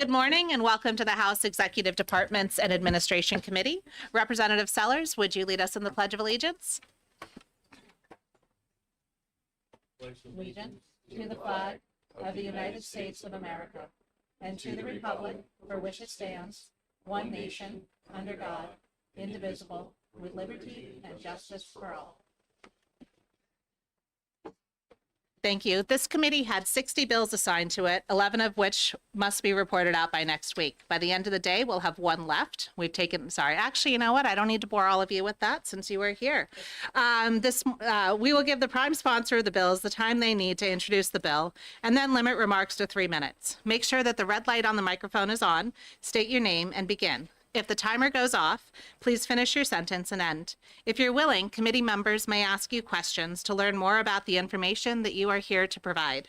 Good morning and welcome to the House Executive Departments and Administration Committee. Representative Sellers, would you lead us in the Pledge of Allegiance? Allegiance to the flag of the United States of America and to the republic for which it stands, one nation, under God, indivisible, with liberty and justice for all. Thank you. This committee had 60 bills assigned to it, 11 of which must be reported out by next week. By the end of the day, we'll have one left. Actually, you know what? I don't need to bore all of you with that since you were here. We will give the prime sponsor of the bills the time they need to introduce the bill and then limit remarks to 3 minutes. Make sure that the red light on the microphone is on, state your name and begin. If the timer goes off, please finish your sentence and end. If you're willing, committee members may ask you questions to learn more about the information that you are here to provide.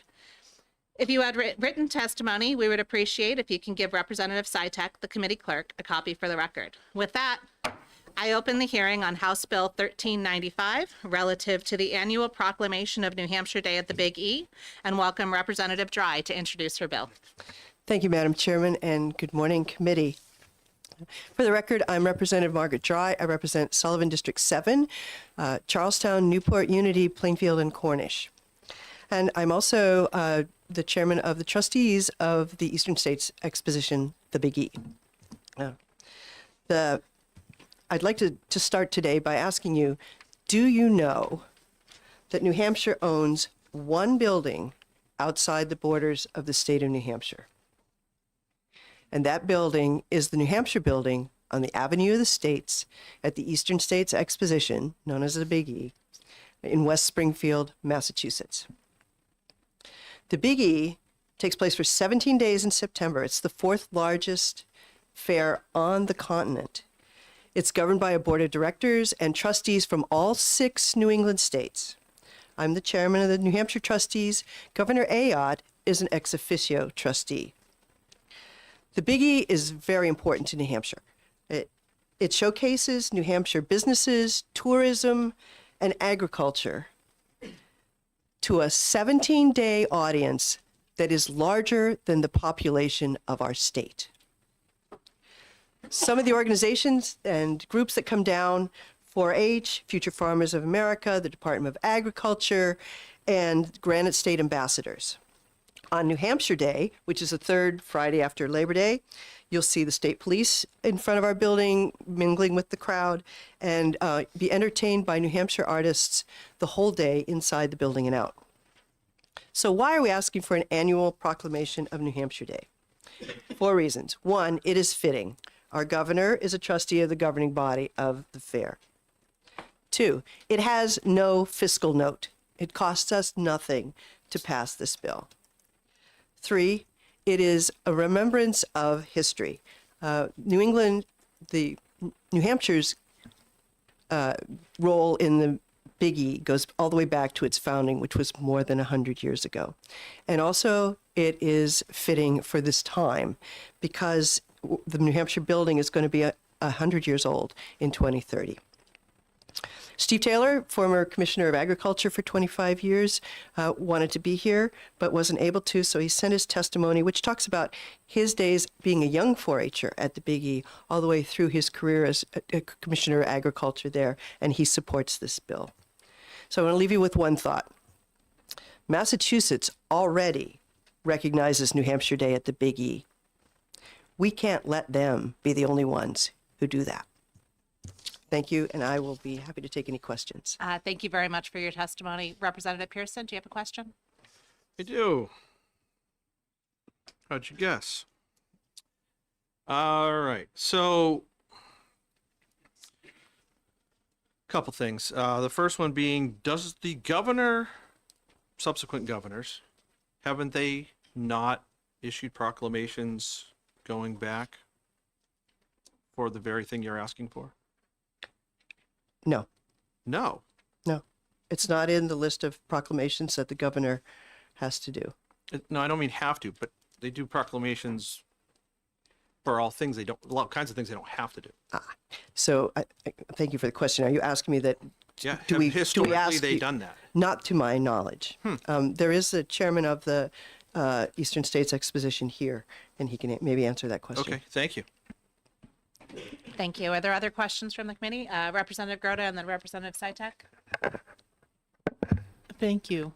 If you had written testimony, we would appreciate if you can give Representative Sytek, the committee clerk, a copy for the record. With that, I open the hearing on House Bill 1395 relative to the annual proclamation of New Hampshire Day at the Big E, and welcome Representative Dry to introduce her bill. Thank you, Madam Chairman, and good morning, committee. For the record, I'm Representative Margaret Dry. I represent Sullivan District 7, Charlestown, Newport, Unity, Plainfield, and Cornish. And I'm also the chairman of the trustees of the Eastern States Exposition, the Big E. I'd like to start today by asking you, do you know that New Hampshire owns one building outside the borders of the state of New Hampshire? And that building is the New Hampshire building on the Avenue of the States at the Eastern States Exposition, known as the Big E, in West Springfield, Massachusetts. The Big E takes place for 17 days in September. It's the fourth largest fair on the continent. It's governed by a board of directors and trustees from all 6 New England states. I'm the chairman of the New Hampshire trustees. Governor Ayotte is an ex officio trustee. The Big E is very important to New Hampshire. It showcases New Hampshire businesses, tourism, and agriculture to a 17-day audience that is larger than the population of our state. Some of the organizations and groups that come down, 4-H, Future Farmers of America, the Department of Agriculture, and Granite State Ambassadors. On New Hampshire Day, which is the third Friday after Labor Day, you'll see the state police in front of our building mingling with the crowd and be entertained by New Hampshire artists the whole day inside the building and out. So why are we asking for an annual proclamation of New Hampshire Day? 4 reasons. 1, it is fitting. Our governor is a trustee of the governing body of the fair. 2, it has no fiscal note. It costs us nothing to pass this bill. 3, it is a remembrance of history. New Hampshire's role in the Big E goes all the way back to its founding, which was more than 100 years ago. And also, it is fitting for this time because the New Hampshire building is going to be 100 years old in 2030. Steve Taylor, former Commissioner of Agriculture for 25 years, wanted to be here but wasn't able to, so he sent his testimony, which talks about his days being a young 4-H'er at the Big E, all the way through his career as a Commissioner of Agriculture there, and he supports this bill. So I want to leave you with one thought. Massachusetts already recognizes New Hampshire Day at the Big E. We can't let them be the only ones who do that. Thank you, and I will be happy to take any questions. Thank you very much for your testimony. Representative Pearson, do you have a question? I do. How'd you guess? All right, so a couple things. The first one being, does the governor, subsequent governors, haven't they not issued proclamations going back for the very thing you're asking for? No. No. No. It's not in the list of proclamations that the governor has to do. No, I don't mean have to, but they do proclamations for all things they don't, a lot of kinds of things they don't have to do. So I thank you for the question. Are you asking me that? Yeah, historically they've done that. Not to my knowledge. There is the chairman of the Eastern States Exposition here, and he can maybe answer that question. Okay, thank you. Thank you. Are there other questions from the committee? Representative Grota and then Representative Sitek. Thank you.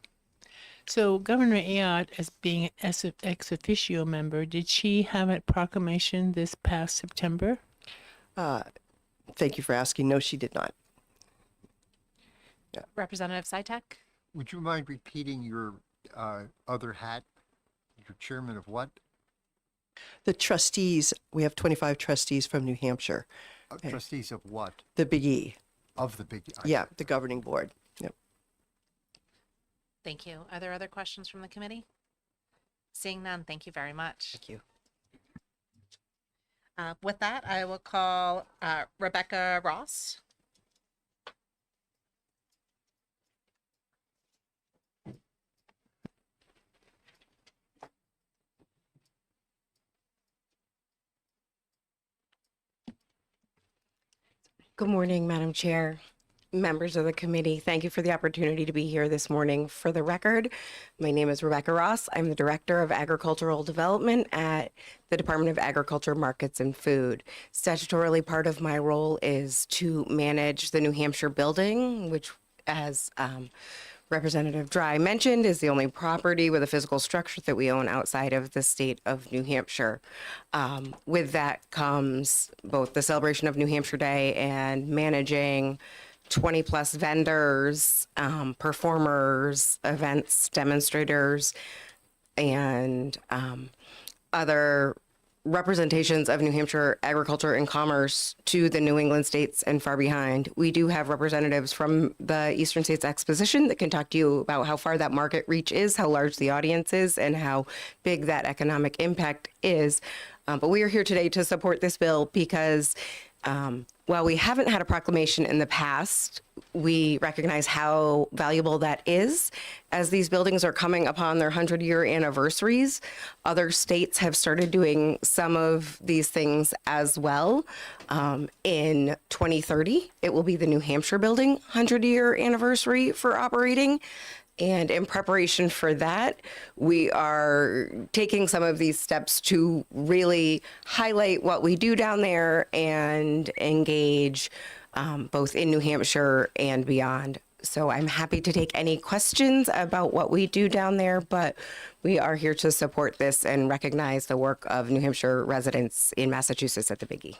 So Governor Ayotte, as being an ex officio member, did she have a proclamation this past September? Thank you for asking. No, she did not. Representative Sitek. Would you mind repeating your other hat? You're chairman of what? The trustees, we have 25 trustees from New Hampshire, Trustees of what? the Big E. Of the big. Yeah, the governing board. Yep. Thank you. Are there other questions from the committee? Seeing none, thank you very much. Thank you. With that, I will call Rebecca Ross. Good morning, Madam Chair, members of the committee. Thank you for the opportunity to be here this morning. For the record, my name is Rebecca Ross. I'm the Director of Agricultural Development at the Department of Agriculture, Markets, and Food. Statutorily, part of my role is to manage the New Hampshire building, which, as Representative Dry mentioned, is the only property with a physical structure that we own outside of the state of New Hampshire. With that comes both the celebration of New Hampshire Day and managing 20 plus vendors, performers, events, demonstrators, and other representations of New Hampshire agriculture and commerce to the New England states and far behind. We do have representatives from the Eastern States Exposition that can talk to you about how far that market reach is, how large the audience is, and how big that economic impact is. But we are here today to support this bill because while we haven't had a proclamation in the past, we recognize how valuable that is. As these buildings are coming upon their 100-year anniversaries, other states have started doing some of these things as well. In 2030, it will be the New Hampshire building 100-year anniversary for operating. And in preparation for that, we are taking some of these steps to really highlight what we do down there and engage both in New Hampshire and beyond. So I'm happy to take any questions about what we do down there, but we are here to support this and recognize the work of New Hampshire residents in Massachusetts at the Big E.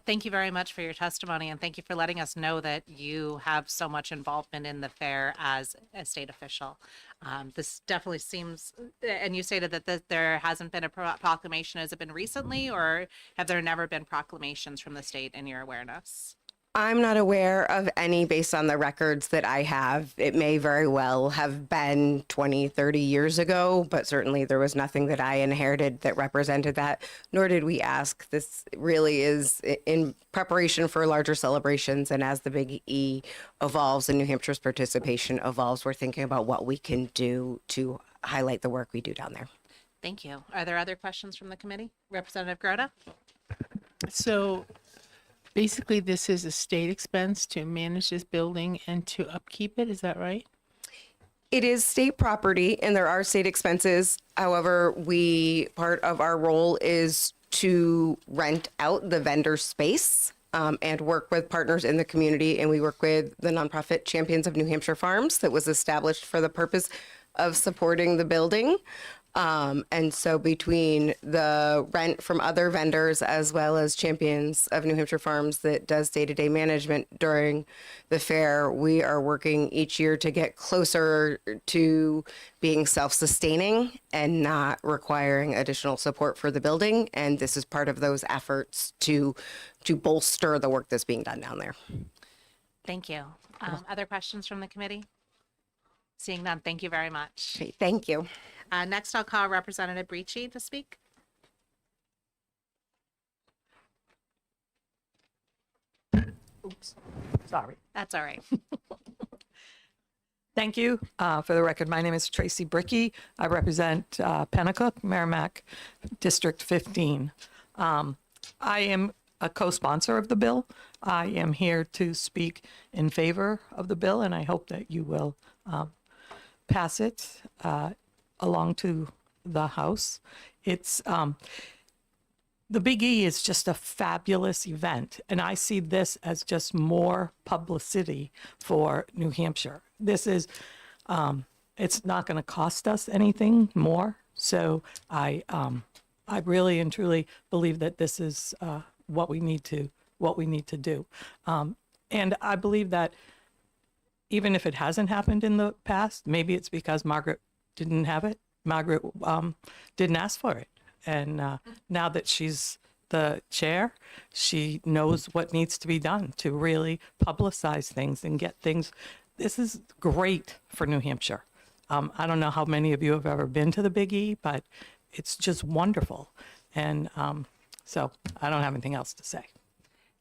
Thank you very much for your testimony, and thank you for letting us know that you have so much involvement in the fair as a state official. This definitely seems, and you stated that there hasn't been a proclamation. Has it been recently, or have there never been proclamations from the state in your awareness? I'm not aware of any based on the records that I have. It may very well have been 20, 30 years ago, but certainly there was nothing that I inherited that represented that, nor did we ask. This really is in preparation for larger celebrations, and as the Big E evolves and New Hampshire's participation evolves, we're thinking about what we can do to highlight the work we do down there. Thank you. Are there other questions from the committee? Representative Grota? So basically, this is a state expense to manage this building and to upkeep it. Is that right? It is state property and there are state expenses. However, part of our role is to rent out the vendor space and work with partners in the community. And we work with the nonprofit Champions of New Hampshire Farms that was established for the purpose of supporting the building. And so between the rent from other vendors as well as Champions of New Hampshire Farms that does day-to-day management during the fair, we are working each year to get closer to being self-sustaining and not requiring additional support for the building. And this is part of those efforts to bolster the work that's being done down there. Thank you. Other questions from the committee? Seeing none, thank you very much. Great, thank you. Next, I'll call Representative Breachy to speak. Oops, sorry. That's all right. Thank you. For the record, my name is Tracy Bricky. I represent Pennacook, Merrimack, District 15. I am a co-sponsor of the bill. I am here to speak in favor of the bill, and I hope that you will pass it along to the House. It's the Big E is just a fabulous event, and I see this as just more publicity for New Hampshire. This is, it's not going to cost us anything more, so I really and truly believe that this is what we need to do, and I believe that even if it hasn't happened in the past, maybe it's because Margaret didn't have it. Margaret didn't ask for it. And now that she's the chair, she knows what needs to be done to really publicize things and get things. This is great for New Hampshire. I don't know how many of you have ever been to the Big E, but it's just wonderful. And so I don't have anything else to say.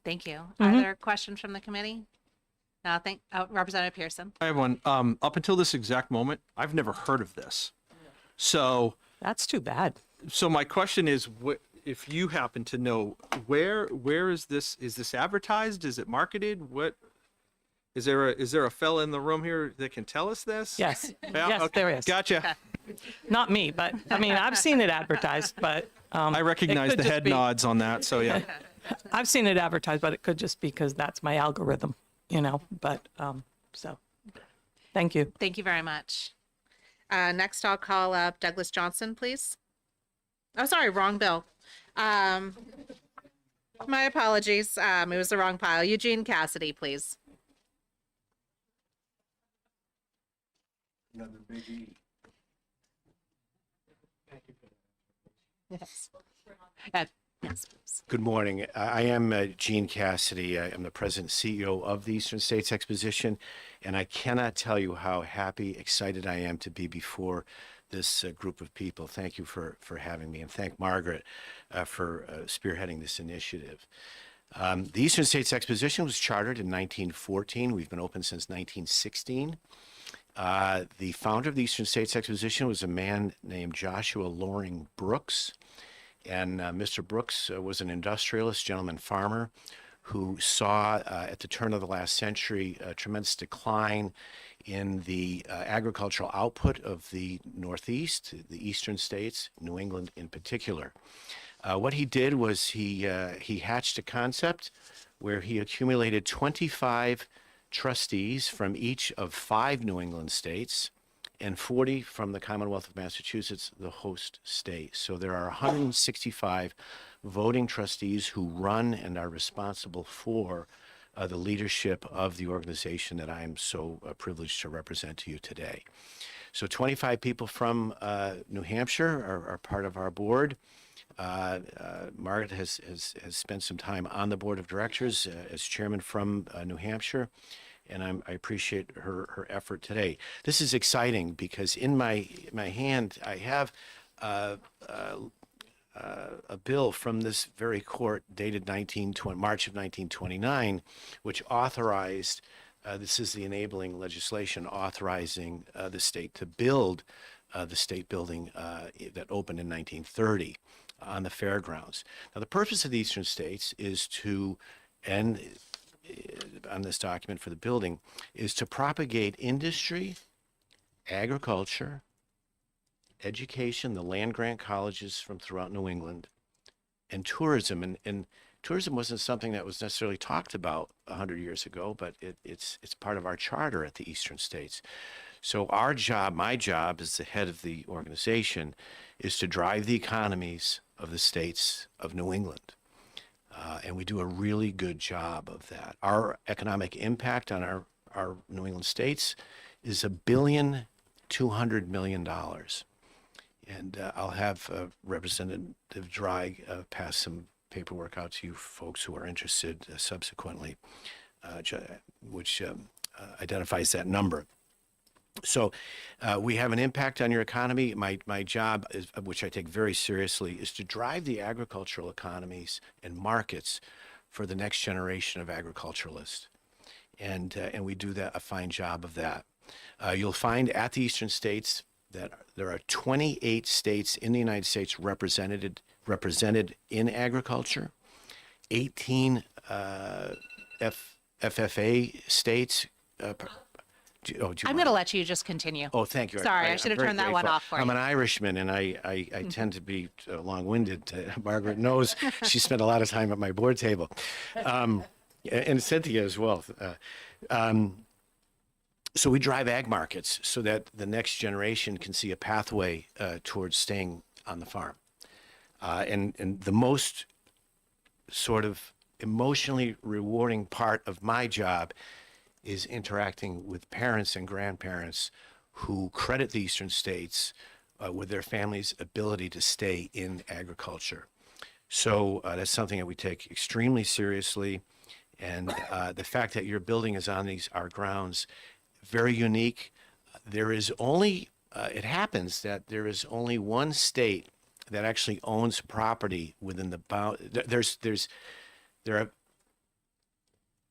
Thank you. Are there questions from the committee? No, Representative Pearson. I have one. Up until this exact moment, I've never heard of this. So That's too bad. my question is, if you happen to know, where is this? Is this advertised? Is it marketed? What is there? Is there a fella in the room here that can tell us this? Yes, Yeah, yes, okay, there is. Gotcha. Not me, but I mean, I've seen it advertised, but I recognize could the just head be- nods on that. So yeah. I've seen it advertised, but it could just be because that's my algorithm, but so thank you. Thank you very much. Next, I'll call up Douglas Johnson, please. Oh, sorry, wrong bill. My apologies. It was the wrong pile. Eugene Cassidy, please. Another biggie. Yes. Yes, please. Good morning. I am Gene Cassidy. I am the president and CEO of the Eastern States Exposition, and I cannot tell you how happy, excited I am to be before this group of people. Thank you for having me, and thank Margaret for spearheading this initiative. The Eastern States Exposition was chartered in 1914. We've been open since 1916. The founder of the Eastern States Exposition was a man named Joshua Loring Brooks. And Mr. Brooks was an industrialist, gentleman farmer, who saw at the turn of the last century a tremendous decline in the agricultural output of the Northeast, the eastern states, New England in particular. What he did was he hatched a concept where he accumulated 25 trustees from each of 5 New England states and 40 from the Commonwealth of Massachusetts, the host state. So there are 165 voting trustees who run and are responsible for the leadership of the organization that I am so privileged to represent to you today. So 25 people from New Hampshire are part of our board. Margaret has spent some time on the board of directors as chairman from New Hampshire, and I appreciate her effort today. This is exciting because in my hand I have a bill from this very court dated March of 1929, which authorized, this is the enabling legislation authorizing the state to build the state building that opened in 1930 on the fairgrounds. Now, the purpose of the Eastern States is to, and on this document for the building, is to propagate industry, agriculture, education, the land-grant colleges from throughout New England, and tourism. And tourism wasn't something that was necessarily talked about 100 years ago, but it's part of our charter at the Eastern States. So our job, my job as the head of the organization, is to drive the economies of the states of New England. And we do a really good job of that. Our economic impact on our New England states is $1.2 billion. And I'll have Representative Dry pass some paperwork out to you folks who are interested subsequently, which identifies that number. So we have an impact on your economy. My job, which I take very seriously, is to drive the agricultural economies and markets for the next generation of agriculturalists. And we do a fine job of that. You'll find at the Eastern States that there are 28 states in the United States represented in agriculture, 18 FFA states Do you I'm mind? going to let you just continue. Oh, thank you. Sorry, I I'm should have very turned that one grateful. off for I'm you. an Irishman, and I tend to be long-winded. Margaret knows. She spent a lot of time at my board table, and Cynthia as well. So we drive ag markets so that the next generation can see a pathway towards staying on the farm. And the most sort of emotionally rewarding part of my job is interacting with parents and grandparents who credit the eastern states with their family's ability to stay in agriculture. So that's something that we take extremely seriously. And the fact that your building is on our grounds, very unique. There is only, it happens that there is only one state that actually owns property within the there are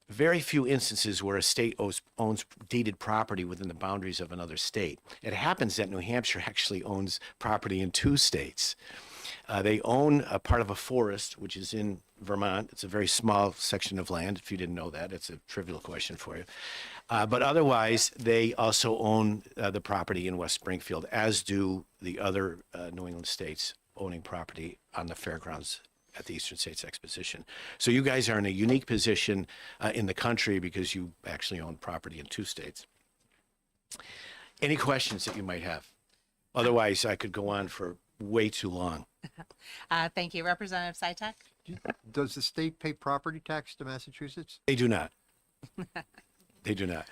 very few instances where a state owns deeded property within the boundaries of another state. It happens that New Hampshire actually owns property in 2 states. They own a part of a forest, which is in Vermont. It's a very small section of land. If you didn't know that, it's a trivial question for you. But otherwise, they also own the property in West Springfield, as do the other New England states owning property on the fairgrounds at the Eastern States Exposition. So you guys are in a unique position in the country because you actually own property in 2 states. Any questions that you might have? Otherwise, I could go on for way too long. Thank you. Representative Sitek? Does the state pay property tax to Massachusetts? They do not. They do not.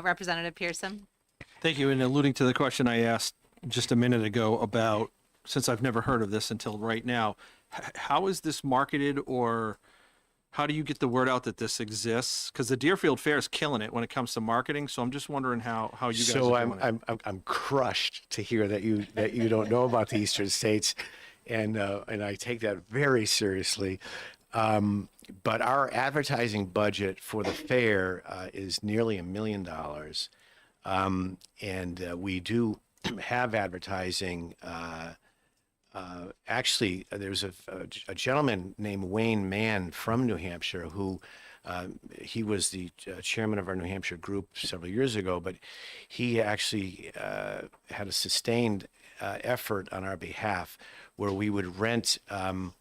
Representative Pearson? Thank you. And alluding to the question I asked just a minute ago about, since I've never heard of this until right now, how is this marketed, or how do you get the word out that this exists? Because the Deerfield Fair is killing it when it comes to marketing. So I'm just wondering how you guys So are doing it. I'm crushed to hear that you don't know about the Eastern States, and I take that very seriously. But our advertising budget for the fair is nearly $1 million, and we do have advertising. Actually, there's a gentleman named Wayne Mann from New Hampshire who he was the chairman of our New Hampshire group several years ago, but he actually had a sustained effort on our behalf where we would rent the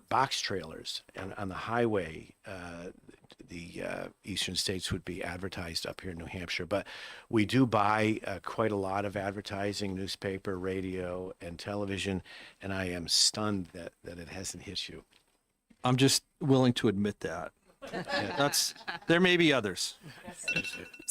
box trailers, and on the highway, the Eastern States would be advertised up here in New Hampshire. But we do buy quite a lot of advertising, newspaper, radio, and television, and I am stunned that it hasn't hit you. I'm just willing to admit that. There may be others.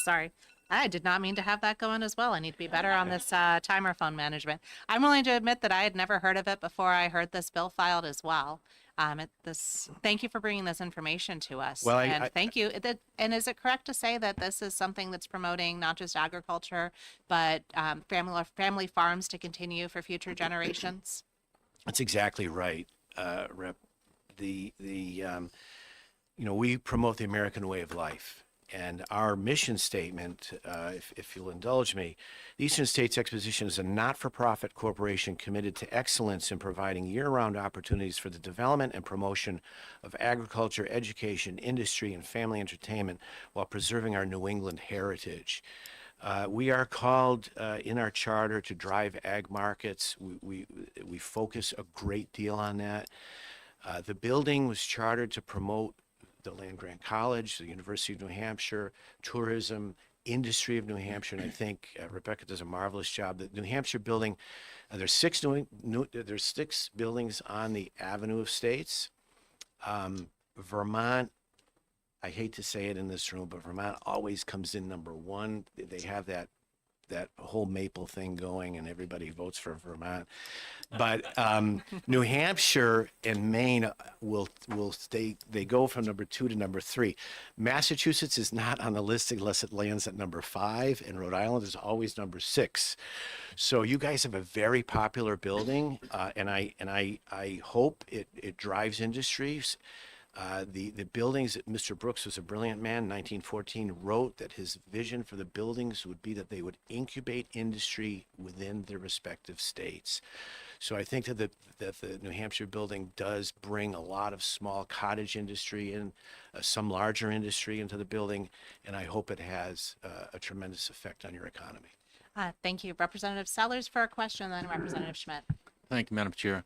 Sorry. I did not mean to have that going as well. I need to be better on this timer phone management. I'm willing to admit that I had never heard of it before I heard this bill filed as well. Thank you for bringing this information to us. Well, and thank you. And is it correct to say that this is something that's promoting not just agriculture, but family farms to continue for future generations? That's exactly right, Rep. We promote the American way of life. And our mission statement, if you'll indulge me, the Eastern States Exposition is a not-for-profit corporation committed to excellence in providing year-round opportunities for the development and promotion of agriculture, education, industry, and family entertainment while preserving our New England heritage. We are called in our charter to drive ag markets. We focus a great deal on that. The building was chartered to promote the land-grant college, the University of New Hampshire, tourism, industry of New Hampshire, and I think Rebecca does a marvelous job. The New Hampshire building, there's 6 buildings on the Avenue of States. Vermont, I hate to say it in this room, but Vermont always comes in number 1. They have that whole maple thing going, and everybody votes for Vermont. But New Hampshire and Maine will stay. They go from number 2 to number 3. Massachusetts is not on the list unless it lands at number 5, and Rhode Island is always number 6. So you guys have a very popular building, and I hope it drives industries. The buildings that Mr. Brooks was a brilliant man, 1914, wrote that his vision for the buildings would be that they would incubate industry within their respective states. So I think that the New Hampshire building does bring a lot of small cottage industry and some larger industry into the building, and I hope it has a tremendous effect on your economy. Thank you. Representative Sellers for a question, then Representative Schmidt. Thank you, Madam Chair.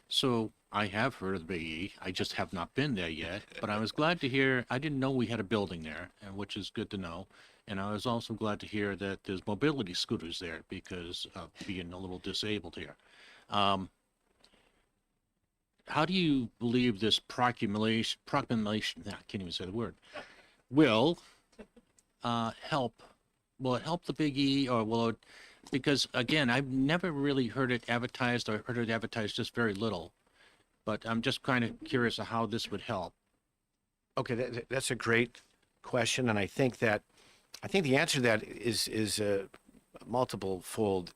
So I have heard of the Big E. I just have not been there yet, but I was glad to hear, I didn't know we had a building there, and which is good to know. And I was also glad to hear that there's mobility scooters there because of being a little disabled here. How do you believe this proclamation, I can't even say the word, will help? Will it help the Big E, or will it, because again, I've never really heard it advertised, or heard it advertised just very little. But I'm just kind of curious of how this would help. Okay, that's a great question, and I think the answer to that is multiple fold.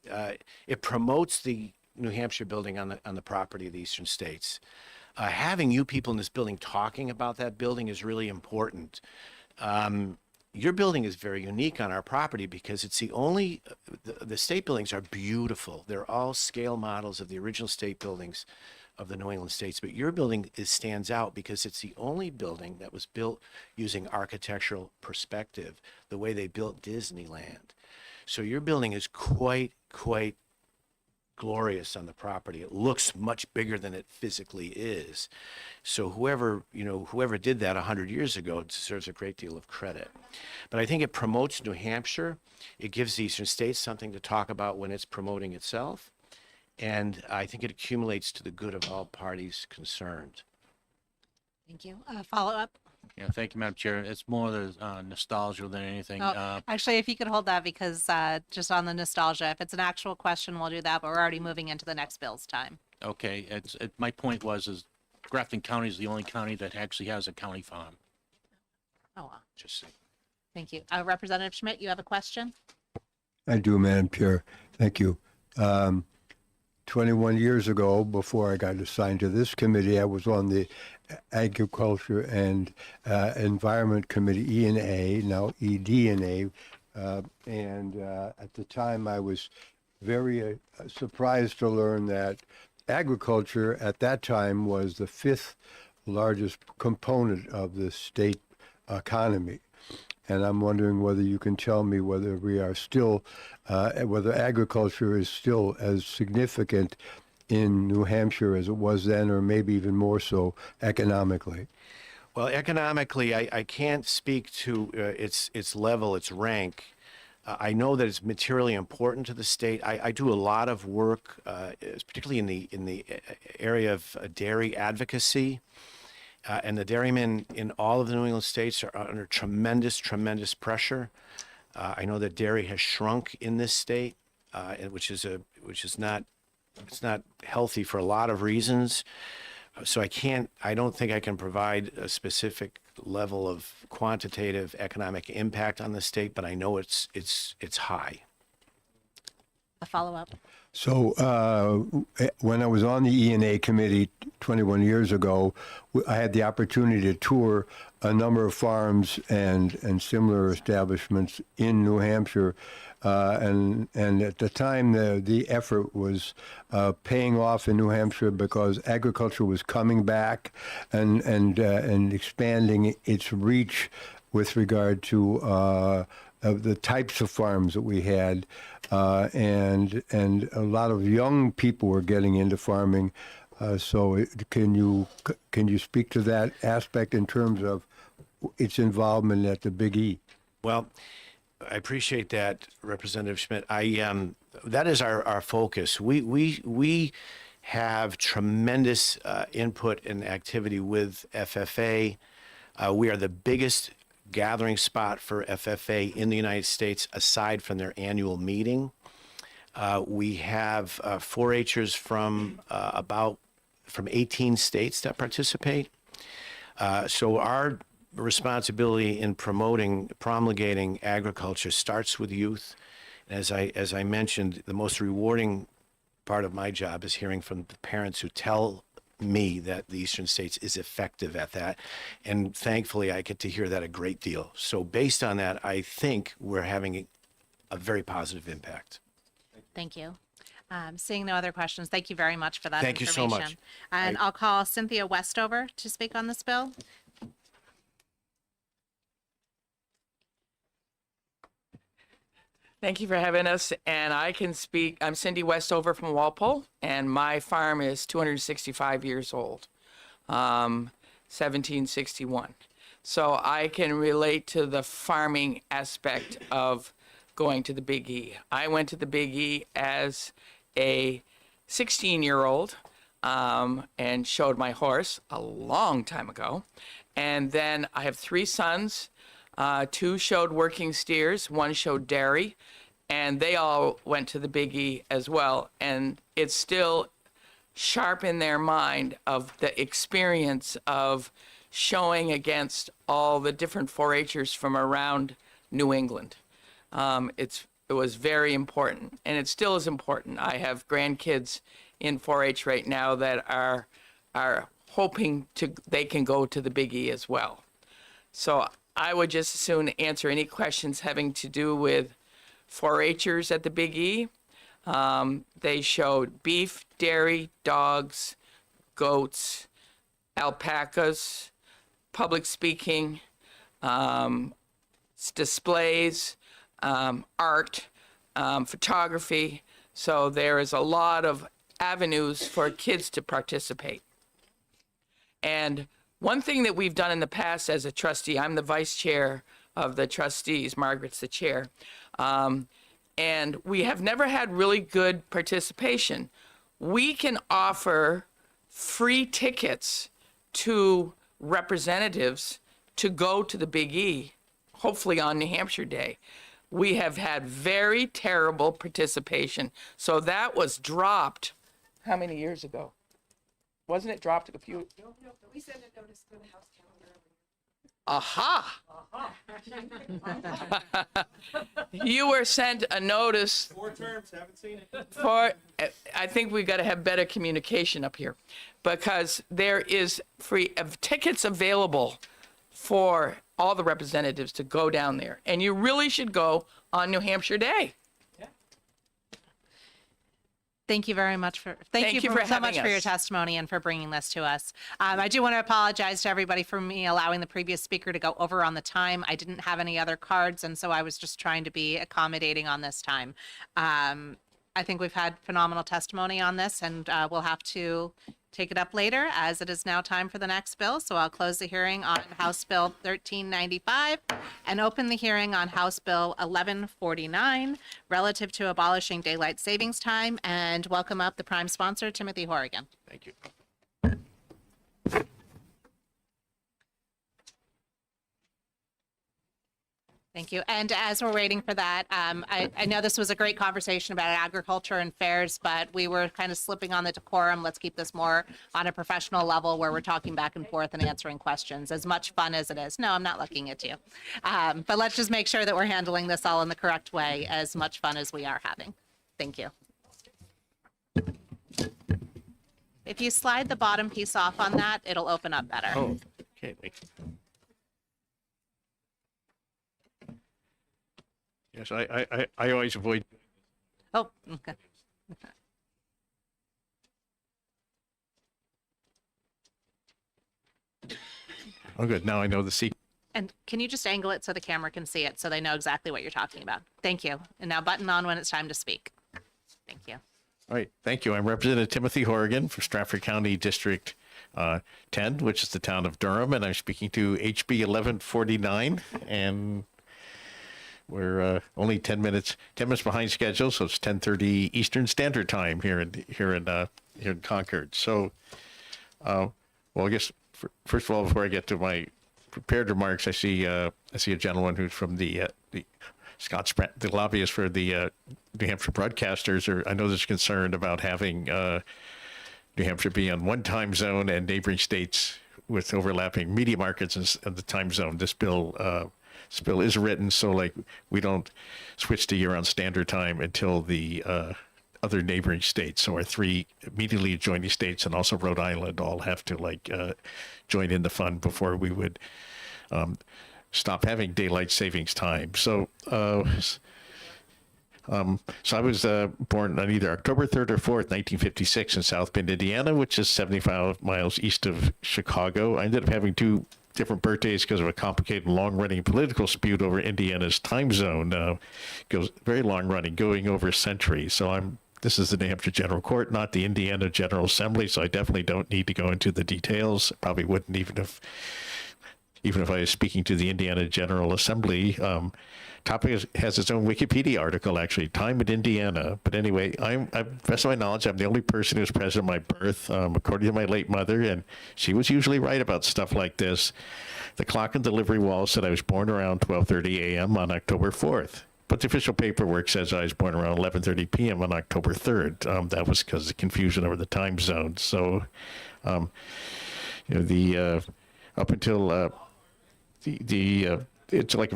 It promotes the New Hampshire building on the property of the eastern states. Having you people in this building talking about that building is really important. Your building is very unique on our property because it's the only, the state buildings are beautiful. They're all scale models of the original state buildings of the New England states, but your building stands out because it's the only building that was built using architectural perspective, the way they built Disneyland. So your building is quite glorious on the property. It looks much bigger than it physically is. So whoever did that 100 years ago deserves a great deal of credit. But I think it promotes New Hampshire. It gives the eastern states something to talk about when it's promoting itself. And I think it accumulates to the good of all parties concerned. Thank you. Follow up. Yeah, thank you, Madam Chair. It's more the nostalgia than anything. Oh, actually, if you could hold that, because just on the nostalgia, if it's an actual question, we'll do that, but we're already moving into the next bill's time. Okay, my point is Grafton County is the only county that actually has a county farm. Oh, wow. Just saying. Thank you. Representative Schmidt, you have a question? I do, Madam Chair. Thank you. 21 years ago, before I got assigned to this committee, I was on the Agriculture and Environment Committee, E&A, now ED&A. And at the time, I was very surprised to learn that agriculture at that time was the 5th largest component of the state economy. And I'm wondering whether you can tell me whether we are still, whether agriculture is still as significant in New Hampshire as it was then, or maybe even more so economically. Well, economically, I can't speak to its level, its rank. I know that it's materially important to the state. I do a lot of work, particularly in the area of dairy advocacy. And the dairymen in all of the New England states are under tremendous pressure. I know that dairy has shrunk in this state, which is not healthy for a lot of reasons. So I don't think I can provide a specific level of quantitative economic impact on the state, but I know it's high. A follow up. So when I was on the E&A committee 21 years ago, I had the opportunity to tour a number of farms and similar establishments in New Hampshire. And at the time, the effort was paying off in New Hampshire because agriculture was coming back and expanding its reach with regard to the types of farms that we had, and a lot of young people were getting into farming. So can you speak to that aspect in terms of its involvement at the Big E? Well, I appreciate that, Representative Schmidt. That is our focus. We have tremendous input and activity with FFA. We are the biggest gathering spot for FFA in the United States, aside from their annual meeting. We have 4-H'ers from 18 states that participate. So our responsibility in promulgating agriculture starts with youth. As I mentioned, the most rewarding part of my job is hearing from the parents who tell me that the Eastern States is effective at that. And thankfully, I get to hear that a great deal. So based on that, I think we're having a very positive impact. Thank you. Seeing no other questions, thank you very much for that Thank you so information. much. And I'll call Cynthia Westover to speak on this bill. Thank you for having us. And I can speak. I'm Cindy Westover from Walpole, and my farm is 265 years old, 1761. So I can relate to the farming aspect of going to the Big E. I went to the Big E as a 16-year-old and showed my horse a long time ago. And then I have 3 sons. 2 showed working steers, 1 showed dairy, and they all went to the Big E as well. And it's still sharp in their mind of the experience of showing against all the different 4-H'ers from around New England. It was very important, and it still is important. I have grandkids in 4-H right now that are hoping they can go to the Big E as well. So I would just as soon answer any questions having to do with 4-H'ers at the Big E. They showed beef, dairy, dogs, goats, alpacas, public speaking, displays, art, photography. So there is a lot of avenues for kids to participate. And one thing that we've done in the past as a trustee, I'm the vice chair of the trustees, Margaret's the chair, and we have never had really good participation. We can offer free tickets to representatives to go to the Big E, hopefully on New Hampshire Day. We have had very terrible participation. So that was dropped how many years ago? Wasn't it dropped a few? No, we sent a notice to the House calendar. Aha! You were sent a notice. 4 terms, haven't seen it. I think we got to have better communication up here, because there is free tickets available for all the representatives to go down there, and you really should go on New Hampshire Day. Thank you very much thank you so having much for your us. testimony and for bringing this to us. I do want to apologize to everybody for me allowing the previous speaker to go over on the time. I didn't have any other cards, and so I was just trying to be accommodating on this time. I think we've had phenomenal testimony on this, and we'll have to take it up later, as it is now time for the next bill. So I'll close the hearing on House Bill 1395 and open the hearing on House Bill 1149 relative to abolishing daylight savings time, and welcome up the prime sponsor, Timothy Horrigan. Thank you. Thank you. And as we're waiting for that, I know this was a great conversation about agriculture and fairs, but we were kind of slipping on the decorum. Let's keep this more on a professional level where we're talking back and forth and answering questions, as much fun as it is. No, I'm not looking at you. But let's just make sure that we're handling this all in the correct way, as much fun as we are having. Thank you. If you slide the bottom piece off on that, it'll open up better. Oh, okay. Thank you. Yes, I always avoid. Oh, okay. Oh, good. Now I know the secret. And can you just angle it so the camera can see it so they know exactly what you're talking about? Thank you. And now button on when it's time to speak. Thank you. All right. Thank you. I'm Representative Timothy Horrigan from Stratford County District 10, which is the town of Durham, and I'm speaking to HB 1149. And we're only 10 minutes behind schedule, so it's 10:30 Eastern Standard Time here in Concord. So, well, I guess first of all, before I get to my prepared remarks, I see a gentleman who's from the Scott Spratt, the lobbyist for the New Hampshire broadcasters. I know there's concern about having New Hampshire be on one time zone and neighboring states with overlapping media markets and the time zone. This bill is written so like we don't switch to year-round standard time until the other neighboring states. So our 3 immediately adjoining states and also Rhode Island all have to join in the fun before we would stop having daylight savings time. So I was born on either October 3rd or 4th, 1956 in South Bend, Indiana, which is 75 miles east of Chicago. I ended up having 2 different birthdays because of a complicated long-running political dispute over Indiana's time zone. Goes very long-running, going over a century. So this is the New Hampshire General Court, not the Indiana General Assembly, so I definitely don't need to go into the details. Probably wouldn't even if I was speaking to the Indiana General Assembly. Topic has its own Wikipedia article, actually, Time in Indiana. But anyway, best of my knowledge, I'm the only person who's present at my birth, according to my late mother, and she was usually right about stuff like this. The clock and delivery wall said I was born around 12:30 a.m. on October 4th. But the official paperwork says I was born around 11:30 p.m. on October 3rd. That was because of the confusion over the time zone. So, up until it's like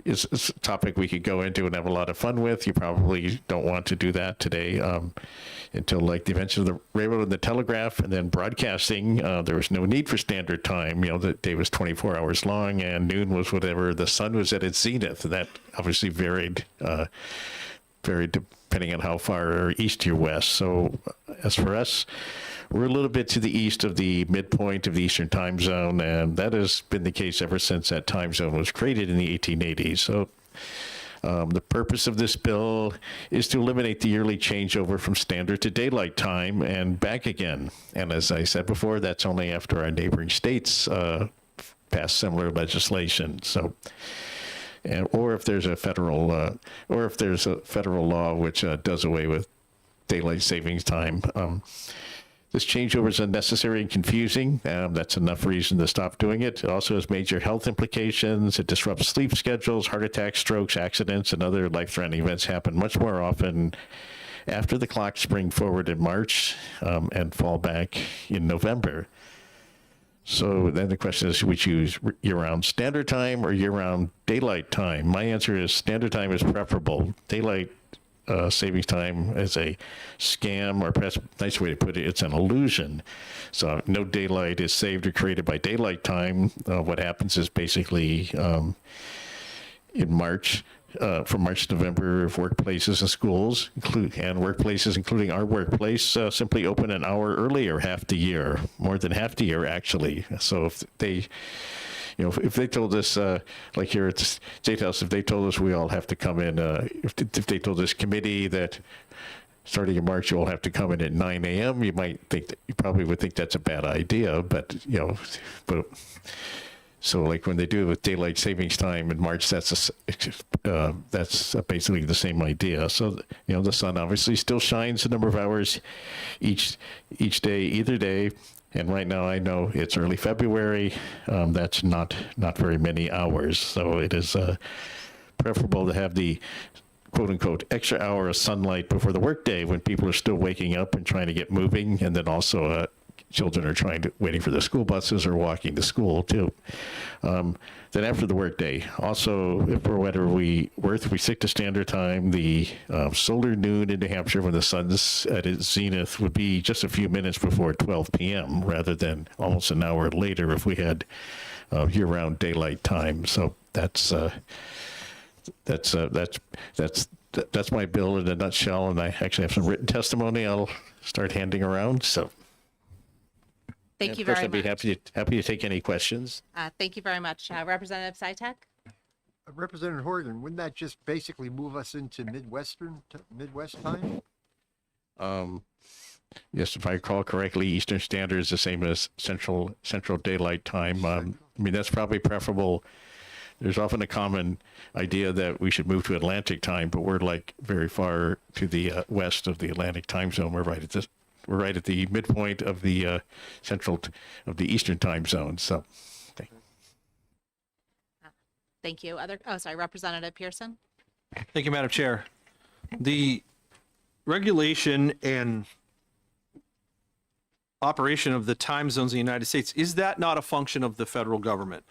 it's a topic we could go into and have a lot of fun with. You probably don't want to do that today until like the invention of the railroad and the telegraph, and then broadcasting. There was no need for standard time. The day was 24 hours long, and noon was whatever the sun was at its zenith. And that obviously varied depending on how far east you're west. So as for us, we're a little bit to the east of the midpoint of the Eastern time zone, and that has been the case ever since that time zone was created in the 1880s. So the purpose of this bill is to eliminate the yearly changeover from standard to daylight time and back again. And as I said before, that's only after our neighboring states pass similar legislation. So, or if there's a federal law which does away with daylight savings time. This changeover is unnecessary and confusing. That's enough reason to stop doing it. It also has major health implications. It disrupts sleep schedules. Heart attacks, strokes, accidents, and other life-threatening events happen much more often after the clocks spring forward in March and fall back in November. So then the question is, should we choose year-round standard time or year-round daylight time? My answer is standard time is preferable. Daylight savings time is a scam, or perhaps a nice way to put it, it's an illusion. So no daylight is saved or created by daylight time. What happens is basically in March, from March to November, if workplaces and schools, workplaces including our workplace, simply open an hour earlier half the year, more than half the year actually. So if they if they told us, like here at the State House, if they told us we all have to come in, if they told this committee that starting in March you all have to come in at 9 a.m., you probably would think that's a bad idea. But so like when they do it with daylight savings time in March, that's basically the same idea. So the sun obviously still shines a number of hours each day, either day. And right now I know it's early February. That's not very many hours. So it is preferable to have the quote unquote extra hour of sunlight before the workday when people are still waking up and trying to get moving. And then also children are waiting for the school buses or walking to school too. Then after the workday, also if for whatever we stick to standard time, the solar noon in New Hampshire when the sun's at its zenith would be just a few minutes before 12 p.m. rather than almost an hour later if we had year-round daylight time. So that's my bill in a nutshell, and I actually have some written testimony I'll start handing around. So. Thank you of course, very I'd be much. happy to take any questions. Thank you very much. Representative Sitek? Representative Horgan, wouldn't that just basically move us into Midwest time? Yes, if I recall correctly, Eastern Standard is the same as Central Daylight Time. I mean, that's probably preferable. There's often a common idea that we should move to Atlantic time, but we're like very far to the west of the Atlantic time zone. We're right at the midpoint of the of the Eastern time zone. So, Thank you. Representative Pearson? Thank you, Madam Chair. The regulation and operation of the time zones in the United States, is that not a function of the federal government?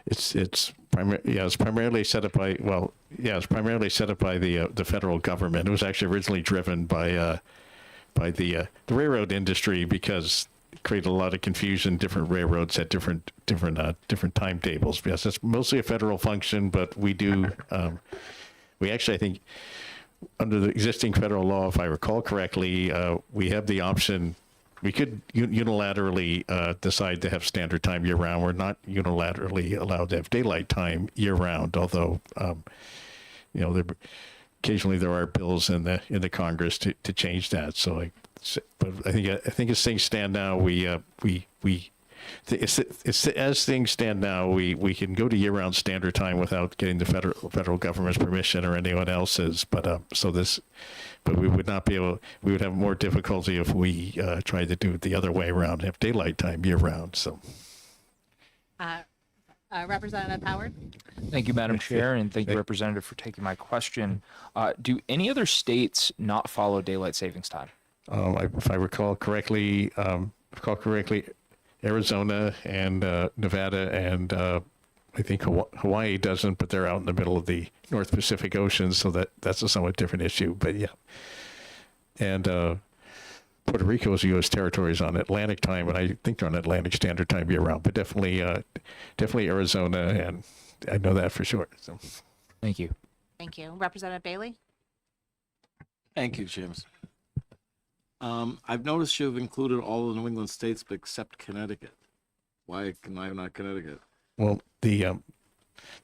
it's primarily set up by, well, Yeah, it was primarily set up by the federal government. It was actually originally driven by the railroad industry because it created a lot of confusion. Different railroads had different timetables. Yes, it's mostly a federal function, but we do we actually, I think, under the existing federal law, if I recall correctly, we have the option. We could unilaterally decide to have standard time year round. We're not unilaterally allowed to have daylight time year round, although occasionally there are bills in the Congress to change that. So, but I think as things stand now, as things stand now, we can go to year round standard time without getting the federal government's permission or anyone else's. But we would not be able. We would have more difficulty if we tried to do it the other way around, have daylight time year round. So, Representative Howard? Thank you, Madam Chair, and thank you, Representative, for taking my question. Do any other states not follow daylight savings time? if I recall correctly, Arizona and Nevada and I think Hawaii doesn't, but they're out in the middle of the North Pacific Ocean, so that's a somewhat different issue. But yeah, and Puerto Rico is U.S. territories on Atlantic time, and I think they're on Atlantic Standard Time year round. But definitely Arizona, and I know that for sure. So, thank you. Thank you, Representative Bailey. Thank you, James. I've noticed you've included all the New England states but except Connecticut. Why not Connecticut? Well, the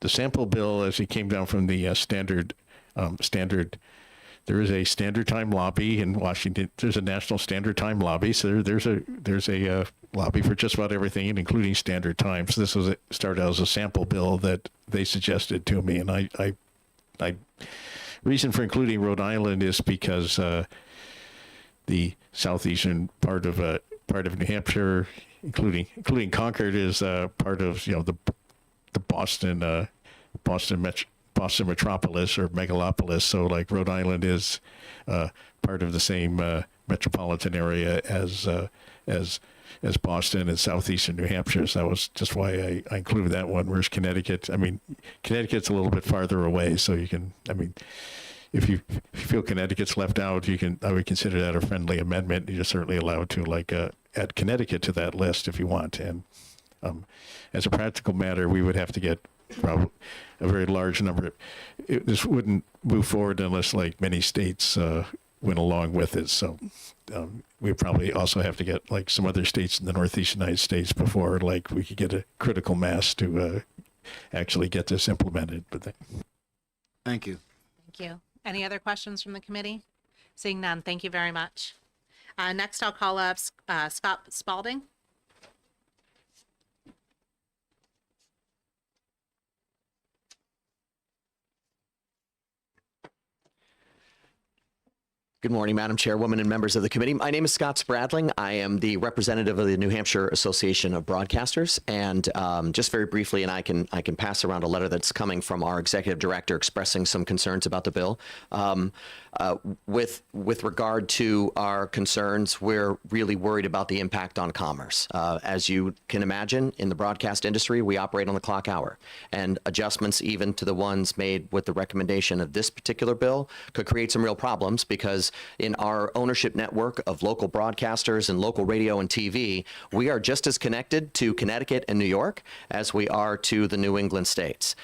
sample bill, as it came down from the standard, there is a standard time lobby in Washington. There's a national standard time lobby, so there's a lobby for just about everything, including standard time. So this started out as a sample bill that they suggested to me, and I reason for including Rhode Island is because the southeastern part of New Hampshire, including Concord, is part of the Boston metropolis or megalopolis. So like Rhode Island is part of the same metropolitan area as Boston and southeastern New Hampshire. So that was just why I included that one. Whereas Connecticut's a little bit farther away, so you can. If you feel Connecticut's left out, I would consider that a friendly amendment. You're certainly allowed to add Connecticut to that list if you want. And as a practical matter, we would have to get probably a very large number. This wouldn't move forward unless many states went along with it. So we probably also have to get some other states in the Northeast United States before we could get a critical mass to actually get this implemented. But Thank you. Thank you. Any other questions from the committee? Seeing none, thank you very much. Next, I'll call up Scott Spalding. Good morning, Madam Chairwoman and members of the committee. My name is Scott Spradling. I am the representative of the New Hampshire Association of Broadcasters. And just very briefly, and I can pass around a letter that's coming from our executive director expressing some concerns about the bill. With regard to our concerns, we're really worried about the impact on commerce. As you can imagine, in the broadcast industry, we operate on the clock hour, and adjustments even to the ones made with the recommendation of this particular bill could create some real problems, because in our ownership network of local broadcasters and local radio and TV, we are just as connected to Connecticut and New York as we are to the New England states.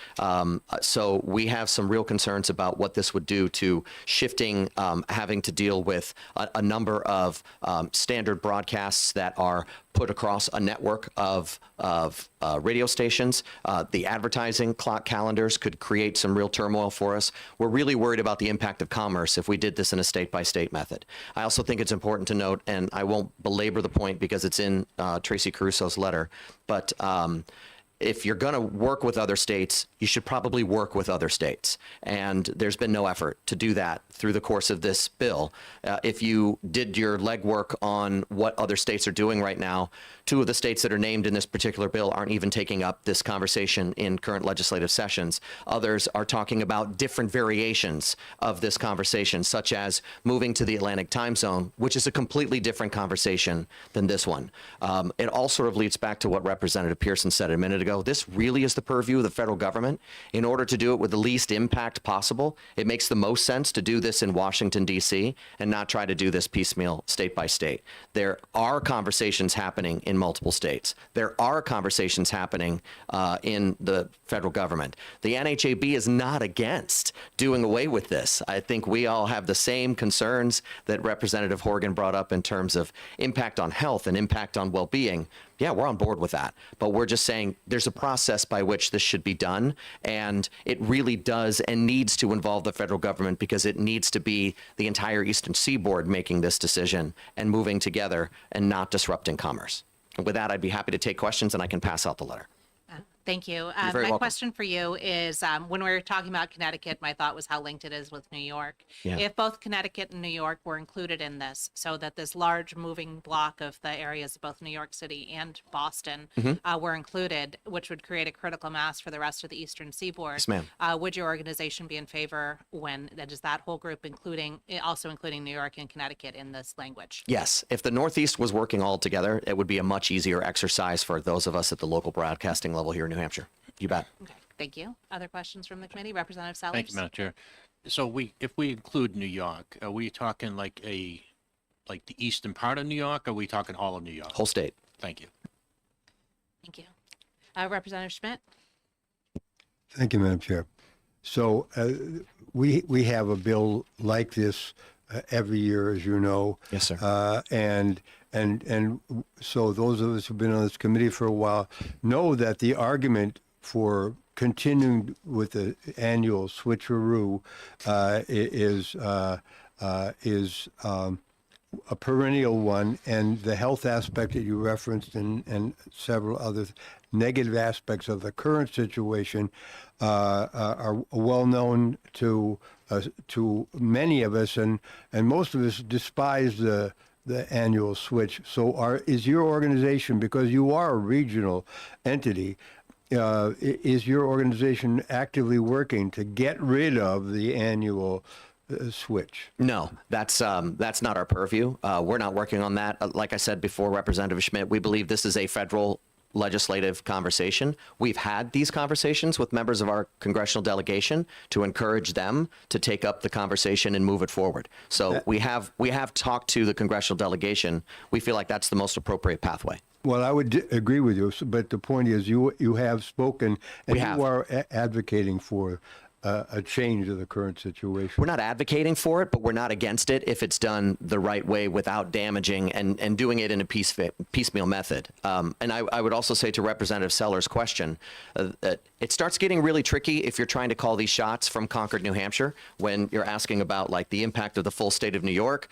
So we have some real concerns about what this would do to shifting, having to deal with a number of standard broadcasts that are put across a network of radio stations. The advertising clock calendars could create some real turmoil for us. We're really worried about the impact of commerce if we did this in a state-by-state method. I also think it's important to note, and I won't belabor the point because it's in Tracy Caruso's letter, but if you're going to work with other states, you should probably work with other states. And there's been no effort to do that through the course of this bill. If you did your legwork on what other states are doing right now, 2 of the states that are named in this particular bill aren't even taking up this conversation in current legislative sessions. Others are talking about different variations of this conversation, such as moving to the Atlantic time zone, which is a completely different conversation than this one. It all sort of leads back to what Representative Pearson said a minute ago. ago, this really is the purview of the federal government. In order to do it with the least impact possible, it makes the most sense to do this in Washington, D.C., and not try to do this piecemeal state by state. There are conversations happening in multiple states. There are conversations happening in the federal government. The NHAB is not against doing away with this. I think we all have the same concerns that Representative Horgan brought up in terms of impact on health and impact on well-being. Yeah, we're on board with that. But we're just saying there's a process by which this should be done. And it really does and needs to involve the federal government, because it needs to be the entire Eastern Seaboard making this decision and moving together and not disrupting commerce. And with that, I'd be happy to take questions, and I can pass out the letter. Thank you. You're very My welcome. question for you is, when we were talking about Connecticut, my thought was how linked it is with New York. Yeah. If both Connecticut and New York were included in this, so that this large moving block of the areas of both New York City and Boston Mm-hmm. were included, which would create a critical mass for the rest of the Eastern Seaboard. Yes, ma'am. Would your organization be in favor when that is that whole group, also including New York and Connecticut in this language? Yes, if the Northeast was working all together, it would be a much easier exercise for those of us at the local broadcasting level here in New Hampshire. You bet. Okay, thank you. Other questions from the committee? Representative Sellers? Thank you, Madam Chair. So if we include New York, are we talking like the eastern part of New York? Or are we talking all of New York? Whole state. Thank you. Thank you. Representative Schmidt? Thank you, Madam Chair. So we have a bill like this every year, as you know. Yes, sir. And so those of us who've been on this committee for a while know that the argument for continuing with the annual switcheroo is a perennial one, and the health aspect that you referenced and several other negative aspects of the current situation are well known to many of us, and most of us despise the annual switch. So is your organization, because you are a regional entity, is your organization actively working to get rid of the annual switch? No, that's not our purview. We're not working on that. Like I said before, Representative Schmidt, we believe this is a federal legislative conversation. We've had these conversations with members of our congressional delegation to encourage them to take up the conversation and move it forward. So we have talked to the congressional delegation. We feel like that's the most appropriate pathway. Well, I would agree with you, but the point is you have spoken, and We have. you are advocating for a change of the current situation. We're not advocating for it, but we're not against it if it's done the right way without damaging and doing it in a piecemeal method. And I would also say to Representative Sellers' question, it starts getting really tricky if you're trying to call these shots from Concord, New Hampshire, when you're asking about like the impact of the full state of New York.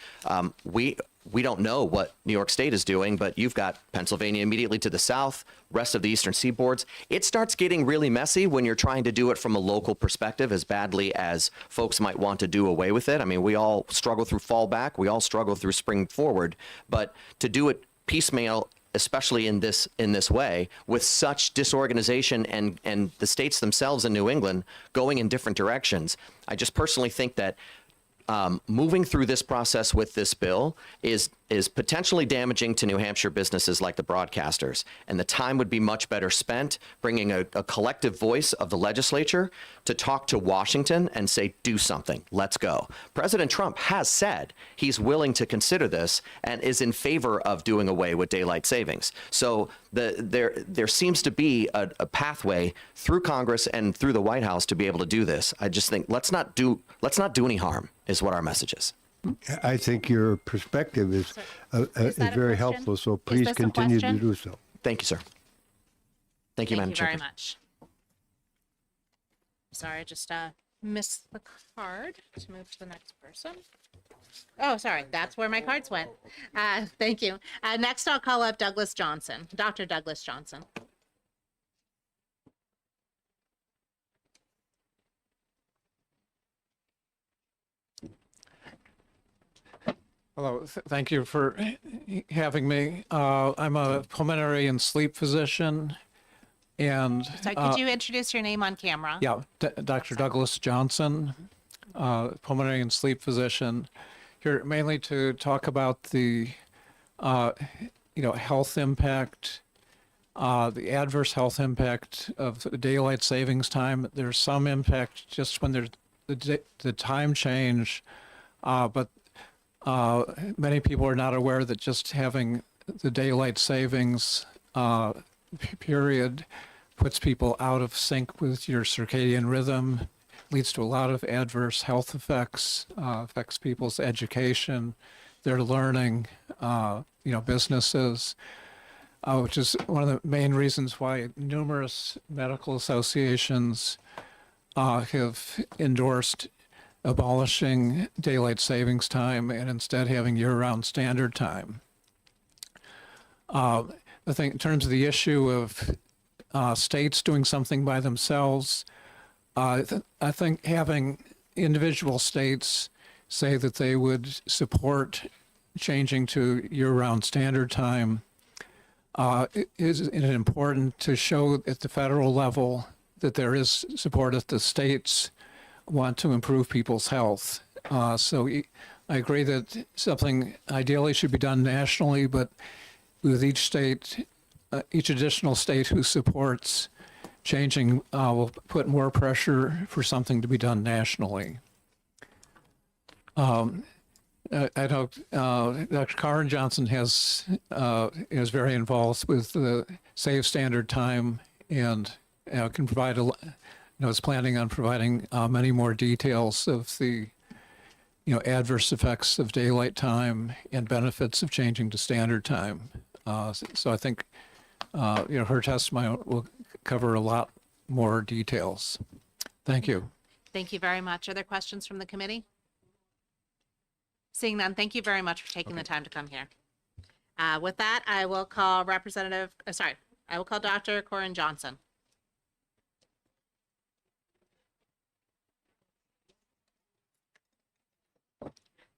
We don't know what New York State is doing, but you've got Pennsylvania immediately to the south, rest of the eastern seaboards. It starts getting really messy when you're trying to do it from a local perspective, as badly as folks might want to do away with it. I mean, we all struggle through fallback. We all struggle through spring forward. But to do it piecemeal, especially in this way, with such disorganization and the states themselves in New England going in different directions, I just personally think that moving through this process with this bill is potentially damaging to New Hampshire businesses like the broadcasters. And the time would be much better spent bringing a collective voice of the legislature to talk to Washington and say, do something, let's go. President Trump has said he's willing to consider this and is in favor of doing away with daylight savings. So there seems to be a pathway through Congress and through the White House to be able to do this. I just think let's not do any harm is what our message is. I think your perspective is that a very question? helpful, so Is please this a continue to question? do so. Thank you, sir. Thank you, Madam Thank you very Chair. much. Sorry, I just missed the card to move to the next person. Oh, sorry, that's where my cards went. Thank you. Next, I'll call up Douglas Johnson, Dr. Douglas Johnson. Hello, thank you for having me. I'm a pulmonary and sleep physician, and So could you introduce your name on camera? yeah, Dr. Douglas Johnson, pulmonary and sleep physician, here mainly to talk about the health impact the adverse health impact of the daylight savings time. There's some impact just when there's the time change, but many people are not aware that just having the daylight savings period puts people out of sync with your circadian rhythm, leads to a lot of adverse health effects, affects people's education, their learning, businesses, which is one of the main reasons why numerous medical associations have endorsed abolishing daylight savings time and instead having year-round standard time. I think in terms of the issue of states doing something by themselves, I think having individual states say that they would support changing to year-round standard time is important to show at the federal level that there is support if the states want to improve people's health. So I agree that something ideally should be done nationally, but with each state, each additional state who supports changing will put more pressure for something to be done nationally. I know Dr. Karen Johnson is very involved with the Save Standard Time and can provide is planning on providing many more details of the adverse effects of daylight time and benefits of changing to standard time. So I think her testimony will cover a lot more details. Thank you. Thank you very much. Are there questions from the committee? Seeing none, thank you very much for taking the time to come here. With that, I will call Dr. Corin Johnson.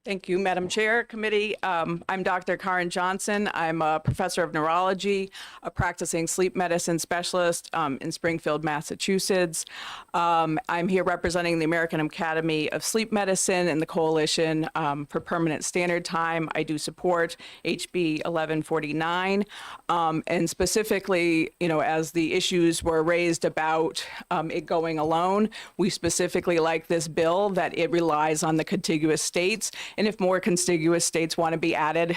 Thank you, Madam Chair, Committee. I'm Dr. Karen Johnson. I'm a professor of neurology, a practicing sleep medicine specialist in Springfield, Massachusetts. I'm here representing the American Academy of Sleep Medicine and the Coalition for Permanent Standard Time. I do support HB 1149, and specifically, as the issues were raised about it going alone, we specifically like this bill that it relies on the contiguous states. And if more contiguous states want to be added,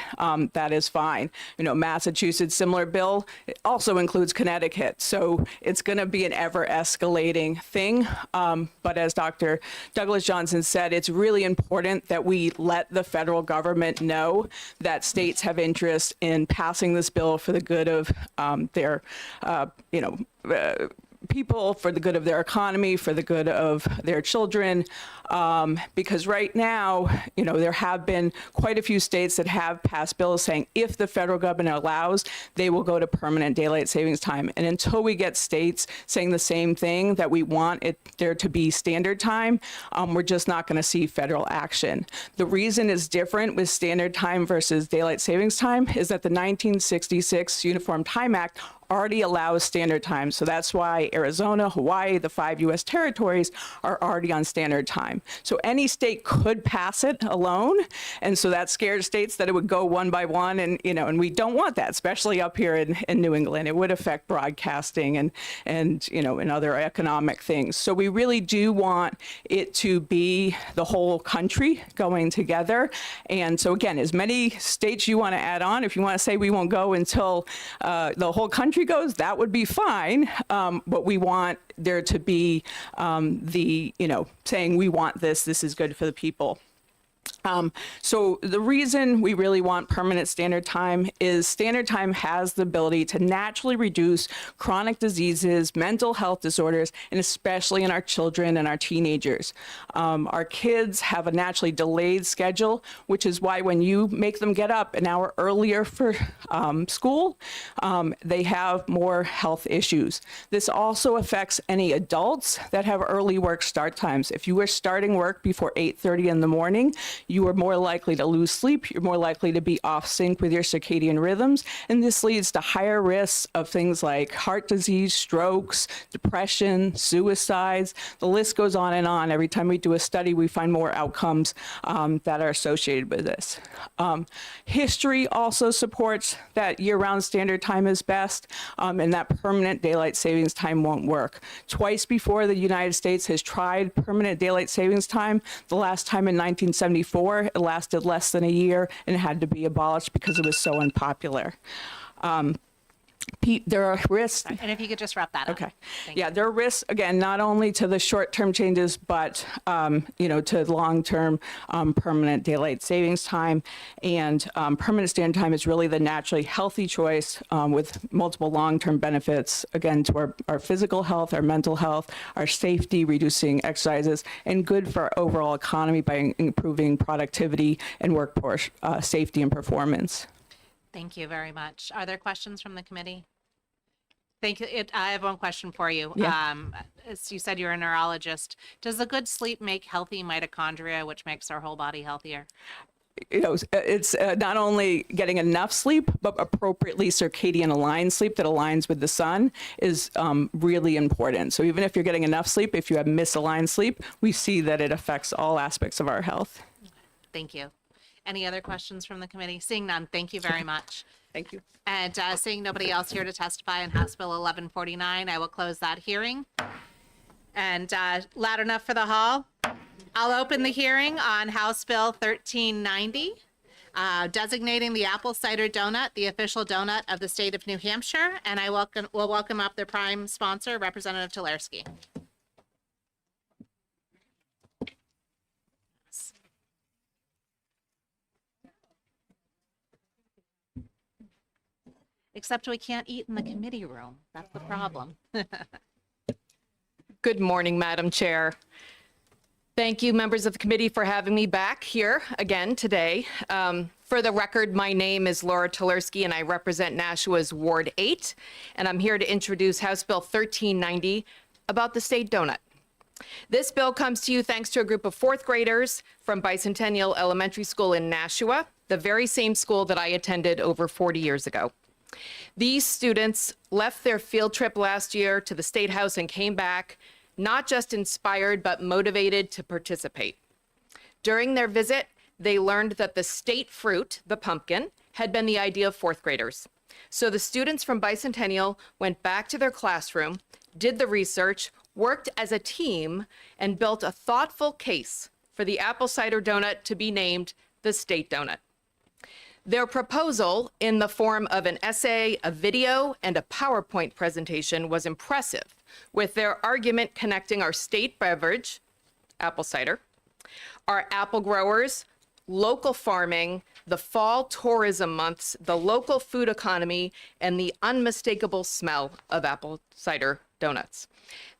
that is fine. Massachusetts, similar bill, it also includes Connecticut. So it's going to be an ever escalating thing. But as Dr. Douglas Johnson said, it's really important that we let the federal government know that states have interest in passing this bill for the good of their, people, for the good of their economy, for the good of their children, because right now, there have been quite a few states that have passed bills saying if the federal government allows, they will go to permanent daylight savings time. And until we get states saying the same thing, that we want there to be standard time, we're just not going to see federal action. The reason is different with standard time versus daylight savings time is that the 1966 Uniform Time Act already allows standard time. So that's why Arizona, Hawaii, the 5 U.S. territories are already on standard time. So any state could pass it alone. And so that scared states that it would go one by one. And, and we don't want that, especially up here in New England. It would affect broadcasting and other economic things. So we really do want it to be the whole country going together. And so again, as many states you want to add on, if you want to say we won't go until the whole country goes, that would be fine. But we want there to be saying we want this is good for the people. So the reason we really want permanent standard time is standard time has the ability to naturally reduce chronic diseases, mental health disorders, and especially in our children and our teenagers. Our kids have a naturally delayed schedule, which is why when you make them get up an hour earlier for school, they have more health issues. This also affects any adults that have early work start times. If you are starting work before 8:30 in the morning, you are more likely to lose sleep, you're more likely to be off sync with your circadian rhythms, and this leads to higher risks of things like heart disease, strokes, depression, suicides. The list goes on and on. Every time we do a study, we find more outcomes that are associated with this. History also supports that year-round standard time is best, and that permanent daylight savings time won't work. Twice before, the United States has tried permanent daylight savings time. The last time in 1974, it lasted less than a year and had to be abolished because it was so unpopular. There are risks. And if you could just wrap that up. Okay. Yeah, there are risks, again, not only to the short-term changes, but, to long-term permanent daylight savings time. And permanent standard time is really the naturally healthy choice with multiple long-term benefits, again, to our physical health, our mental health, our safety, reducing exercises, and good for our overall economy by improving productivity and workforce safety and performance. Thank you very much. Are there questions from the committee? Thank you. I have one question for you. Yeah. As you said, you're a neurologist. Does a good sleep make healthy mitochondria, which makes our whole body healthier? It's not only getting enough sleep, but appropriately circadian aligned sleep that aligns with the sun is really important. So even if you're getting enough sleep, if you have misaligned sleep, we see that it affects all aspects of our health. Thank you. Any other questions from the committee? Seeing none, thank you very much. Thank you. And seeing nobody else here to testify on House Bill 1149, I will close that hearing. And loud enough for the hall. I'll open the hearing on House Bill 1390, designating the apple cider donut the official donut of the state of New Hampshire. And I will welcome up the prime sponsor, Representative Tularski. Except we can't eat in the committee room. That's the problem. Good morning, Madam Chair. Thank you, members of the committee, for having me back here again today. For the record, my name is Laura Tularski, and I represent Nashua's Ward 8, and I'm here to introduce House Bill 1390 about the state donut. This bill comes to you thanks to a group of fourth graders from Bicentennial Elementary School in Nashua, the very same school that I attended over 40 years ago. These students left their field trip last year to the State House and came back not just inspired, but motivated to participate. During their visit, they learned that the state fruit, the pumpkin, had been the idea of fourth graders. So the students from Bicentennial went back to their classroom, did the research, worked as a team, and built a thoughtful case for the apple cider donut to be named the state donut. Their proposal, in the form of an essay, a video, and a PowerPoint presentation, was impressive, with their argument connecting our state beverage, apple cider, our apple growers, local farming, the fall tourism months, the local food economy, and the unmistakable smell of apple cider donuts.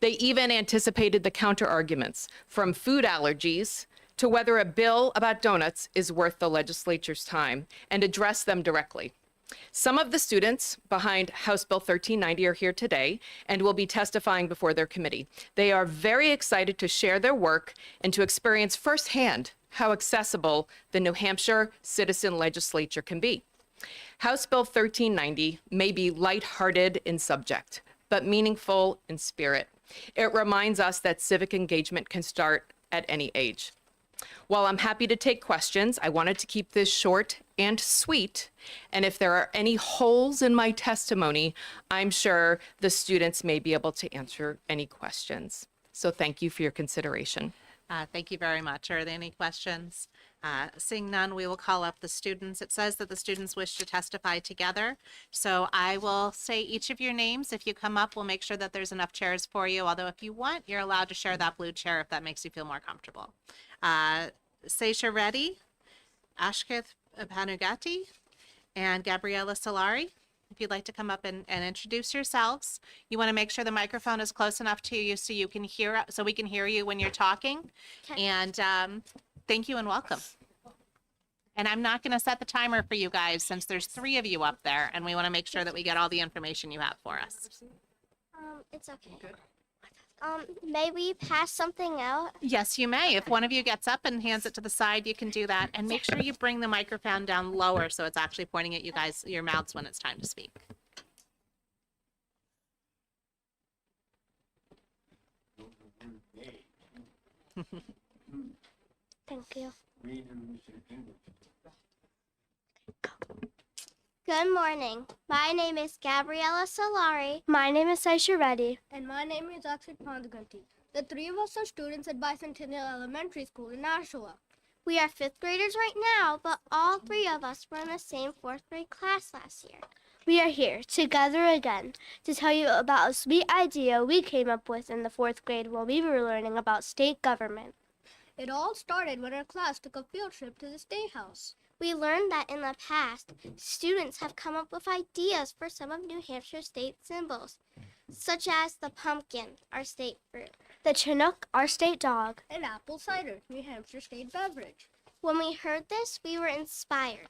They even anticipated the counter-arguments, from food allergies to whether a bill about donuts is worth the legislature's time, and address them directly. Some of the students behind House Bill 1390 are here today and will be testifying before their committee. They are very excited to share their work and to experience firsthand how accessible the New Hampshire citizen legislature can be. House Bill 1390 may be lighthearted in subject, but meaningful in spirit. It reminds us that civic engagement can start at any age. While I'm happy to take questions, I wanted to keep this short and sweet. And if there are any holes in my testimony, I'm sure the students may be able to answer any questions. So thank you for your consideration. Thank you very much. Are there any questions? Seeing none, we will call up the students. It says that the students wish to testify together. So I will say each of your names. If you come up, we'll make sure that there's enough chairs for you. Although if you want, you're allowed to share that blue chair if that makes you feel more comfortable. Seisha Reddy, Ashketh Panugati, and Gabriella Solari. If you'd like to come up and introduce yourselves. You want to make sure the microphone is close enough to you so you can hear, so we can hear you when you're talking. And thank you and welcome. And I'm not going to set the timer for you guys since there's 3 of you up there, and we want to make sure that we get all the information you have for us. It's okay. Good. May we pass something out? Yes, you may. If one of you gets up and hands it to the side, you can do that. And make sure you bring the microphone down lower so it's actually pointing at you guys, your mouths when it's time to speak. Thank you. Good morning. My name is Gabriella Solari. My name is Saisha Reddy. And my name is Akshay Pandaganti. The three of us are students at Bicentennial Elementary School in Nashua. We are fifth graders right now, but all three of us were in the same fourth grade class last year. We are here together again to tell you about a sweet idea we came up with in the fourth grade while we were learning about state government. It all started when our class took a field trip to the State House. We learned that in the past, students have come up with ideas for some of New Hampshire's state symbols, such as the pumpkin, our state fruit, the Chinook, our state dog, and apple cider, New Hampshire state beverage. When we heard this, we were inspired.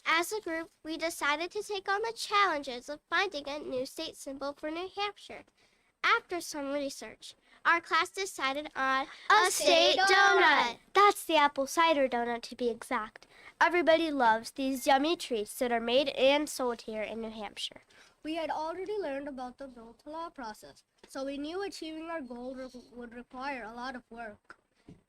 As a group, we decided to take on the challenges of finding a new state symbol for New Hampshire. After some research, our class decided on a state donut. That's the apple cider donut to be exact. Everybody loves these yummy treats that are made and sold here in New Hampshire. We had already learned about the bill to law process, so we knew achieving our goal would require a lot of work.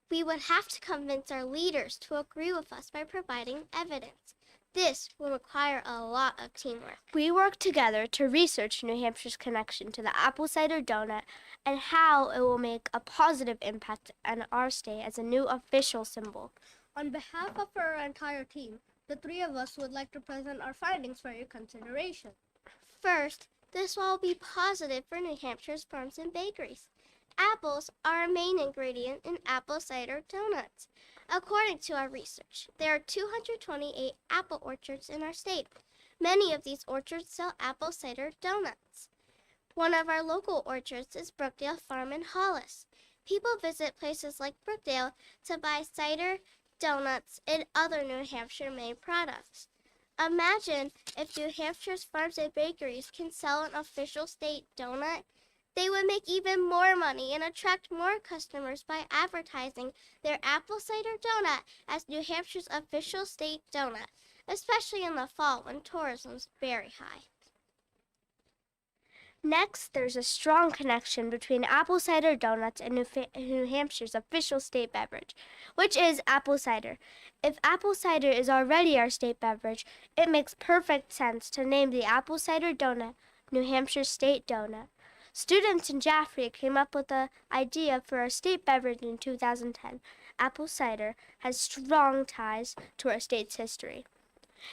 We would have to convince our leaders to agree with us by providing evidence. This will require a lot of teamwork. We worked together to research New Hampshire's connection to the apple cider donut and how it will make a positive impact on our state as a new official symbol. On behalf of our entire team, the three of us would like to present our findings for your consideration. First, this will be positive for New Hampshire's farms and bakeries. Apples are a main ingredient in apple cider donuts. According to our research, there are 228 apple orchards in our state. Many of these orchards sell apple cider donuts. One of our local orchards is Brookdale Farm in Hollis. People visit places like Brookdale to buy cider, donuts, and other New Hampshire-made products. Imagine if New Hampshire's farms and bakeries can sell an official state donut. They would make even more money and attract more customers by advertising their apple cider donut as New Hampshire's official state donut, especially in the fall when tourism's very high. Next, there's a strong connection between apple cider donuts and New Hampshire's official state beverage, which is apple cider. If apple cider is already our state beverage, it makes perfect sense to name the apple cider donut New Hampshire State Donut. Students in Jaffrey came up with the idea for our state beverage in 2010. Apple cider has strong ties to our state's history.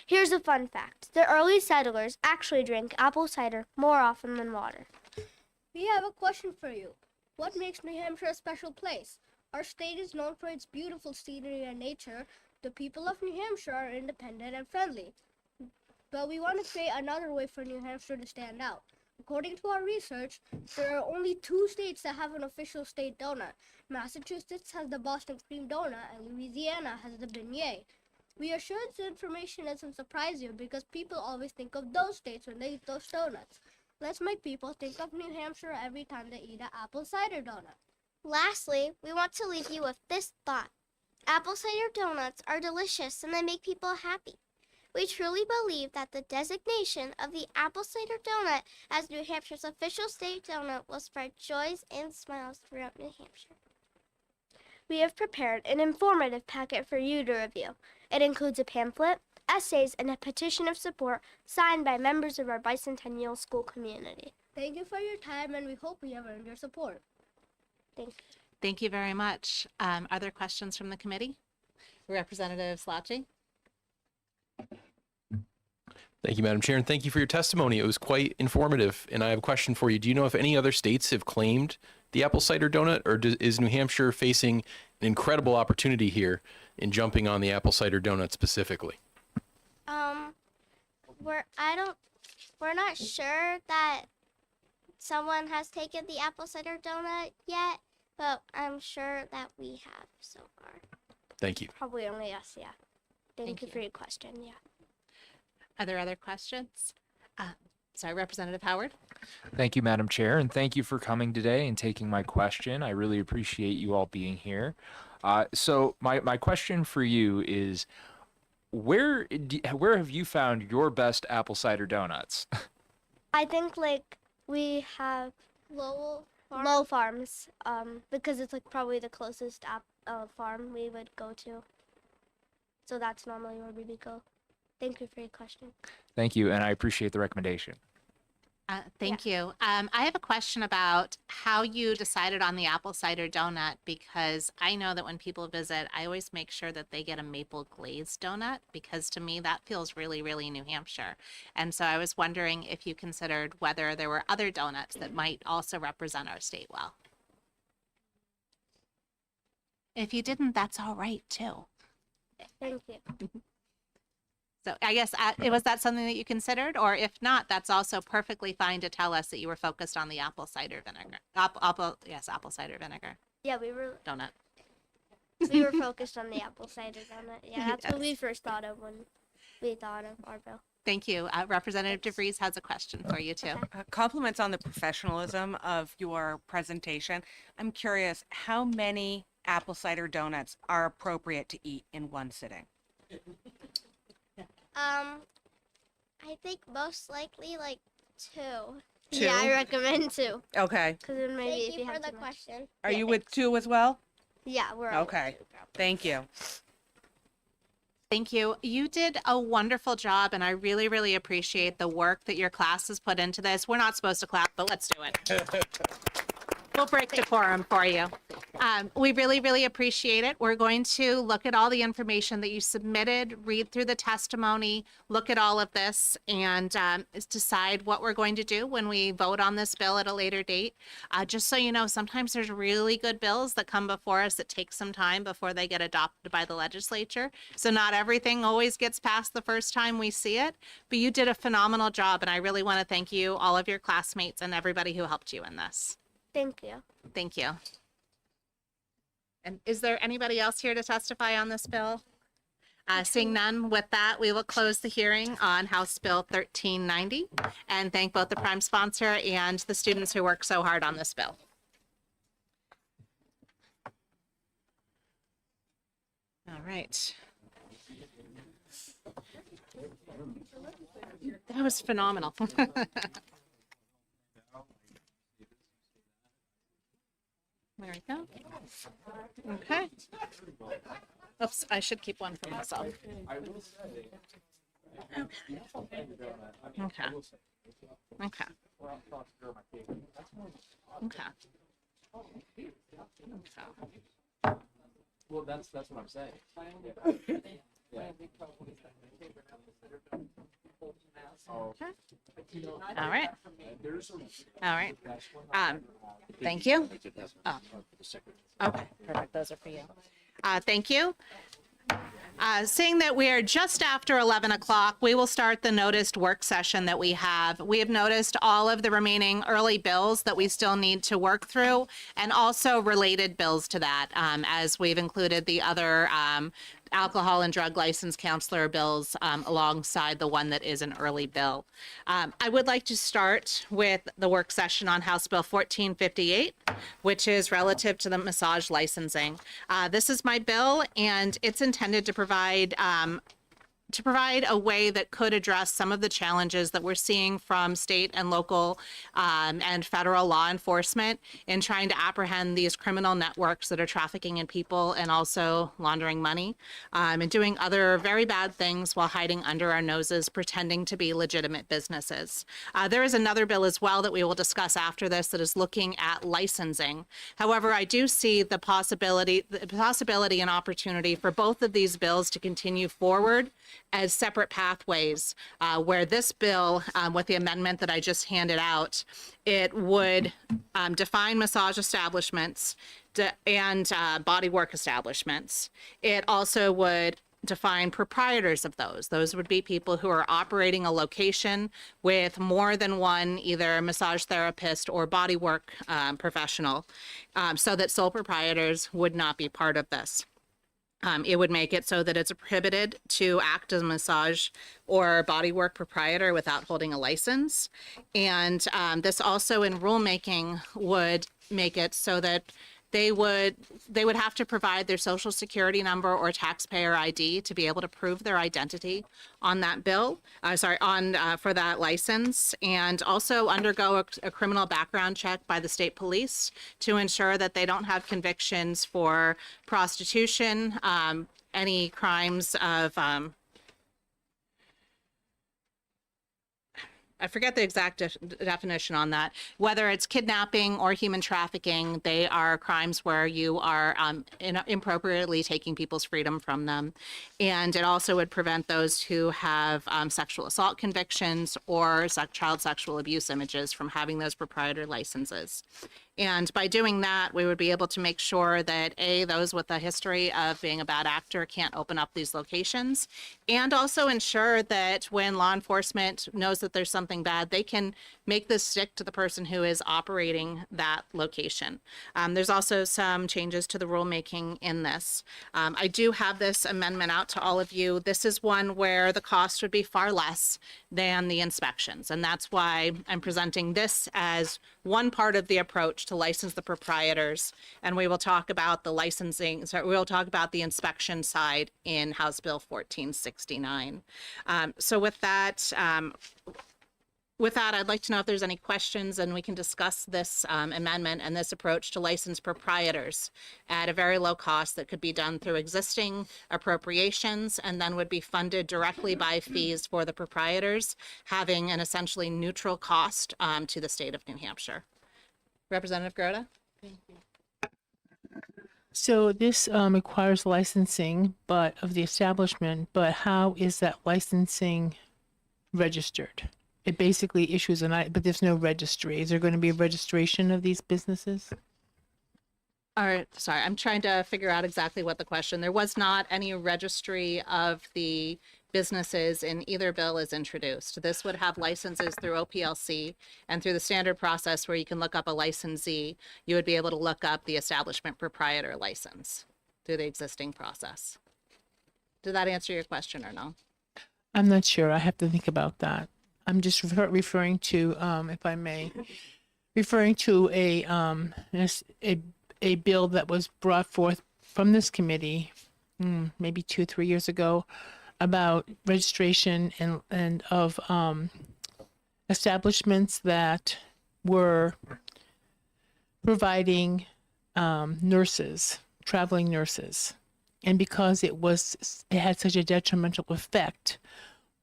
Here's a fun fact. The early settlers actually drank apple cider more often than water. We have a question for you. What makes New Hampshire a special place? Our state is known for its beautiful scenery and nature. The people of New Hampshire are independent and friendly. But we want to create another way for New Hampshire to stand out. According to our research, there are only 2 states that have an official state donut. Massachusetts has the Boston Cream Donut and Louisiana has the beignet. We are sure this information doesn't surprise you because people always think of those states when they eat those donuts. Let's make people think of New Hampshire every time they eat an apple cider donut. Lastly, we want to leave you with this thought. Apple cider donuts are delicious and they make people happy. We truly believe that the designation of the apple cider donut as New Hampshire's official state donut will spread joys and smiles throughout New Hampshire. We have prepared an informative packet for you to review. It includes a pamphlet, essays, and a petition of support signed by members of our Bicentennial School community. Thank you for your time and we hope we have earned your support. Thank you. Thank you very much. Are there questions from the committee? Representative Slotching? Thank you, Madam Chair, and thank you for your testimony. It was quite informative, and I have a question for you. Do you know if any other states have claimed the apple cider donut, or is New Hampshire facing an incredible opportunity here in jumping on the apple cider donut specifically? We're not sure that someone has taken the apple cider donut yet, but I'm sure that we have so far. Thank you. Probably only us, yeah. Thank you for your question, yeah. Are there other questions? Sorry, Representative Howard. Thank you, Madam Chair, and thank you for coming today and taking my question. I really appreciate you all being here. So my question for you is, where have you found your best apple cider donuts? I think like we have Lowell Farms, because it's like probably the closest farm we would go to. So that's normally where we would go. Thank you for your question. Thank you, and I appreciate the recommendation. Thank you. I have a question about how you decided on the apple cider donut, because I know that when people visit, I always make sure that they get a maple glazed donut, because to me that feels really, really New Hampshire. And so I was wondering if you considered whether there were other donuts that might also represent our state well. If you didn't, that's all right too. Thank you. So I guess was that something that you considered, or if not, that's also perfectly fine to tell us that you were focused on the apple cider vinegar. Apple cider vinegar Yeah, we were donut. focused on the apple cider donut. Yeah, that's what we first thought of when we thought of our bill. Thank you. Representative DeVries has a question for you too. Compliments on the professionalism of your presentation. I'm curious, how many apple cider donuts are appropriate to eat in one sitting? I think most likely like 2. Two? Yeah, I recommend 2. Okay. Because then maybe Thank if you you for have the too much. question. Are you with 2 as well? Yeah, we're all Okay. Thank you. Thank you. You did a wonderful job, and I really, really appreciate the work that your class has put into this. We're not supposed to clap, but let's do it. We'll break decorum for you. We really, really appreciate it. We're going to look at all the information that you submitted, read through the testimony, look at all of this, and decide what we're going to do when we vote on this bill at a later date. Just so you know, sometimes there's really good bills that come before us that take some time before they get adopted by the legislature. So not everything always gets passed the first time we see it, but you did a phenomenal job, and I really want to thank you, all of your classmates, and everybody who helped you in this. Thank you. Thank you. And is there anybody else here to testify on this bill? Seeing none, with that, we will close the hearing on House Bill 1390 and thank both the prime sponsor and the students who worked so hard on this bill. All right. That was phenomenal. There we go. Okay. Oops, I should keep one for myself. Okay. Okay. Okay. Okay. Okay. Well, that's what I'm saying. All right. All right. Thank you. Oh. Okay, perfect. Those are for you. Thank you. Seeing that we are just after 11 o'clock, we will start the noticed work session that we have. We have noticed all of the remaining early bills that we still need to work through, and also related bills to that, as we've included the other alcohol and drug license counselor bills alongside the one that is an early bill. I would like to start with the work session on House Bill 1458, which is relative to the massage licensing. This is my bill, and it's intended to provide a way that could address some of the challenges that we're seeing from state and local and federal law enforcement in trying to apprehend these criminal networks that are trafficking in people and also laundering money and doing other very bad things while hiding under our noses, pretending to be legitimate businesses. There is another bill as well that we will discuss after this that is looking at licensing. However, I do see the possibility and opportunity for both of these bills to continue forward as separate pathways, where this bill, with the amendment that I just handed out, it would define massage establishments and bodywork establishments. It also would define proprietors of those. Those would be people who are operating a location with more than one either massage therapist or bodywork professional, so that sole proprietors would not be part of this. It would make it so that it's prohibited to act as a massage or bodywork proprietor without holding a license. And this also in rulemaking would make it so that they would have to provide their social security number or taxpayer ID to be able to prove their identity on that bill, for that license, and also undergo a criminal background check by the state police to ensure that they don't have convictions for prostitution, any crimes of I forget the exact definition on that. Whether it's kidnapping or human trafficking, they are crimes where you are inappropriately taking people's freedom from them. And it also would prevent those who have sexual assault convictions or child sexual abuse images from having those proprietor licenses. And by doing that, we would be able to make sure that those with a history of being a bad actor can't open up these locations, and also ensure that when law enforcement knows that there's something bad, they can make this stick to the person who is operating that location. There's also some changes to the rulemaking in this. I do have this amendment out to all of you. This is one where the cost would be far less than the inspections, and that's why I'm presenting this as one part of the approach to license the proprietors, and we will talk about the licensing, we'll talk about the inspection side in House Bill 1469. So with that, I'd like to know if there's any questions, and we can discuss this amendment and this approach to license proprietors at a very low cost that could be done through existing appropriations and then would be funded directly by fees for the proprietors, having an essentially neutral cost to the state of New Hampshire. Representative Groda? Thank you. So this requires licensing, but of the establishment, but how is that licensing registered? It basically issues but there's no registry. Is there going to be a registration of these businesses? All right, sorry, I'm trying to figure out exactly what the question. There was not any registry of the businesses in either bill is introduced. This would have licenses through OPLC, and through the standard process where you can look up a licensee, you would be able to look up the establishment proprietor license through the existing process. Did that answer your question or no? I'm not sure. I have to think about that. I'm just referring to, if I may, referring to a bill that was brought forth from this committee, maybe 2-3 years ago, about registration and of establishments that were providing nurses, traveling nurses, and because it had such a detrimental effect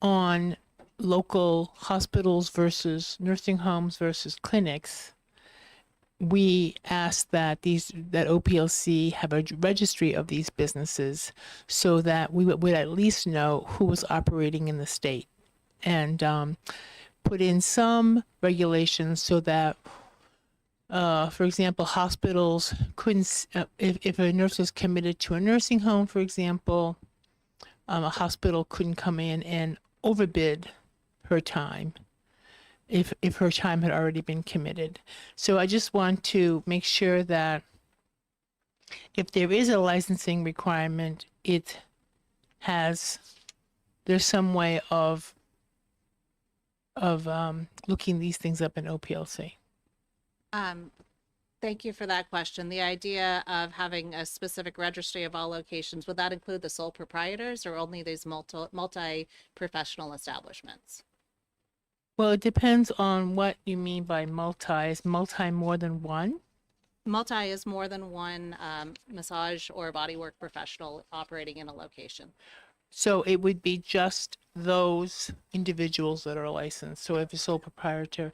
on local hospitals versus nursing homes versus clinics, we asked that OPLC have a registry of these businesses so that we would at least know who was operating in the state, and put in some regulations so that, for example, hospitals couldn't, if a nurse was committed to a nursing home, for example, a hospital couldn't come in and overbid her time if her time had already been committed. So I just want to make sure that if there is a licensing requirement, there's some way of looking these things up in OPLC. Thank you for that question. The idea of having a specific registry of all locations, would that include the sole proprietors or only these multi-professional establishments? Well, it depends on what you mean by multi. Is multi more than one? Multi is more than one massage or bodywork professional operating in a location. So it would be just those individuals that are licensed. So if a sole proprietor,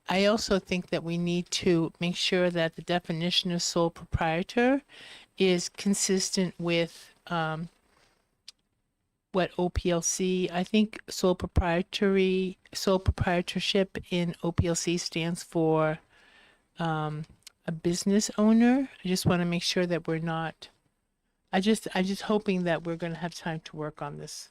I also think that we need to make sure that the definition of sole proprietor is consistent with what OPLC, I think sole proprietorship in OPLC stands for a business owner. I just want to make sure that we're not, I'm just hoping that we're going to have time to work on this.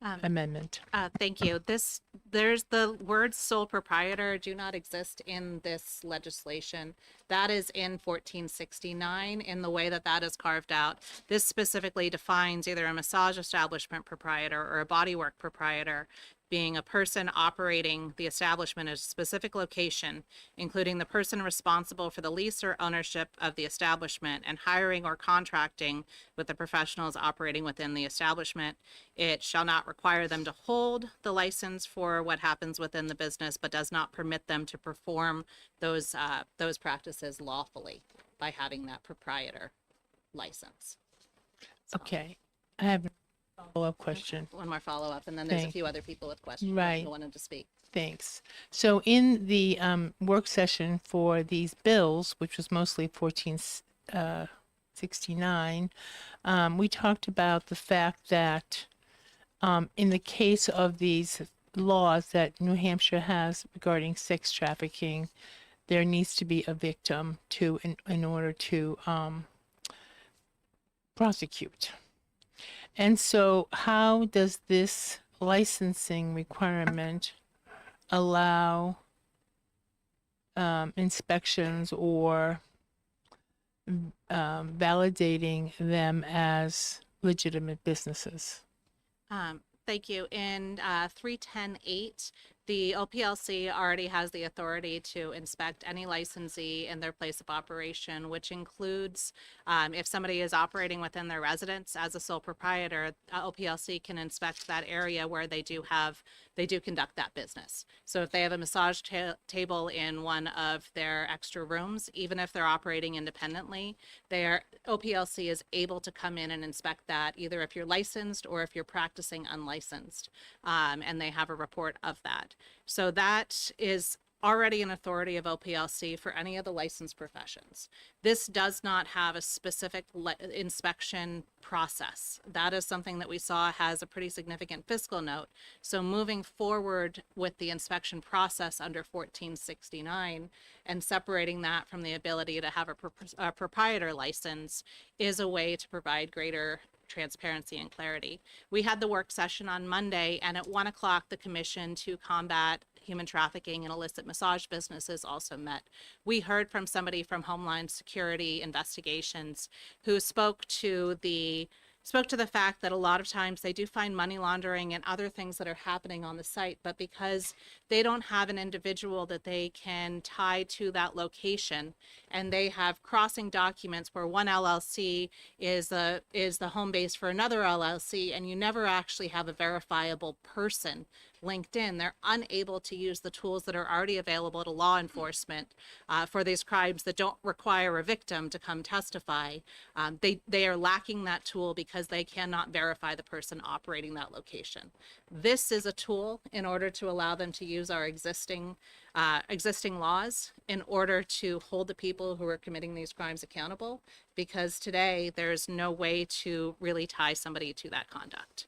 amendment. Thank you. There's the words sole proprietor do not exist in this legislation. That is in 1469 in the way that that is carved out. This specifically defines either a massage establishment proprietor or a bodywork proprietor being a person operating the establishment at a specific location, including the person responsible for the lease or ownership of the establishment and hiring or contracting with the professionals operating within the establishment. It shall not require them to hold the license for what happens within the business, but does not permit them to perform those practices lawfully by having that proprietor license. Okay. I have a follow-up question. One more follow-up, and then there's a Thank- few other people with questions Right. who wanted to speak. Thanks. So in the work session for these bills, which was mostly 1469, we talked about the fact that in the case of these laws that New Hampshire has regarding sex trafficking, there needs to be a victim in order to prosecute. And so how does this licensing requirement allow inspections or validating them as legitimate businesses? Thank you. In 310.8, the OPLC already has the authority to inspect any licensee in their place of operation, which includes if somebody is operating within their residence as a sole proprietor, OPLC can inspect that area where they do conduct that business. So if they have a massage table in one of their extra rooms, even if they're operating independently, OPLC is able to come in and inspect that, either if you're licensed or if you're practicing unlicensed, and they have a report of that. So that is already an authority of OPLC for any of the licensed professions. This does not have a specific inspection process. That is something that we saw has a pretty significant fiscal note. So moving forward with the inspection process under 1469 and separating that from the ability to have a proprietor license is a way to provide greater transparency and clarity. We had the work session on Monday, and at 1 o'clock, the Commission to Combat Human Trafficking and Illicit Massage Businesses also met. We heard from somebody from Homeland Security Investigations who spoke to the fact that a lot of times they do find money laundering and other things that are happening on the site, but because they don't have an individual that they can tie to that location, and they have crossing documents where one LLC is the home base for another LLC, and you never actually have a verifiable person linked in, they're unable to use the tools that are already available to law enforcement for these crimes that don't require a victim to come testify. They are lacking that tool because they cannot verify the person operating that location. This is a tool in order to allow them to use our existing laws in order to hold the people who are committing these crimes accountable, because today there's no way to really tie somebody to that conduct.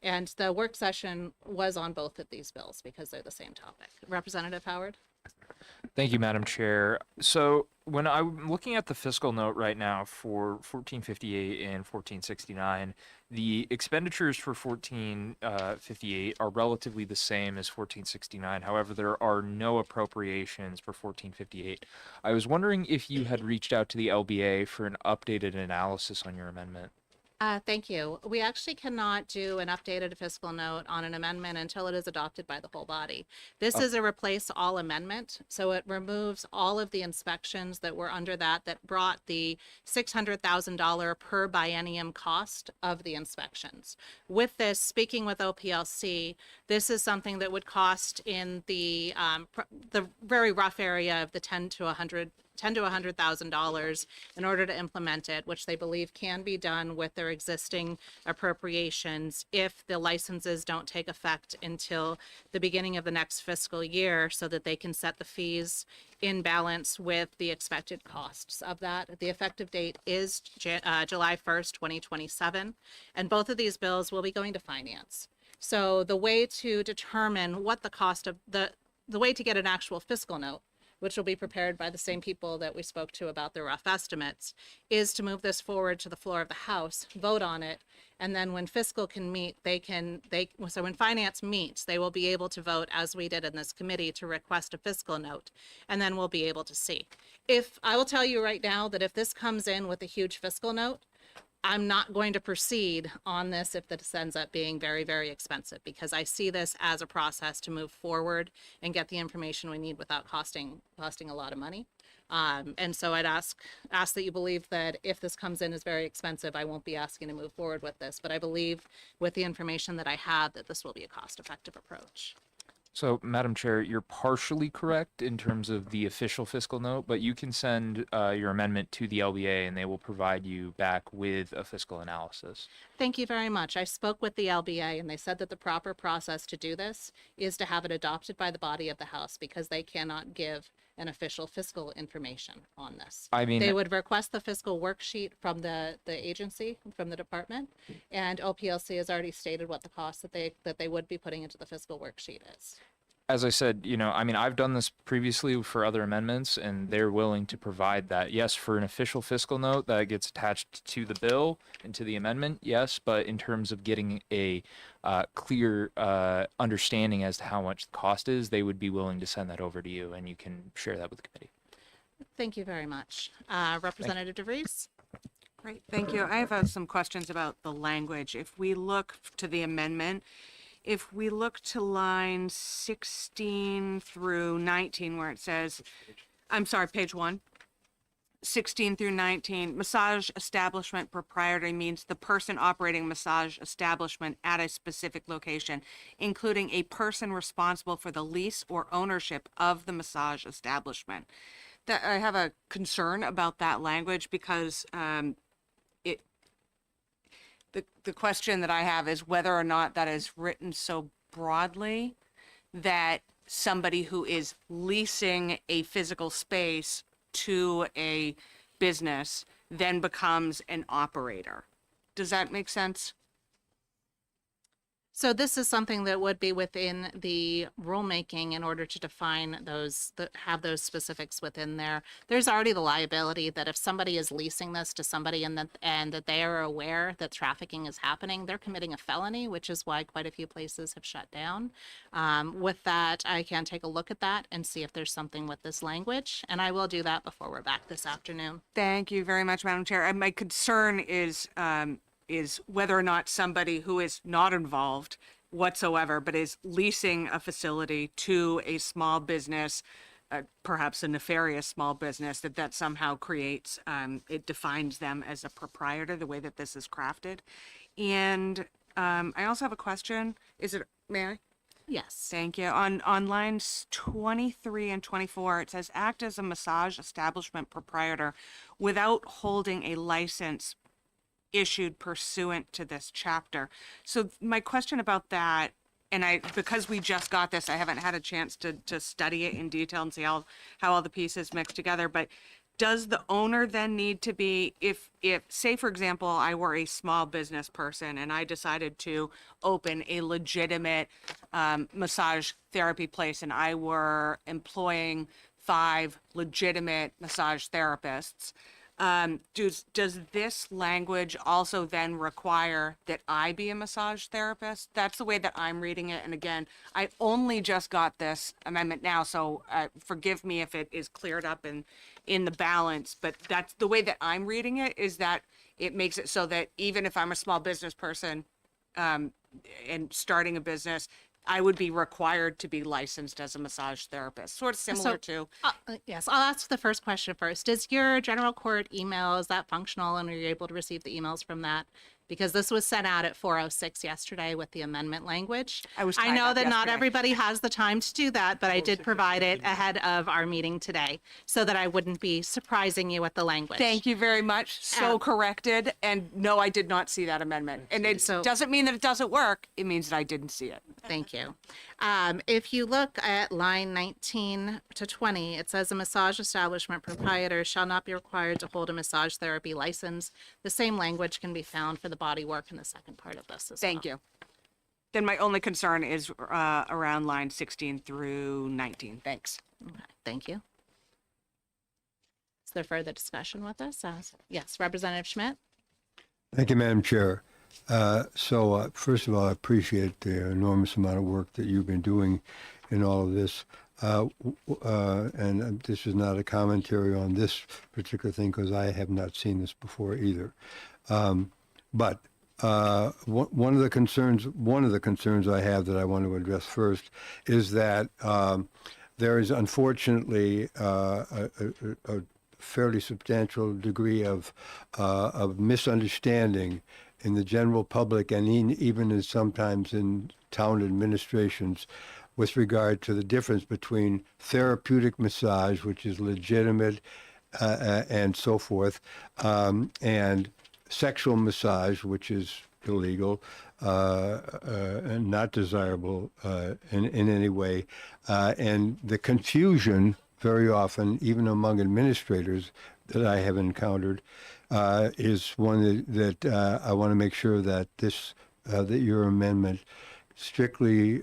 And the work session was on both of these bills because they're the same topic. Representative Howard? Thank you, Madam Chair. So when I'm looking at the fiscal note right now for 1458 and 1469, the expenditures for 1458 are relatively the same as 1469. However, there are no appropriations for 1458. I was wondering if you had reached out to the LBA for an updated analysis on your amendment. Thank you. We actually cannot do an updated fiscal note on an amendment until it is adopted by the whole body. This is a replace all amendment, so it removes all of the inspections that were under that brought the $600,000 per biennium cost of the inspections. With this, speaking with OPLC, this is something that would cost in the very rough area of the $10,000 to $100,000 in order to implement it, which they believe can be done with their existing appropriations if the licenses don't take effect until the beginning of the next fiscal year, so that they can set the fees in balance with the expected costs of that. The effective date is July 1st, 2027, and both of these bills will be going to finance. So the way to determine what the cost of the way to get an actual fiscal note, which will be prepared by the same people that we spoke to about the rough estimates, is to move this forward to the floor of the House, vote on it, And then when fiscal can meet, so when finance meets, they will be able to vote, as we did in this committee, to request a fiscal note. And then we'll be able to see. I will tell you right now that if this comes in with a huge fiscal note, I'm not going to proceed on this if this ends up being very, very expensive, because I see this as a process to move forward and get the information we need without costing a lot of money. And so I'd ask that you believe that if this comes in as very expensive, I won't be asking to move forward with this. But I believe with the information that I have that this will be a cost-effective approach. So, Madam Chair, you're partially correct in terms of the official fiscal note, but you can send your amendment to the LBA and they will provide you back with a fiscal analysis. Thank you very much. I spoke with the LBA and they said that the proper process to do this is to have it adopted by the body of the House, because they cannot give an official fiscal information on this. I mean, they would request the fiscal worksheet from the agency, from the department, and OPLC has already stated what the cost that they would be putting into the fiscal worksheet is. as I said, I mean, I've done this previously for other amendments, and they're willing to provide that. Yes, for an official fiscal note that gets attached to the bill and to the amendment, yes, but in terms of getting a clear understanding as to how much the cost is, they would be willing to send that over to you, and you can share that with the committee. Thank you very much. Representative DeVries? Great, thank you. I have some questions about the language. If we look to the amendment, if we look to line 16 through 19, where it says, I'm sorry, page 1, 16 through 19, massage establishment proprietor means the person operating massage establishment at a specific location, including a person responsible for the lease or ownership of the massage establishment. That I have a concern about that language because the question that I have is whether or not that is written so broadly that somebody who is leasing a physical space to a business then becomes an operator. Does that make sense? So this is something that would be within the rulemaking in order to define those, have those specifics within there. There's already the liability that if somebody is leasing this to somebody and that they are aware that trafficking is happening, they're committing a felony, which is why quite a few places have shut down. With that, I can take a look at that and see if there's something with this language, and I will do that before we're back this afternoon. Thank you very much, Madam Chair. And my concern is whether or not somebody who is not involved whatsoever, but is leasing a facility to a small business, perhaps a nefarious small business, that somehow creates, it defines them as a proprietor, the way that this is crafted. And I also have a question. May I? Yes. Thank you. On lines 23 and 24, it says act as a massage establishment proprietor without holding a license issued pursuant to this chapter. So my question about that, and because we just got this, I haven't had a chance to study it in detail and see how all the pieces mix together, but does the owner then need to be, if say for example, I were a small business person and I decided to open a legitimate massage therapy place and I were employing 5 legitimate massage therapists, does this language also then require that I be a massage therapist? That's the way that I'm reading it. And again, I only just got this amendment now, so forgive me if it is cleared up in the balance, but that's the way that I'm reading it, is that it makes it so that even if I'm a small business person and starting a business, I would be required to be licensed as a massage therapist, sort of similar to. Yes, I'll ask the first question first. Is your general court email, is that functional, and are you able to receive the emails from that? Because this was sent out at 4:06 yesterday with the amendment language. I know that not everybody has the time to do that, but I did provide it ahead of our meeting today so that I wouldn't be surprising you with the language. Thank you very much. So corrected. And no, I did not see that amendment. And it doesn't mean that it doesn't work. It means that I didn't see it. Thank you. If you look at line 19 to 20, it says a massage establishment proprietor shall not be required to hold a massage therapy license. The same language can be found for the body work in the second part of this as well. Thank you. Then my only concern is around line 16 through 19. Thanks. Okay, thank you. Is there further discussion with this? Yes, Representative Schmidt? Thank you, Madam Chair. First of all, I appreciate the enormous amount of work that you've been doing in all of this. And this is not a commentary on this particular thing because I have not seen this before either. But one of the concerns I have that I want to address first is that there is unfortunately a fairly substantial degree of misunderstanding in the general public and even sometimes in town administrations with regard to the difference between therapeutic massage, which is legitimate and so forth, and sexual massage, which is illegal and not desirable in any way. And the confusion very often, even among administrators that I have encountered, is one that I want to make sure that that your amendment strictly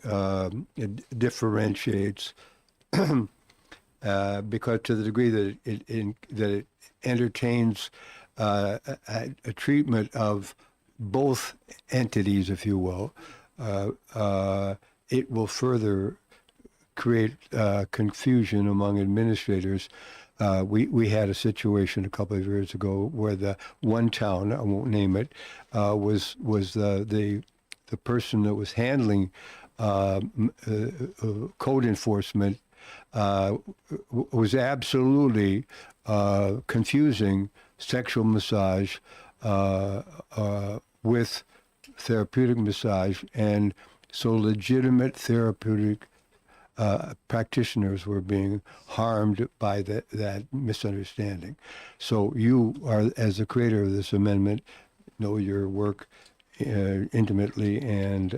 differentiates, because to the degree that it entertains a treatment of both entities, if you will, it will further create confusion among administrators. We had a situation a couple of years ago where the one town, I won't name it, was the person that was handling code enforcement was absolutely confusing sexual massage with therapeutic massage, and so legitimate therapeutic practitioners were being harmed by that misunderstanding. So you are, as the creator of this amendment, know your work intimately, and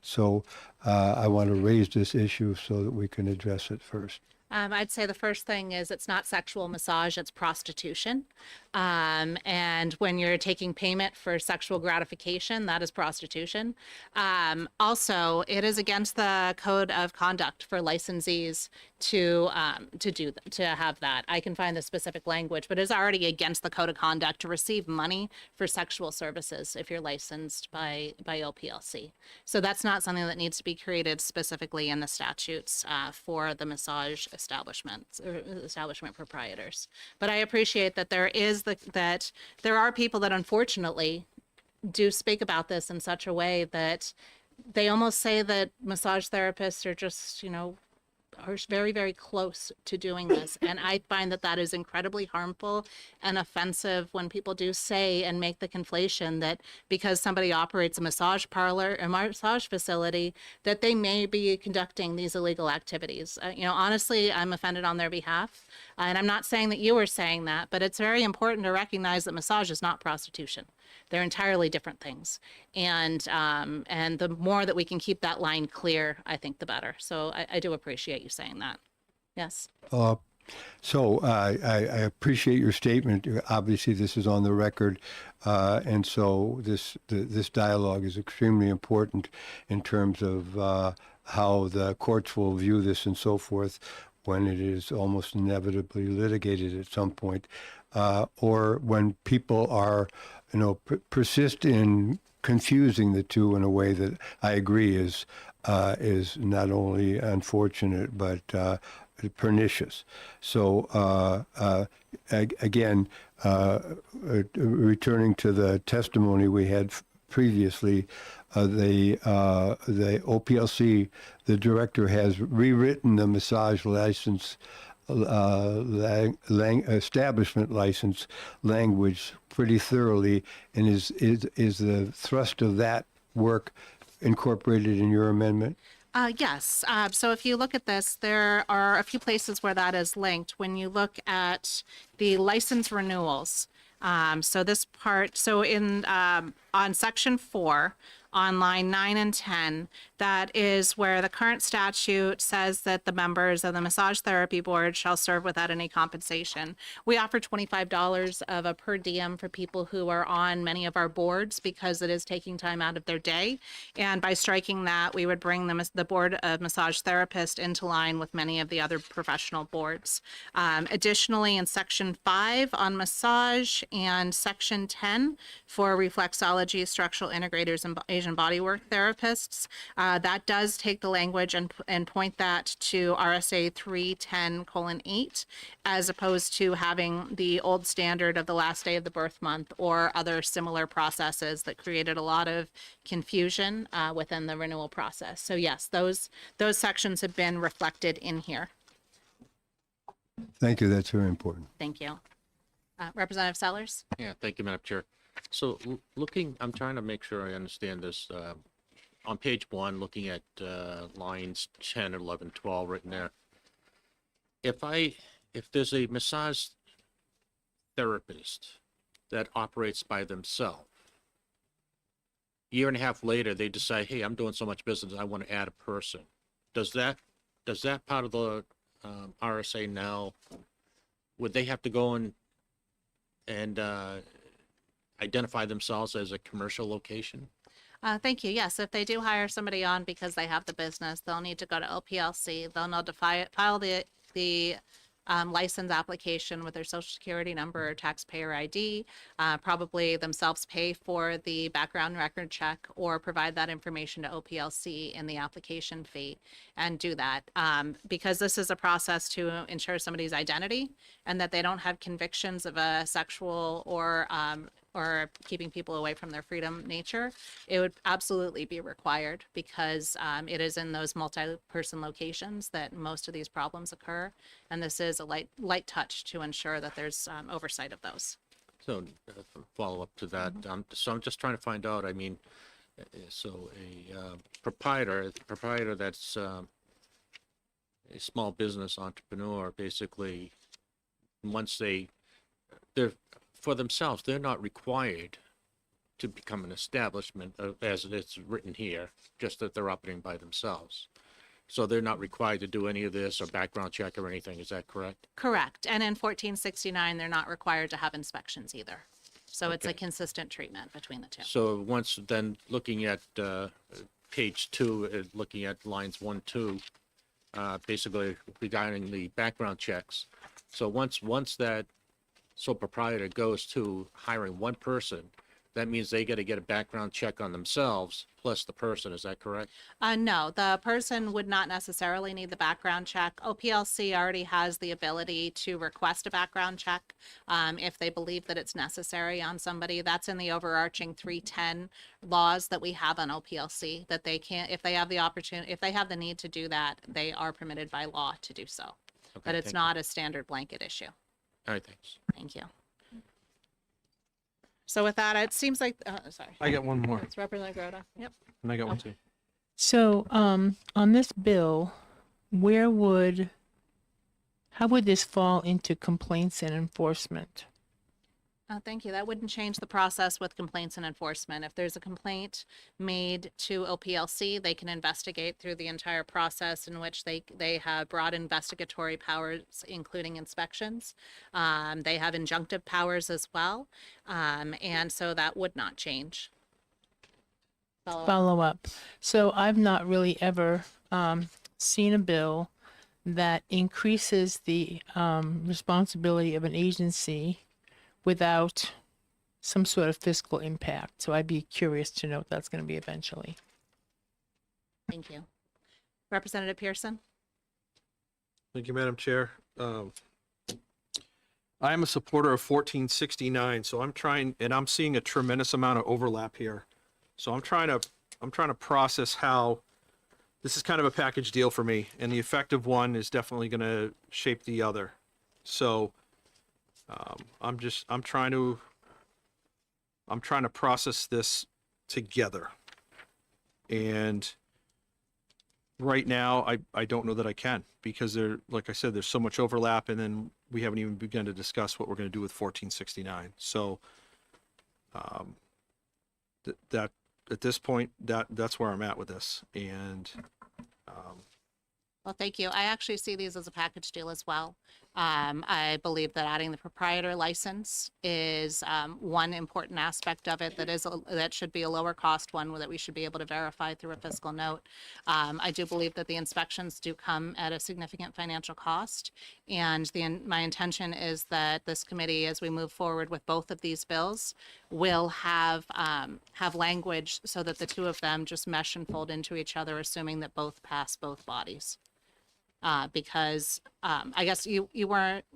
so I want to raise this issue so that we can address it first. I'd say the first thing is it's not sexual massage, it's prostitution. And when you're taking payment for sexual gratification, that is prostitution. Also, it is against the code of conduct for licensees to have that. I can find the specific language, but it's already against the code of conduct to receive money for sexual services if you're licensed by OPLC. So that's not something that needs to be created specifically in the statutes for the massage establishments or establishment proprietors. But I appreciate that that there are people that unfortunately do speak about this in such a way that they almost say that massage therapists are just, are very, very close to doing this. And I find that that is incredibly harmful and offensive when people do say and make the conflation that because somebody operates a massage parlor, a massage facility, that they may be conducting these illegal activities. Honestly, I'm offended on their behalf. And I'm not saying that you are saying that, but it's very important to recognize that massage is not prostitution. They're entirely different things. And the more that we can keep that line clear, I think the better. So I do appreciate you saying that. Yes. So I appreciate your statement. Obviously, this is on the record, and so this dialogue is extremely important in terms of how the courts will view this and so forth when it is almost inevitably litigated at some point, or when people are, persist in confusing the two in a way that I agree is not only unfortunate but pernicious. So again, returning to the testimony we had previously, the OPLC, the director has rewritten the massage license establishment license language pretty thoroughly, and is the thrust of that work incorporated in your amendment? Yes. So if you look at this, there are a few places where that is linked. When you look at the license renewals, so this part, on section 4, on line 9 and 10. That is where the current statute says that the members of the Massage Therapy Board shall serve without any compensation. We offer $25 of a per diem for people who are on many of our boards because it is taking time out of their day. And by striking that, we would bring the Board of Massage Therapists into line with many of the other professional boards. Additionally, in Section 5 on massage and Section 10 for reflexology, structural integrators, and Asian bodywork therapists, that does take the language and point that to RSA 310:8, as opposed to having the old standard of the last day of the birth month or other similar processes that created a lot of confusion within the renewal process. So yes, those sections have been reflected in here. Thank you. That's very important. Thank you. Representative Sellers? Yeah, thank you, Madam Chair. So I'm trying to make sure I understand this. On page 1, looking at lines 10, 11, 12 written there. If there's a massage therapist that operates by themselves, year and a half later, they decide, hey, I'm doing so much business, I want to add a person. Does that part of the RSA now, would they have to go and identify themselves as a commercial location? Thank you. Yes, if they do hire somebody on because they have the business, they'll need to go to OPLC. They'll file the license application with their social security number or taxpayer ID, probably themselves pay for the background record check or provide that information to OPLC in the application fee and do that. Because this is a process to ensure somebody's identity and that they don't have convictions of a sexual or keeping people away from their freedom nature, it would absolutely be required because it is in those multi-person locations that most of these problems occur. And this is a light touch to ensure that there's oversight of those. So follow up to that. So I'm just trying to find out, I mean, so a proprietor that's a small business entrepreneur, basically, once they're for themselves, they're not required to become an establishment as it's written here, just that they're operating by themselves. So they're not required to do any of this or background check or anything. Is that correct? Correct. And in 1469, they're not required to have inspections either. So it's a Okay. consistent treatment between the two. So once then looking at page 2, looking at lines 1, 2, basically regarding the background checks. So once that sole proprietor goes to hiring one person, that means they got to get a background check on themselves plus the person. Is that correct? No, the person would not necessarily need the background check. OPLC already has the ability to request a background check if they believe that it's necessary on somebody. That's in the overarching 310 laws that we have on OPLC, that they can't, if they have the opportunity, if they have the need to do that, they are permitted by law to do so. Okay, But it's thank not a standard blanket issue. All right, thanks. Thank you. So with that, it seems like, sorry. I got one more, It's Representative Groda. Yep. and I got one too. So, on this bill, how would this fall into complaints and enforcement? Thank you. That wouldn't change the process with complaints and enforcement. If there's a complaint made to OPLC, they can investigate through the entire process in which they have broad investigatory powers, including inspections. They have injunctive powers as well. And so that would not change. Follow up. So I've not really ever seen a bill that increases the responsibility of an agency without some sort of fiscal impact. So I'd be curious to know what that's going to be eventually. Thank you. Representative Pearson? Thank you, Madam Chair. I am a supporter of 1469, so I'm seeing a tremendous amount of overlap here. So I'm trying to process how this is kind of a package deal for me, and the effective one is definitely going to shape the other. So I'm trying to process this together, and right now I don't know that I can, because like I said, there's so much overlap, and then we haven't even begun to discuss what we're going to do with 1469. So at this point, that's where I'm at with this. And Well, thank you. I actually see these as a package deal as well. I believe that adding the proprietor license is one important aspect of it that should be a lower cost one that we should be able to verify through a fiscal note. I do believe that the inspections do come at a significant financial cost, and my intention is that this committee, as we move forward with both of these bills, will have language so that the two of them just mesh and fold into each other, assuming that both pass both bodies. Because I guess you weren't,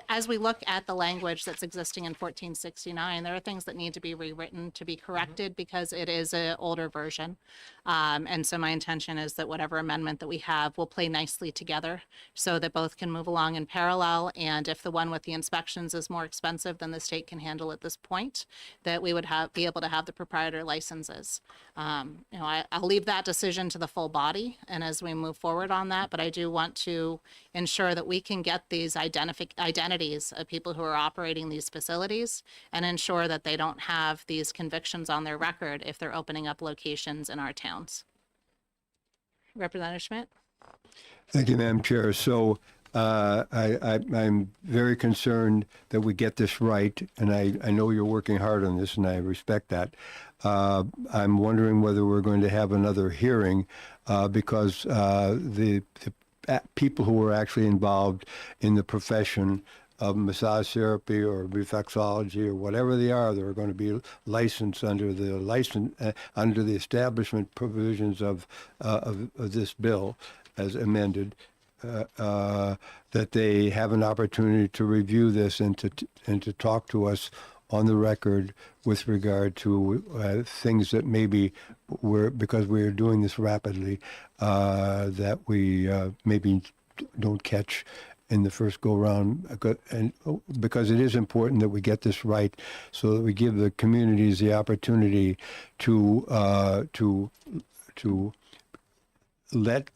as we look at the language that's existing in 1469, there are things that need to be rewritten to be corrected because it is an older version. And so my intention is that whatever amendment that we have will play nicely together so that both can move along in parallel. And if the one with the inspections is more expensive than the state can handle at this point, that we would be able to have the proprietor licenses. I'll leave that decision to the full body and as we move forward on that, but I do want to ensure that we can get these identities of people who are operating these facilities and ensure that they don't have these convictions on their record if they're opening up locations in our towns. Representative Schmidt? Thank you, Madam Chair. So I'm very concerned that we get this right, and I know you're working hard on this, and I respect that. I'm wondering whether we're going to have another hearing because the people who are actually involved in the profession of massage therapy or reflexology or whatever they are going to be licensed under the establishment provisions of this bill as amended. That they have an opportunity to review this and to talk to us on the record with regard to things that maybe because we're doing this rapidly, that we maybe don't catch in the first go round, and because it is important that we get this right, so that we give the communities the opportunity to let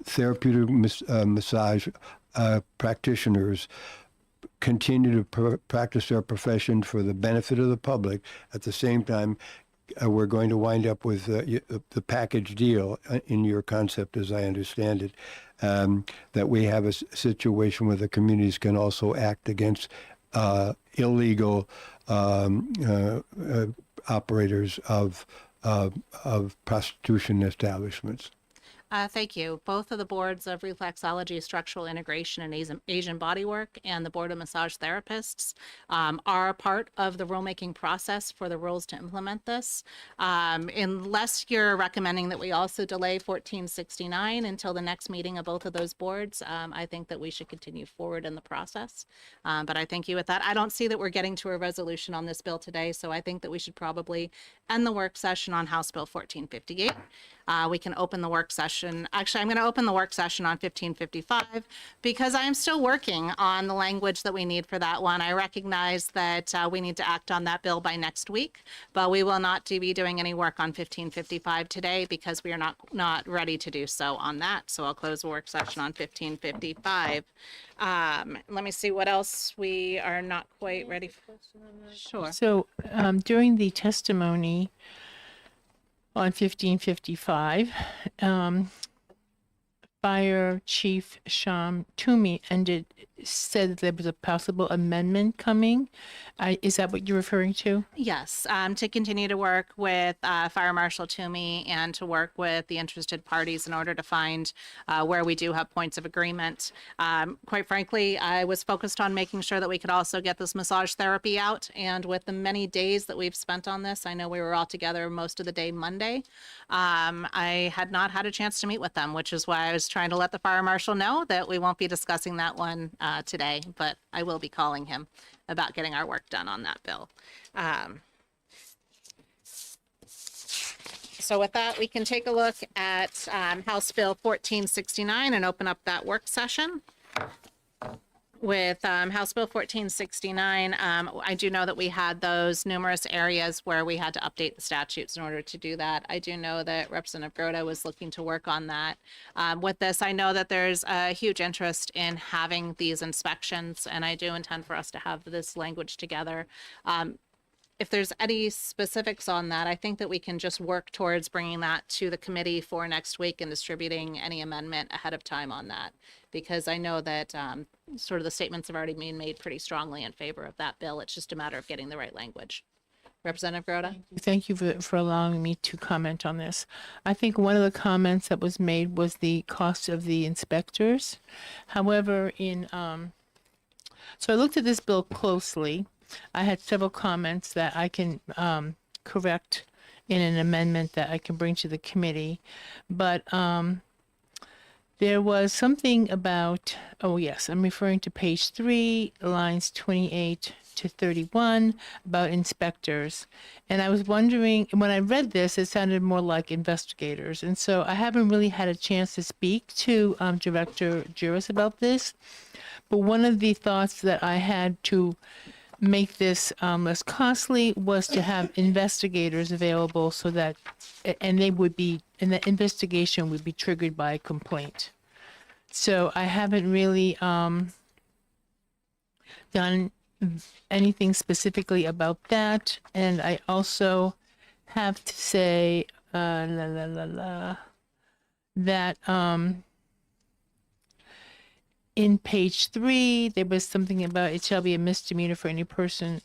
therapeutic massage practitioners continue to practice their profession for the benefit of the public. At the same time, we're going to wind up with the package deal in your concept, as I understand it, that we have a situation where the communities can also act against illegal operators of prostitution establishments. Thank you. Both of the boards of reflexology, structural integration, and Asian bodywork, and the board of massage therapists are part of the rulemaking process for the rules to implement this. Unless you're recommending that we also delay 1469 until the next meeting of both of those boards, I think that we should continue forward in the process. But I thank you with that. I don't see that we're getting to a resolution on this bill today, so I think that we should probably end the work session on House Bill 1458. We can open the work session. Actually, I'm going to open the work session on 1555 because I'm still working on the language that we need for that one. I recognize that we need to act on that bill by next week, but we will not be doing any work on 1555 today because we are not ready to do so on that. So I'll close the work session on 1555. Let me see what else we are not quite ready for. Sure. So during the testimony on 1555, Fire Chief Sham Toomey said that there was a possible amendment coming. Is that what you're referring to? Yes, to continue to work with Fire Marshal Toomey and to work with the interested parties in order to find where we do have points of agreement. Quite frankly, I was focused on making sure that we could also get this massage therapy out. And with the many days that we've spent on this, I know we were all together most of the day Monday. I had not had a chance to meet with them, which is why I was trying to let the Fire Marshal know that we won't be discussing that one today, but I will be calling him about getting our work done on that bill. So with that, we can take a look at House Bill 1469 and open up that work session. With House Bill 1469, I do know that we had those numerous areas where we had to update the statutes in order to do that. I do know that Representative Groda was looking to work on that. With this, I know that there's a huge interest in having these inspections, and I do intend for us to have this language together. if there's any specifics on that, I think that we can just work towards bringing that to the committee for next week and distributing any amendment ahead of time on that. Because I know that sort of the statements have already been made pretty strongly in favor of that bill. It's just a matter of getting the right language. Representative Groda? Thank you for allowing me to comment on this. I think one of the comments that was made was the cost of the inspectors. However, so I looked at this bill closely. I had several comments that I can correct in an amendment that I can bring to the committee. But there was something about, oh yes, I'm referring to page 3, lines 28 to 31, about inspectors. And I was wondering, when I read this, it sounded more like investigators. And so I haven't really had a chance to speak to Director Juris about this. But one of the thoughts that I had to make this less costly was to have investigators available so that, and the investigation would be triggered by a complaint. So I haven't really done anything specifically about that. And I also have to say that in page 3, there was something about it shall be a misdemeanor for any person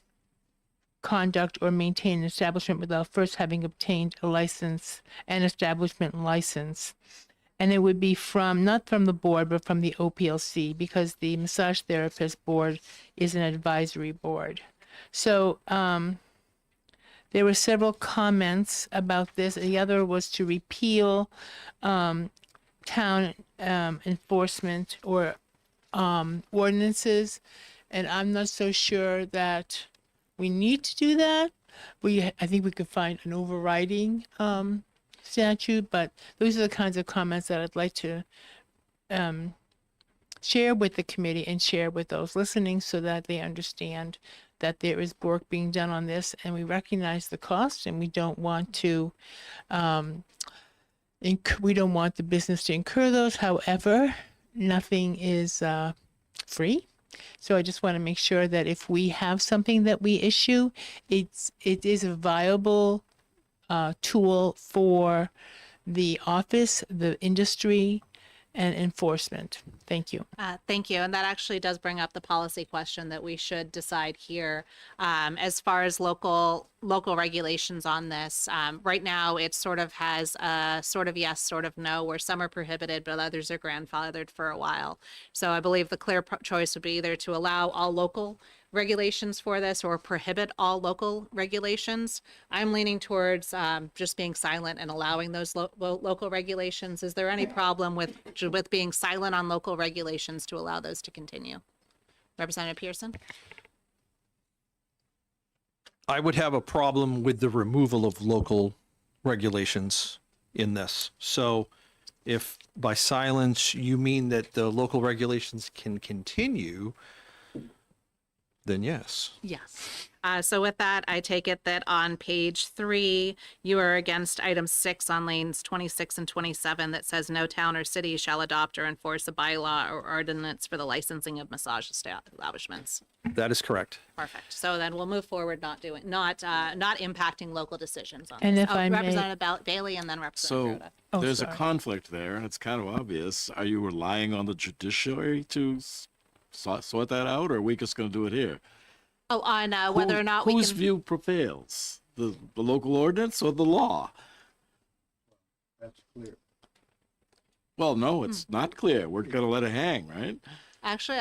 conduct or maintain an establishment without first having obtained a license, an establishment license. And it would be not from the board, but from the OPLC, because the Massage Therapist Board is an advisory board. So there were several comments about this. The other was to repeal town enforcement or ordinances, and I'm not so sure that we need to do that. I think we could find an overriding statute, but those are the kinds of comments that I'd like to share with the committee and share with those listening so that they understand that there is work being done on this, and we recognize the cost, and we don't want to we don't want the business to incur those. However, nothing is free. So I just want to make sure that if we have something that we issue, it is a viable tool for the office, the industry, and enforcement. Thank you. Thank you. And that actually does bring up the policy question that we should decide here. As far as local regulations on this, right now it sort of has a sort of yes, sort of no, where some are prohibited, but others are grandfathered for a while. So I believe the clear choice would be either to allow all local regulations for this or prohibit all local regulations. I'm leaning towards just being silent and allowing those local regulations. Is there any problem with being silent on local regulations to allow those to continue? Representative Pearson? I would have a problem with the removal of local regulations in this. So if by silence you mean that the local regulations can continue, then yes. Yes. So with that, I take it that on page 3, you are against item 6 on lanes 26 and 27 that says no town or city shall adopt or enforce a bylaw or ordinance for the licensing of massage establishments. That is correct. Perfect. So then we'll move forward, not impacting local decisions on And this. if I may- Representative Bailey and then Representative Groda. So there's a sorry. conflict there, and it's kind of obvious. Are you relying on the judiciary to sort that out, or are we just going to do it here? Oh, on whether or not we whose can. view prevails, the local ordinance or the law? That's clear. Well, no, it's not clear. We're going to let it hang, right? Actually,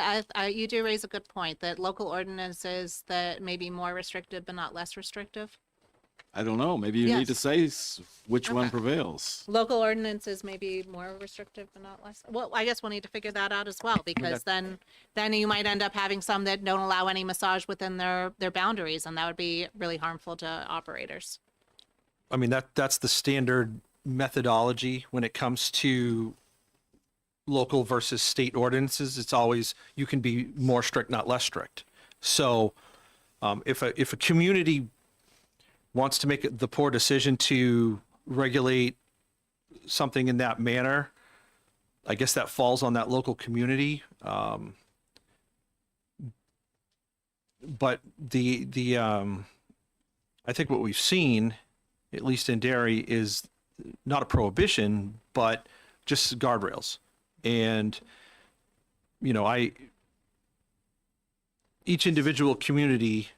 you do raise a good point that local ordinances that may be more restrictive but not less restrictive. I don't know. Maybe you need to Yes. say which one Okay. prevails. Local ordinances may be more restrictive but not less. Well, I guess we'll need to figure that out as well, because then you might end up having some that don't allow any massage within their boundaries, and that would be really harmful to operators. I mean, that's the standard methodology when it comes to local versus state ordinances. It's always, you can be more strict, not less strict. So if a community wants to make the poor decision to regulate something in that manner, I guess that falls on that local community. But the I think what we've seen, at least in dairy, is not a prohibition, but just guardrails. And, you know, each individual community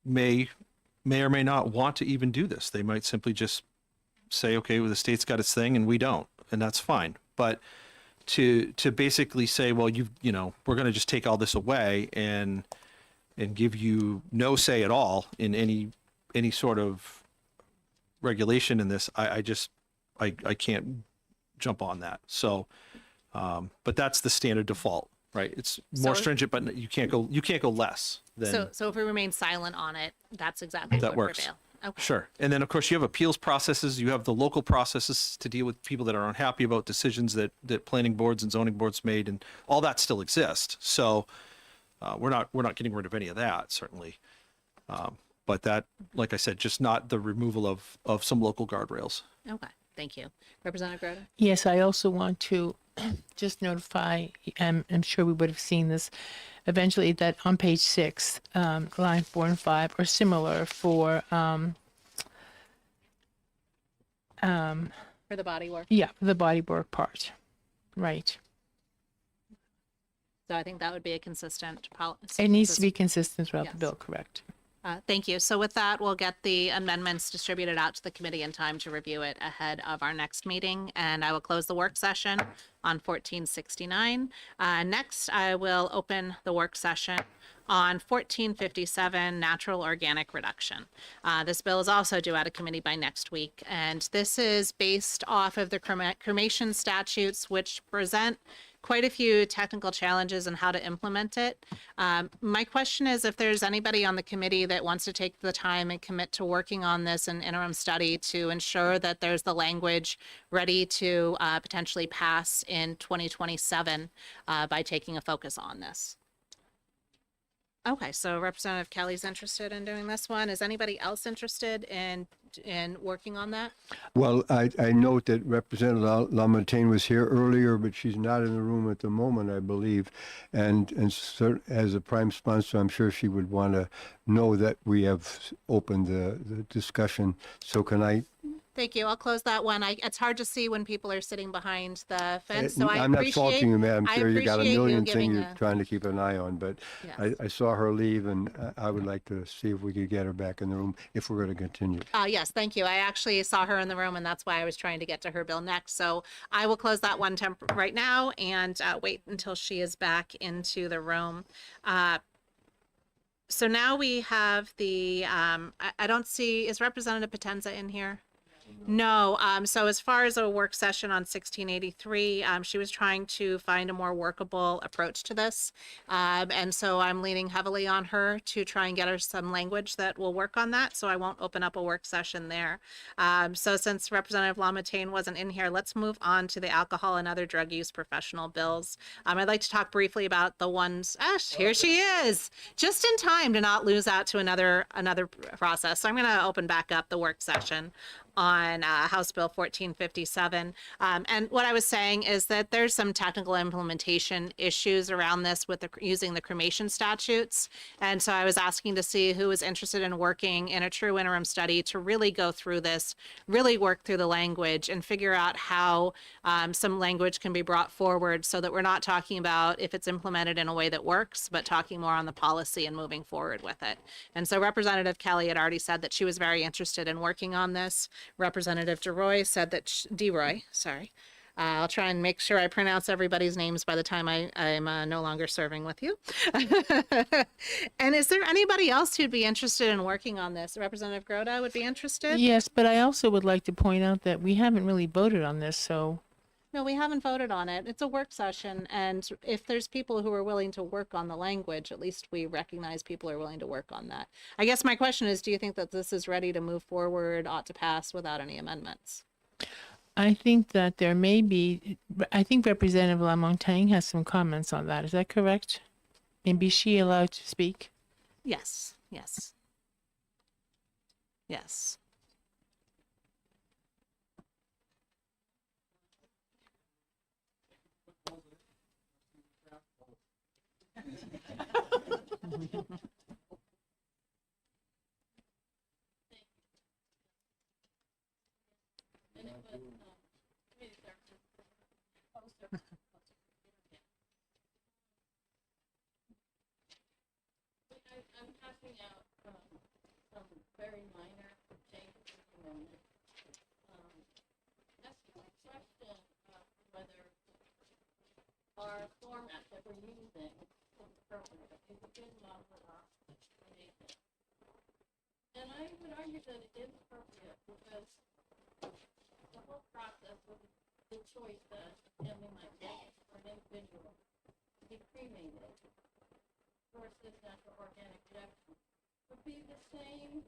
may or may not want to even do this. They might simply just say, okay, well, the state's got its thing and we don't, and that's fine. But to basically say, well, you know, we're going to just take all this away and give you no say at all in any sort of regulation in this, I can't jump on that. So, but that's the standard default, right? It's more So- stringent, but you can't go less than. So if we remain silent on it, that's exactly That what works. prevail. Okay. Sure. And then, of course, you have appeals processes. You have the local processes to deal with people that are unhappy about decisions that planning boards and zoning boards made, and all that still exists. So we're not getting rid of any of that, certainly. But that, like I said, just not the removal of some local guardrails. Okay, thank you. Representative Groda? Yes, I also want to just notify, I'm sure we would have seen this eventually, that on page 6, line 4 and 5 are similar for, For the body work? yeah, the body work part. Right. So I think that would be a consistent policy. It needs to be consistent throughout the Yes. bill, correct? Thank you. So with that, we'll get the amendments distributed out to the committee in time to review it ahead of our next meeting. And I will close the work session on 1469. Next, I will open the work session on 1457, natural organic reduction. This bill is also due out of committee by next week. And this is based off of the cremation statutes, which present quite a few technical challenges on how to implement it. My question is if there's anybody on the committee that wants to take the time and commit to working on this in interim study to ensure that there's the language ready to potentially pass in 2027 by taking a focus on this. Okay, so Representative Kelly's interested in doing this one. Is anybody else interested in working on that? Well, I note that Representative Lamontagne was here earlier, but she's not in the room at the moment, I believe. And as a prime sponsor, I'm sure she would want to know that we have opened the discussion. So can I? Thank you. I'll close that one. It's hard to see when people are sitting behind the fence, so I'm not faulting you, Madam I Chair. You got a appreciate you million giving things you're trying to keep an eye on, but Yes. I saw her leave, and I would like to see if we could get her back in the room if we're going to continue. Yes, thank you. I actually saw her in the room, and that's why I was trying to get to her bill next. So I will close that one right now and wait until she is back into the room. So now we have the, I don't see, is Representative Potenza in here? No. So as far as a work session on 1683, she was trying to find a more workable approach to this. And so I'm leaning heavily on her to try and get her some language that will work on that. So I won't open up a work session there. So since Representative Lamontagne wasn't in here, let's move on to the alcohol and other drug use professional bills. I'd like to talk briefly about the ones, here she is, just in time to not lose out to another process. So I'm going to open back up the work session on House Bill 1457. And what I was saying is that there's some technical implementation issues around this with using the cremation statutes. And so I was asking to see who was interested in working in a true interim study to really go through this, really work through the language and figure out how some language can be brought forward so that we're not talking about if it's implemented in a way that works, but talking more on the policy and moving forward with it. And so Representative Kelly had already said that she was very interested in working on this. Representative DeRoy said that, I'll try and make sure I pronounce everybody's names by the time I'm no longer serving with you. And is there anybody else who'd be interested in working on this? Representative Groda would be interested? Yes, but I also would like to point out that we haven't really voted on this, so. No, we haven't voted on it. It's a work session, and if there's people who are willing to work on the language, at least we recognize people are willing to work on that. I guess my question is, do you think that this is ready to move forward, ought to pass without any amendments? I think that there may be, I think Representative Lamontagne has some comments on that. Is that correct? And be she allowed to speak? Yes, yes. Yes. I'm passing out some very minor changes in the amendment. That's my question, whether our format that we're using is appropriate. Is a good model of explanation. And I would argue that it is appropriate because the whole process of the choice that a family might make for an individual to be cremated versus natural organic rejection would be the same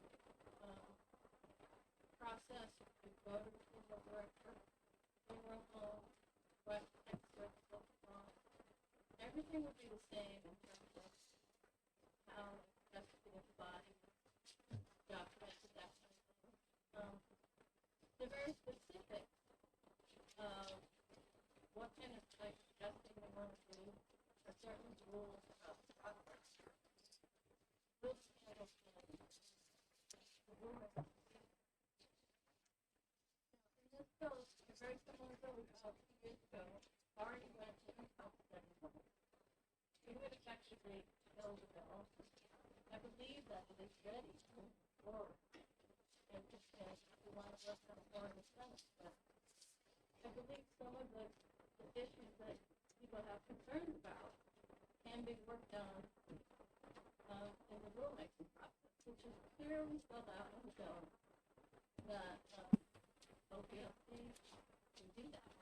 process to go to the funeral director, funeral home, what experts look on. Everything would be the same in terms of how investigative body documented that kind of thing. They're very specific of what kind of like testing they want to do, or certain rules about the process. Rules kind of the rules. This bill is very similar to a few years ago. Already went to health everyone. We would effectively build a bill. I believe that it is ready to move forward. And we want to work on it more in the Senate, but I believe some of the issues that people have concerns about can be worked on in the rulemaking process, which is clearly spelled out in the bill that OPLC can do that.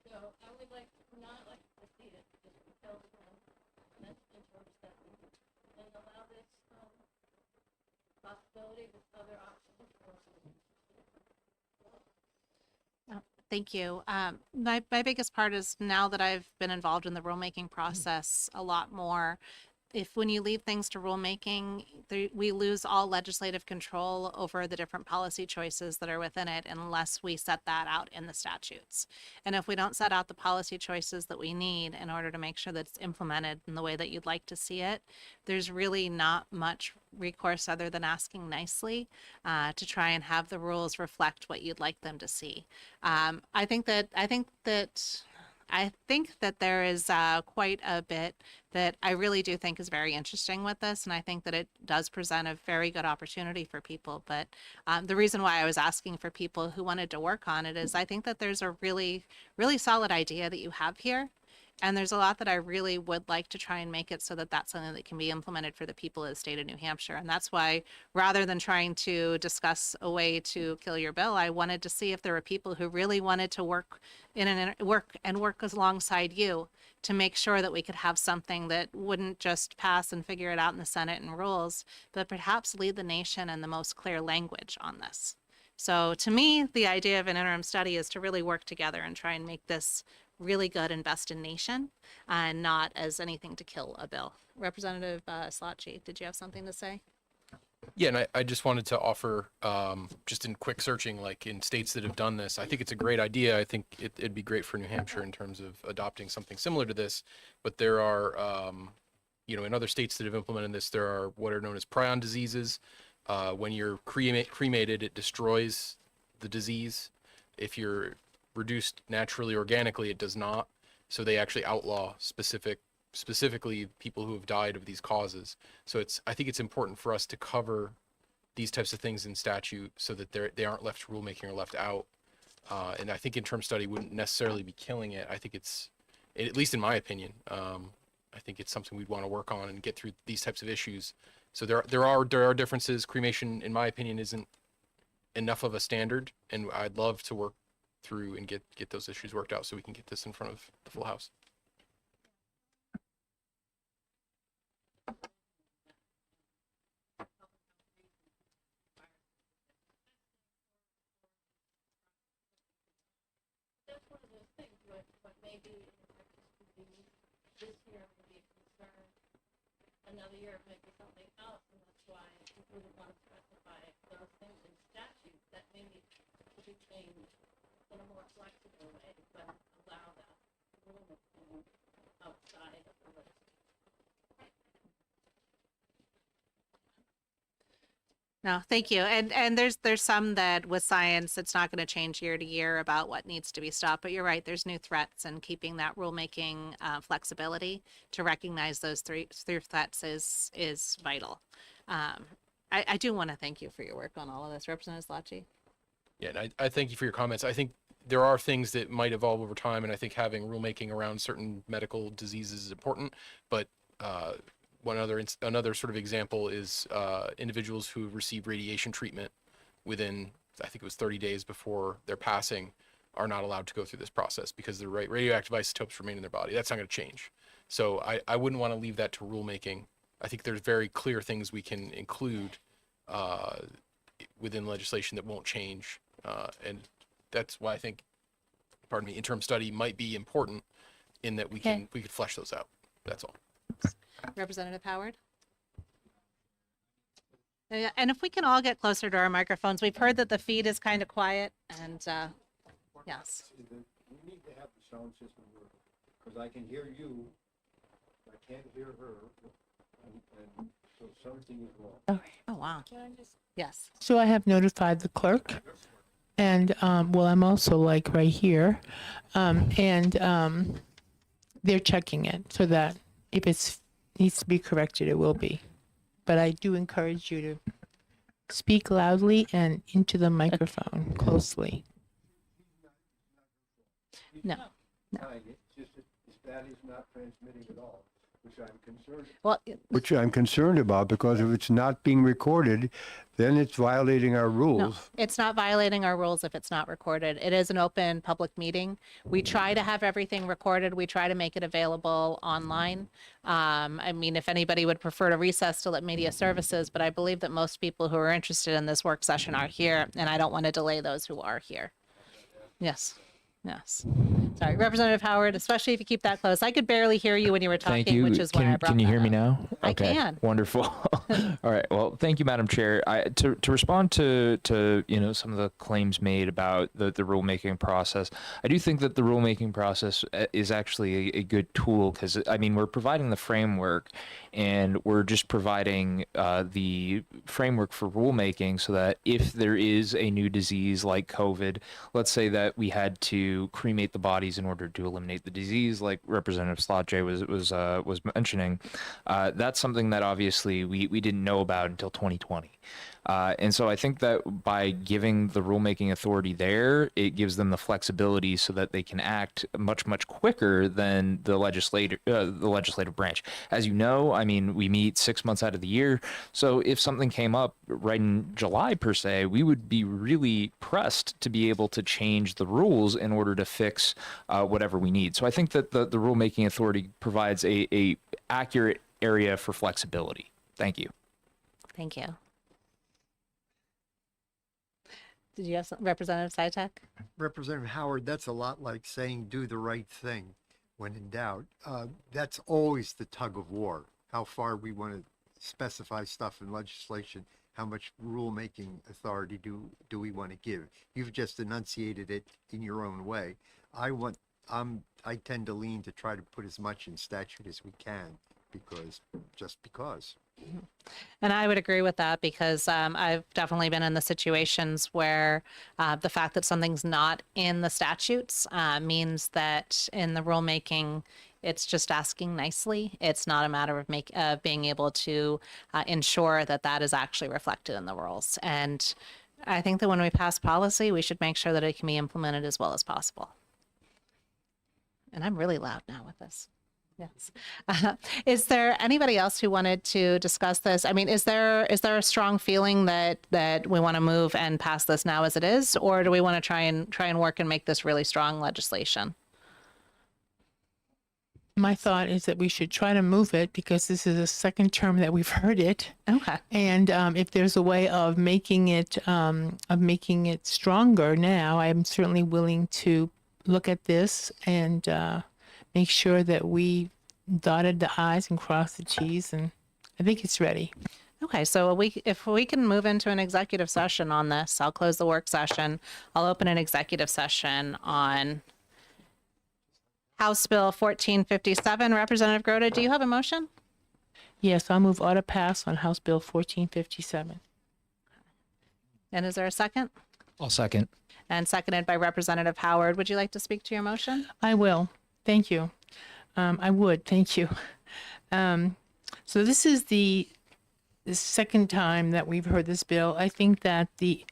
So I would not like to see it just held in interim study and allow this possibility with other options. Thank you. My biggest part is now that I've been involved in the rulemaking process a lot more, when you leave things to rulemaking, we lose all legislative control over the different policy choices that are within it unless we set that out in the statutes. And if we don't set out the policy choices that we need in order to make sure that it's implemented in the way that you'd like to see it, there's really not much recourse other than asking nicely to try and have the rules reflect what you'd like them to see. I think that there is quite a bit that I really do think is very interesting with this, and I think that it does present a very good opportunity for people. But the reason why I was asking for people who wanted to work on it is I think that there's a really, really solid idea that you have here. And there's a lot that I really would like to try and make it so that that's something that can be implemented for the people of the state of New Hampshire. And that's why, rather than trying to discuss a way to kill your bill, I wanted to see if there were people who really wanted to work alongside you to make sure that we could have something that wouldn't just pass and figure it out in the Senate and rules, but perhaps lead the nation in the most clear language on this. So to me, the idea of an interim study is to really work together and try and make this really good and best in nation, and not as anything to kill a bill. Representative Slotchi, did you have something to say? Yeah, and I just wanted to offer, just in quick searching, like in states that have done this, I think it's a great idea. I think it'd be great for New Hampshire in terms of adopting something similar to this. But there are, in other states that have implemented this, there are what are known as prion diseases. When you're cremated, it destroys the disease. If you're reduced naturally organically, it does not. So they actually outlaw specifically people who have died of these causes. So I think it's important for us to cover these types of things in statute so that they aren't left to rulemaking or left out. And I think interim study wouldn't necessarily be killing it. I think it's, at least in my opinion, I think it's something we'd want to work on and get through these types of issues. So there are differences. Cremation, in my opinion, isn't enough of a standard, and I'd love to work through and get those issues worked out so we can get this in front of the full house. That's one of those things, what maybe this year would be a concern, another year it might be something else, and that's why we would want to specify those things in statute that maybe could be changed in a more flexible way, but allow that rulemaking outside of the list. No, thank you. And there's some that with science, it's not going to change year to year about what needs to be stopped. But you're right, there's new threats, and keeping that rulemaking flexibility to recognize those three threats is vital. I do want to thank you for your work on all of this, Representative Zlotchi. Yeah, and I thank you for your comments. I think there are things that might evolve over time, and I think having rulemaking around certain medical diseases is important. But another sort of example is individuals who receive radiation treatment within, I think it was 30 days before their passing, are not allowed to go through this process because the radioactive isotopes remain in their body. That's not going to change. So I wouldn't want to leave that to rulemaking. I think there's very clear things we can include within legislation that won't change. And that's why I think, interim study might be important in that we could flesh those out. That's all. Representative Howard? And if we can all get closer to our microphones, we've heard that the feed is kind of quiet, and yes. We need to have the sound system work, because I can hear you, I can't hear her, and so something is wrong. Oh, wow. Yes. So I have notified the clerk, and well, I'm also like right here, and they're checking it so that if it needs to be corrected, it will be. But I do encourage you to speak loudly and into the microphone closely. No. It's just that is not transmitting at all, which I'm concerned. Well, Which I'm concerned about, because if it's not being recorded, then it's violating our rules. no, it's not violating our rules if it's not recorded. It is an open public meeting. We try to have everything recorded. We try to make it available online. I mean, if anybody would prefer to recess to let media services, but I believe that most people who are interested in this work session are here, and I don't want to delay those who are here. Yes. Yes. Sorry, Representative Howard, especially if you keep that close. I could barely hear you when you were talking, Thank you. which is why I brought Can you that hear me up. now? I Okay, can. Wonderful. All right. Well, thank you, Madam Chair. To respond to some of the claims made about the rulemaking process, I do think that the rulemaking process is actually a good tool, because I mean, we're providing the framework, and we're just providing the framework for rulemaking so that if there is a new disease like COVID, let's say that we had to cremate the bodies in order to eliminate the disease, like Representative Zlotche was mentioning, that's something that obviously we didn't know about until 2020. And so I think that by giving the rulemaking authority there, it gives them the flexibility so that they can act much, much quicker than the legislative branch. As you know, I mean, we meet 6 months out of the year. So if something came up right in July, per se, we would be really pressed to be able to change the rules in order to fix whatever we need. So I think that the rulemaking authority provides a accurate area for flexibility. Thank you. Thank you. Did you have some, Representative Sytek? Representative Howard, that's a lot like saying do the right thing when in doubt. That's always the tug of war, how far we want to specify stuff in legislation, how much rulemaking authority do we want to give. You've just enunciated it in your own way. I tend to lean to try to put as much in statute as we can, because. And I would agree with that, because I've definitely been in the situations where the fact that something's not in the statutes means that in the rulemaking, it's just asking nicely. It's not a matter of being able to ensure that that is actually reflected in the rules. And I think that when we pass policy, we should make sure that it can be implemented as well as possible. And I'm really loud now with this. Yes. Is there anybody else who wanted to discuss this? I mean, is there a strong feeling that we want to move and pass this now as it is, or do we want to try and work and make this really strong legislation? My thought is that we should try to move it, because this is the second term that we've heard it. Okay. And if there's a way of making it stronger now, I'm certainly willing to look at this and make sure that we dotted the I's and crossed the T's, and I think it's ready. Okay, so if we can move into an executive session on this, I'll close the work session. I'll open an executive session on House Bill 1457. Representative Grota, do you have a motion? Yes, I'll move auto pass on House Bill 1457. And is there a second? I'll second. And seconded by Representative Howard. Would you like to speak to your motion? I will. Thank you. I would. Thank you. So this is the second time that we've heard this bill. I think that the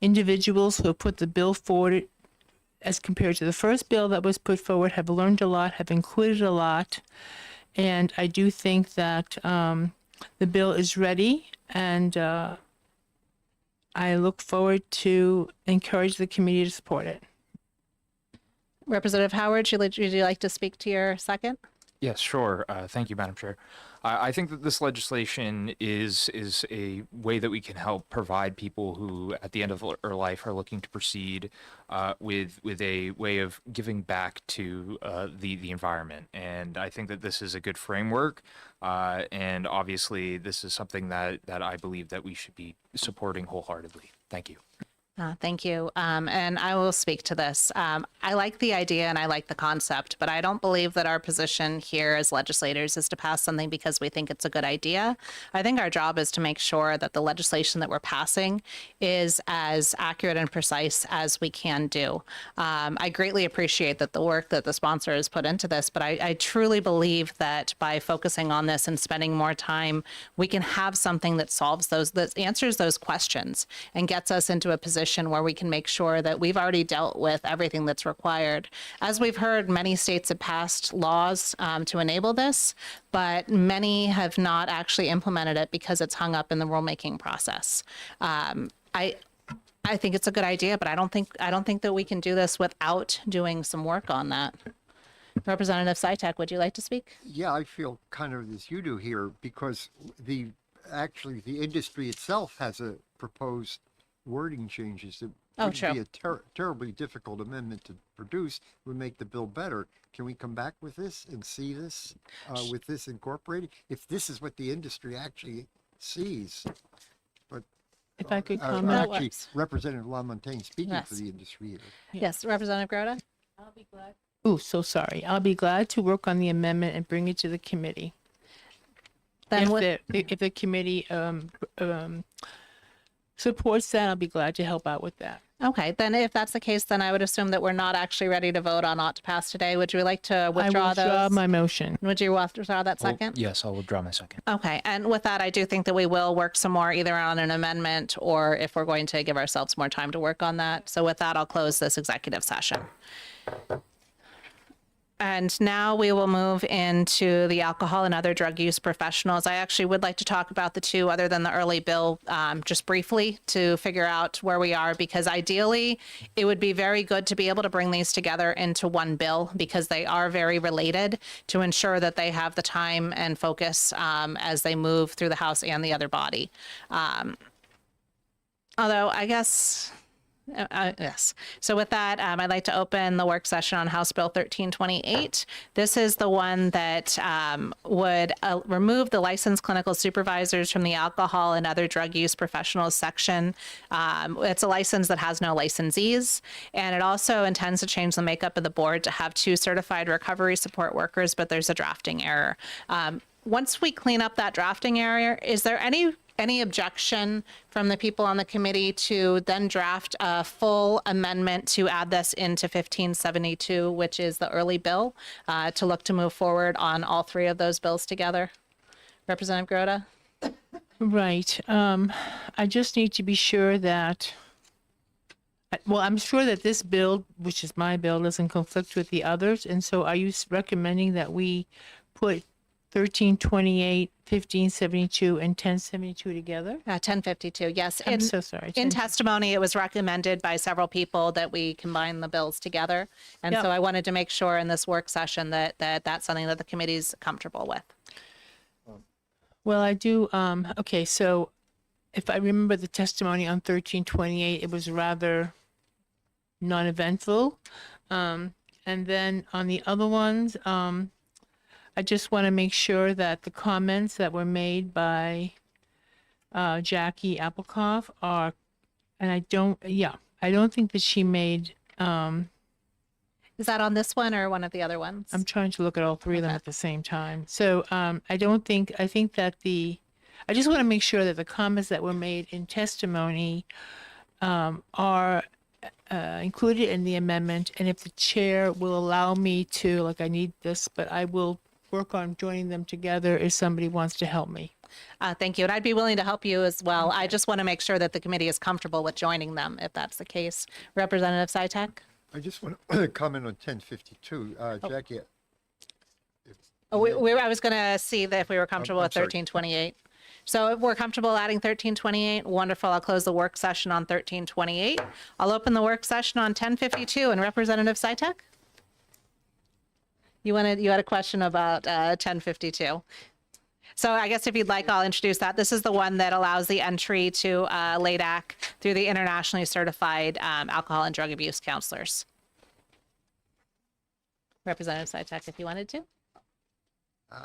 individuals who have put the bill forward as compared to the first bill that was put forward have learned a lot, have included a lot. And I do think that the bill is ready, and I look forward to encourage the committee to support it. Representative Howard, would you like to speak to your second? Yes, sure. Thank you, Madam Chair. I think that this legislation is a way that we can help provide people who, at the end of their life, are looking to proceed with a way of giving back to the environment. And I think that this is a good framework. And obviously, this is something that I believe that we should be supporting wholeheartedly. Thank you. Thank you. And I will speak to this. I like the idea and I like the concept, but I don't believe that our position here as legislators is to pass something because we think it's a good idea. I think our job is to make sure that the legislation that we're passing is as accurate and precise as we can do. I greatly appreciate that the work that the sponsor has put into this, but I truly believe that by focusing on this and spending more time, we can have something that solves those, that answers those questions and gets us into a position where we can make sure that we've already dealt with everything that's required. As we've heard, many states have passed laws to enable this, but many have not actually implemented it because it's hung up in the rulemaking process. I think it's a good idea, but I don't think that we can do this without doing some work on that. Representative Sytek, would you like to speak? Yeah, I feel kind of as you do here, because the industry itself has a proposed wording changes that would be a terribly difficult amendment to produce, would make the bill better. Can we come back with this and see this with this incorporated, if this is what the industry actually sees? But if I could comment, actually, Representative LaMontagne speaking for the industry here. Yes, Representative Groda. I'll be glad. Oh, so sorry. I'll be glad to work on the amendment and bring it to the committee. Then If the committee supports that, I'll be glad to help out with that. Okay, then if that's the case, then I would assume that we're not actually ready to vote on ought to pass today. Would you like to withdraw I withdraw those? my motion. Would you withdraw that second? Yes, I'll withdraw my second. Okay, and with that, I do think that we will work some more either on an amendment or if we're going to give ourselves more time to work on that. So with that, I'll close this executive session. And now we will move into the alcohol and other drug use professionals. I actually would like to talk about the two other than the early bill just briefly to figure out where we are, because ideally it would be very good to be able to bring these together into one bill because they are very related, to ensure that they have the time and focus as they move through the House and the other body. Although I guess... yes. So with that, I'd like to open the work session on House Bill 1328. This is the one that would remove the licensed clinical supervisors from the alcohol and other drug use professionals section. It's a license that has no licensees, and it also intends to change the makeup of the board to have 2 certified recovery support workers, but there's a drafting error. Once we clean up that drafting error, is there any objection from the people on the committee to then draft a full amendment to add this into 1572, which is the early bill, to look to move forward on all 3 of those bills together? Representative Groda? Right. I just need to be sure that, well, I'm sure that this bill, which is my bill, doesn't conflict with the others. And so are you recommending that we put 1328, 1572, and 1072 together? 1052, yes. I'm so sorry. In testimony, it was recommended by several people that we combine the bills together. And Yep. so I wanted to make sure in this work session that that's something that the committee's comfortable with. Well, I do. Okay, so if I remember the testimony on 1328, it was rather non-eventful. And then on the other ones, I just want to make sure that the comments that were made by Jackie Applekoff are, and I don't think that she made, Is that on this one or one of the other ones? I'm trying to look at all 3 of them at the same time. So I think that I just want to make sure that the comments that were made in testimony are included in the amendment, and if the chair will allow me to, like I need this, but I will work on joining them together if somebody wants to help me. Thank you. And I'd be willing to help you as well. I just want to make sure that the committee is comfortable with joining them, if that's the case. Representative Sytek? I just want to comment on 1052. Jackie, I was going to see that if we were comfortable I'm with sorry. 1328. So if we're comfortable adding 1328, wonderful. I'll close the work session on 1328. I'll open the work session on 1052. And Representative Sytek? You had a question about 1052. So I guess if you'd like, I'll introduce that. This is the one that allows the entry to LADAC through the internationally certified alcohol and drug abuse counselors. Representative Sytek, if you wanted to.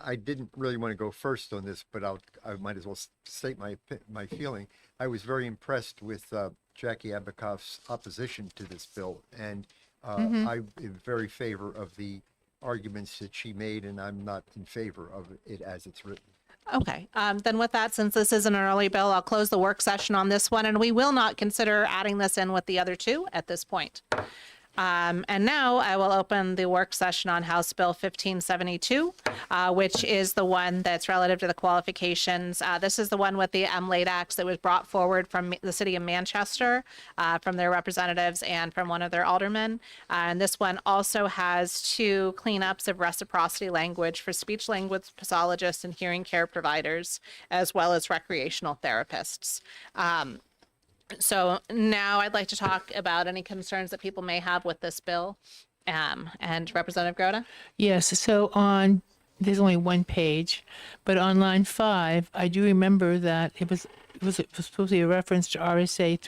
I didn't really want to go first on this, but I might as well state my feeling. I was very impressed with Jackie Abakoff's opposition to this bill, and I'm in very favor of the arguments that she made, and I'm not in favor of it as it's written. Okay, then with that, since this is an early bill, I'll close the work session on this one, and we will not consider adding this in with the other two at this point. And now I will open the work session on House Bill 1572, which is the one that's relative to the qualifications. This is the one with the MLADACs that was brought forward from the city of Manchester, from their representatives and from one of their aldermen. And this one also has 2 cleanups of reciprocity language for speech language pathologists and hearing care providers, as well as recreational therapists. So now I'd like to talk about any concerns that people may have with this bill. And Representative Groda? Yes, so there's only one page, but on line 5, I do remember that it was supposed to be a reference to RSA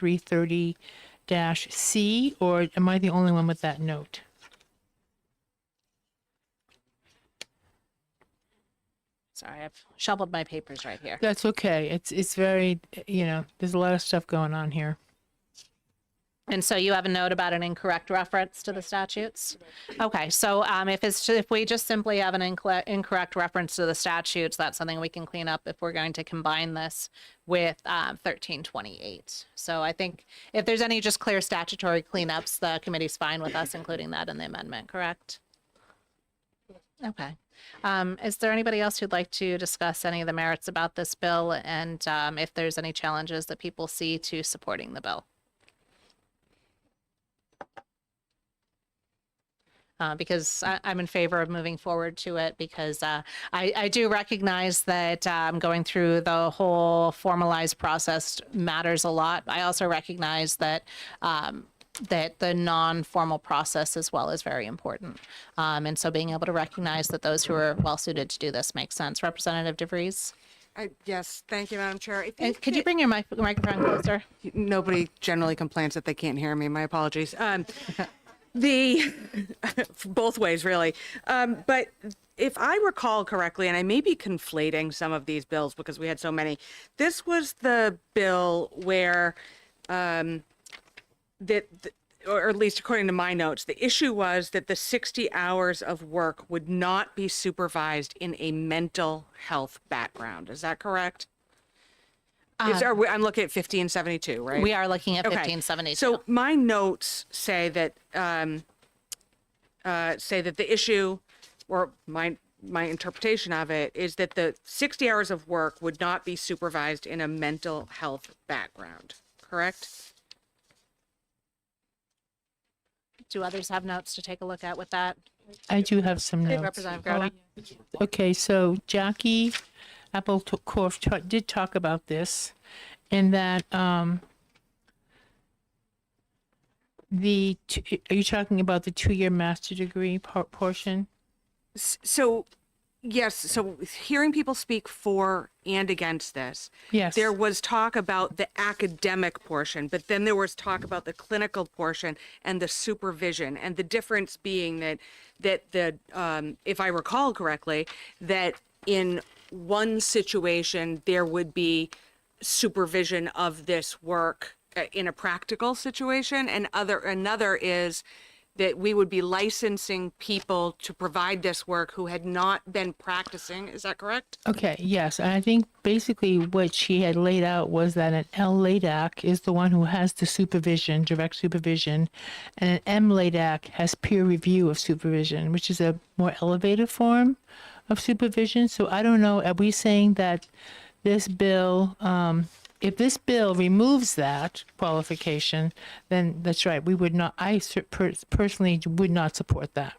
330-C, or am I the only one with that note? Sorry, I've shoveled my papers right here. That's okay. It's very, there's a lot of stuff going on here. And so you have a note about an incorrect reference to the statutes? Okay, so if we just simply have an incorrect reference to the statutes, that's something we can clean up if we're going to combine this with 1328. So I think if there's any just clear statutory cleanups, the committee's fine with us including that in the amendment, correct? Okay. Is there anybody else who'd like to discuss any of the merits about this bill and if there's any challenges that people see to supporting the bill? Because I'm in favor of moving forward to it because I do recognize that going through the whole formalized process matters a lot. I also recognize that that the non-formal process as well is very important. And so being able to recognize that those who are well suited to do this makes sense. Representative DeVries? Yes, thank you, Madam Chair. And could you bring your microphone closer? Nobody generally complains that they can't hear me. My apologies. Both ways, really. But if I recall correctly, and I may be conflating some of these bills because we had so many, this was the bill where or at least according to my notes, the issue was that the 60 hours of work would not be supervised in a mental health background. Is that correct? I'm looking at 1572, right? We are looking at Okay. 1572. So my notes say that the issue, or my interpretation of it, is that the 60 hours of work would not be supervised in a mental health background. Correct? Do others have notes to take a look at with that? I do have some notes. Representative Groda? Okay, so Jackie Applecorf did talk about this, and that are you talking about the 2-year master degree portion? So, yes. So hearing people speak for and against this, Yes. there was talk about the academic portion, but then there was talk about the clinical portion and the supervision, and the difference being that the if I recall correctly, that in one situation there would be supervision of this work in a practical situation, and another is that we would be licensing people to provide this work who had not been practicing. Is that correct? Okay, yes. And I think basically what she had laid out was that an LLADAC is the one who has the supervision, direct supervision, and an MLADAC has peer review of supervision, which is a more elevated form of supervision. So I don't know, are we saying that this bill, if this bill removes that qualification, then that's right. We would not, personally would not support that.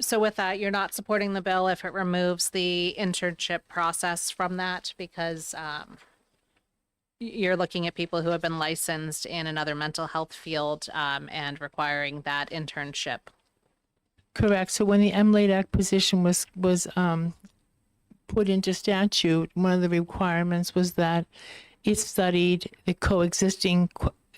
So with that, you're not supporting the bill if it removes the internship process from that because you're looking at people who have been licensed in another mental health field and requiring that internship. Correct. So when the MLADAC position was put into statute, one of the requirements was that it studied the coexisting,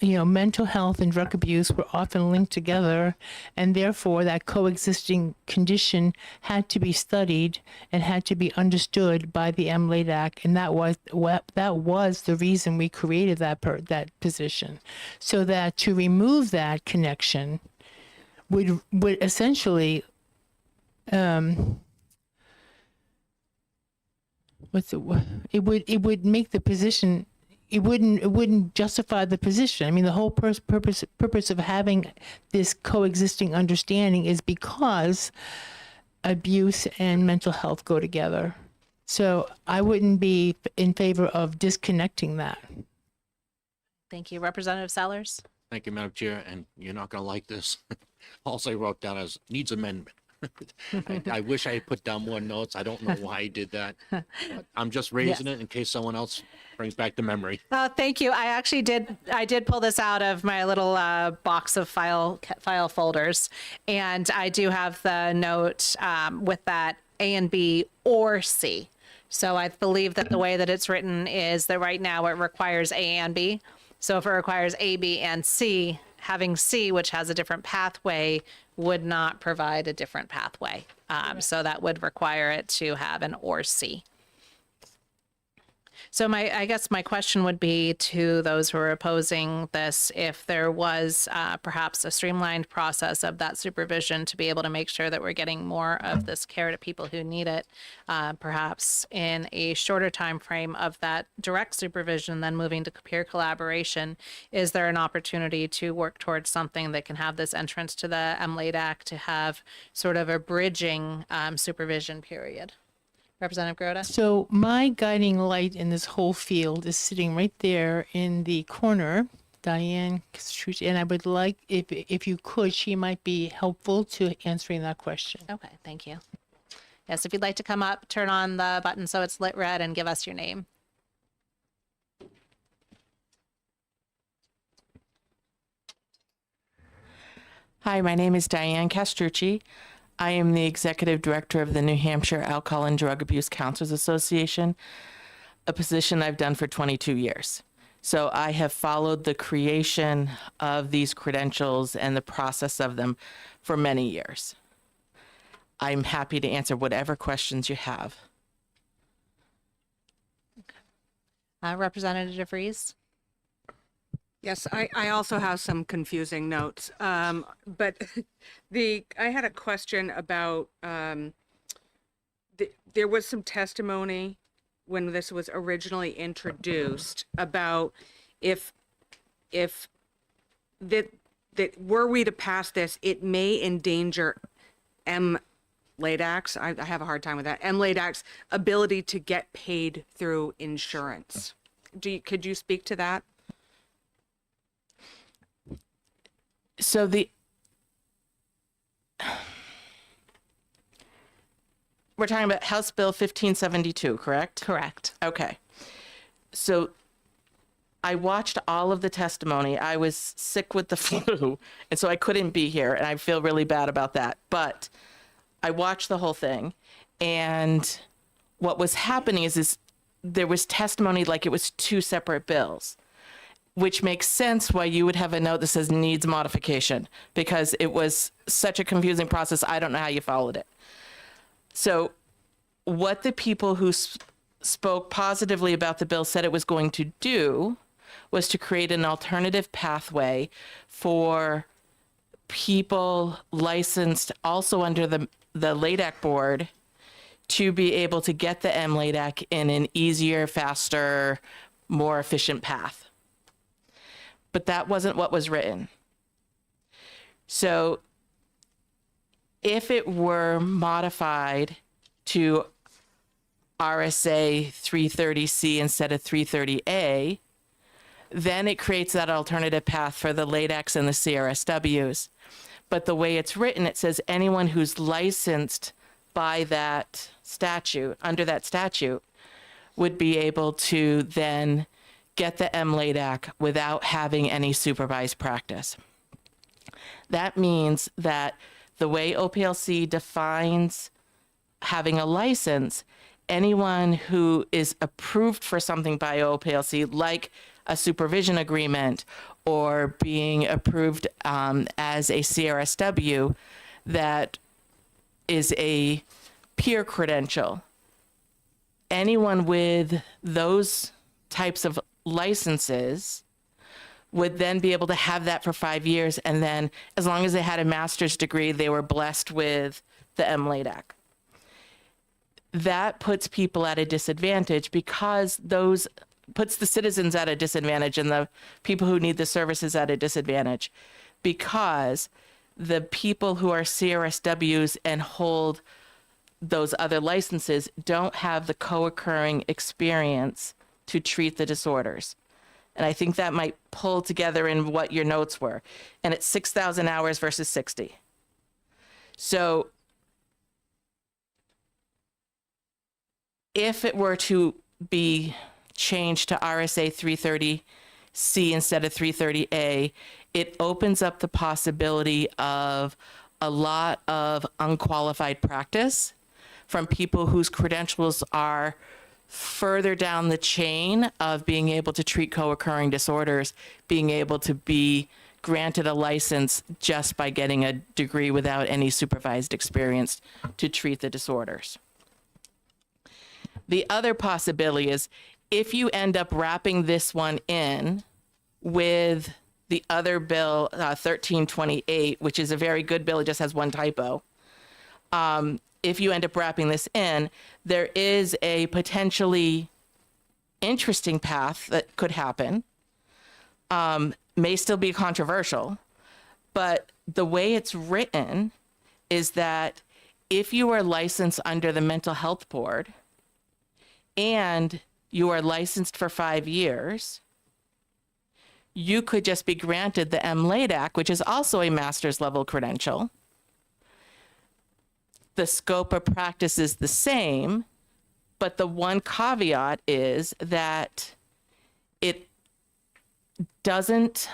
mental health and drug abuse were often linked together, and therefore that coexisting condition had to be studied and had to be understood by the MLADAC, and that was the reason we created that position, so that to remove that connection would essentially it would make the position, it wouldn't justify the position. I mean, the whole purpose of having this coexisting understanding is because abuse and mental health go together. So I wouldn't be in favor of disconnecting that. Thank you. Representative Sellers? Thank you, Madam Chair, and you're not going to like this. All I wrote down is needs amendment. I wish I had put down more notes. I don't know why I did that. But I'm just raising it in case someone else brings back the memory. Thank you. I actually did pull this out of my little box of file folders, and I do have the note with that A and B or C. So I believe that the way that it's written is that right now it requires A and B. So if it requires A, B, and C, having C, which has a different pathway, would not provide a different pathway. So that would require it to have an or C. So I guess my question would be to those who are opposing this, if there was perhaps a streamlined process of that supervision to be able to make sure that we're getting more of this care to people who need it, perhaps in a shorter time frame of that direct supervision, then moving to peer collaboration, is there an opportunity to work towards something that can have this entrance to the MLADAC to have sort of a bridging supervision period? Representative Grota? So my guiding light in this whole field is sitting right there in the corner, Diane Castrucci, and I would like, if you could, she might be helpful to answering that question. Okay, thank you. Yes, if you'd like to come up, turn on the button so it's lit red and give us your name. Hi, my name is Diane Castrucci. I am the executive director of the New Hampshire Alcohol and Drug Abuse Counselors Association, a position I've done for 22 years. So I have followed the creation of these credentials and the process of them for many years. I'm happy to answer whatever questions you have. Representative DeVries? Yes, I also have some confusing notes. But I had a question about, there was some testimony when this was originally introduced about if that were we to pass this, it may endanger MLADAC's, I have a hard time with that, MLADAC's ability to get paid through insurance. Could you speak to that? So we're talking about House Bill 1572, correct? Correct. Okay. So I watched all of the testimony. I was sick with the flu, and so I couldn't be here, and I feel really bad about that. But I watched the whole thing, and what was happening is there was testimony like it was two separate bills, which makes sense why you would have a note that says needs modification, because it was such a confusing process. I don't know how you followed it. So what the people who spoke positively about the bill said it was going to do was to create an alternative pathway for people licensed also under the LADAC board to be able to get the MLADAC in an easier, faster, more efficient path. But that wasn't what was written. So if it were modified to RSA 330C instead of 330A, then it creates that alternative path for the LADACs and the CRSWs. But the way it's written, it says anyone who's licensed by that statute, under that statute, would be able to then get the MLADAC without having any supervised practice. That means that the way OPLC defines having a license, anyone who is approved for something by OPLC, like a supervision agreement or being approved as a CRSW, that is a peer credential. Anyone with those types of licenses would then be able to have that for 5 years, and then as long as they had a master's degree, they were blessed with the MLADAC. That puts people at a disadvantage because those puts the citizens at a disadvantage and the people who need the services at a disadvantage, because the people who are CRSWs and hold those other licenses don't have the co-occurring experience to treat the disorders. And I think that might pull together in what your notes were. And it's 6,000 hours versus 60. So if it were to be changed to RSA 330C instead of 330A, it opens up the possibility of a lot of unqualified practice from people whose credentials are further down the chain of being able to treat co-occurring disorders, being able to be granted a license just by getting a degree without any supervised experience to treat the disorders. The other possibility is if you end up wrapping this one in with the other bill, 1328, which is a very good bill, it just has one typo. If you end up wrapping this in, there is a potentially interesting path that could happen. May still be controversial, but the way it's written is that if you are licensed under the Mental Health Board and you are licensed for 5 years, you could just be granted the MLADAC, which is also a master's level credential. The scope of practice is the same, but the one caveat is that it doesn't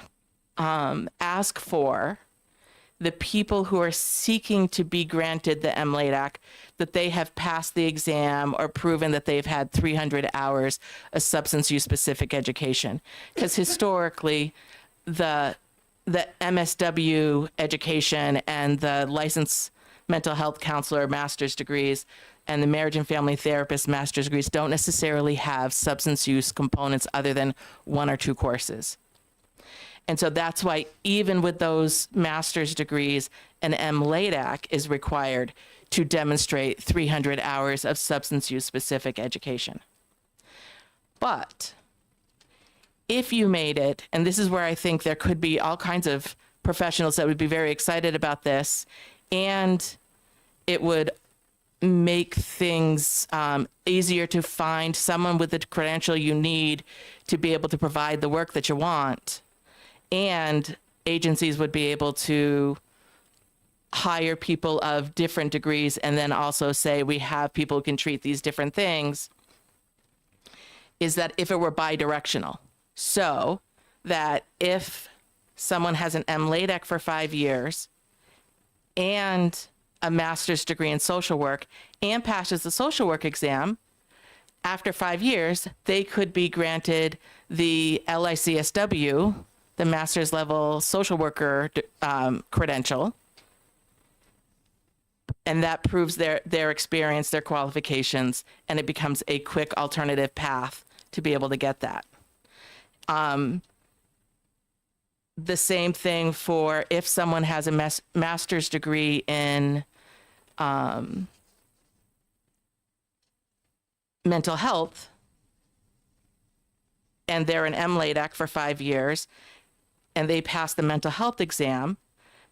ask for the people who are seeking to be granted the MLADAC that they have passed the exam or proven that they've had 300 hours of substance use specific education. Because historically, the MSW education and the licensed mental health counselor master's degrees and the marriage and family therapist master's degrees don't necessarily have substance use components other than 1 or 2 courses. And so that's why even with those master's degrees, an MLADAC is required to demonstrate 300 hours of substance use specific education. But if you made it, and this is where I think there could be all kinds of professionals that would be very excited about this, and it would make things easier to find someone with the credential you need to be able to provide the work that you want. And agencies would be able to hire people of different degrees and then also say we have people who can treat these different things, is that if it were bidirectional. So that if someone has an MLADAC for 5 years and a master's degree in social work and passes the social work exam, after 5 years, they could be granted the LICSW, the master's level social worker credential. And that proves their experience, their qualifications, and it becomes a quick alternative path to be able to get that. The same thing for if someone has a master's degree in mental health and they're an MLADAC for 5 years and they pass the mental health exam,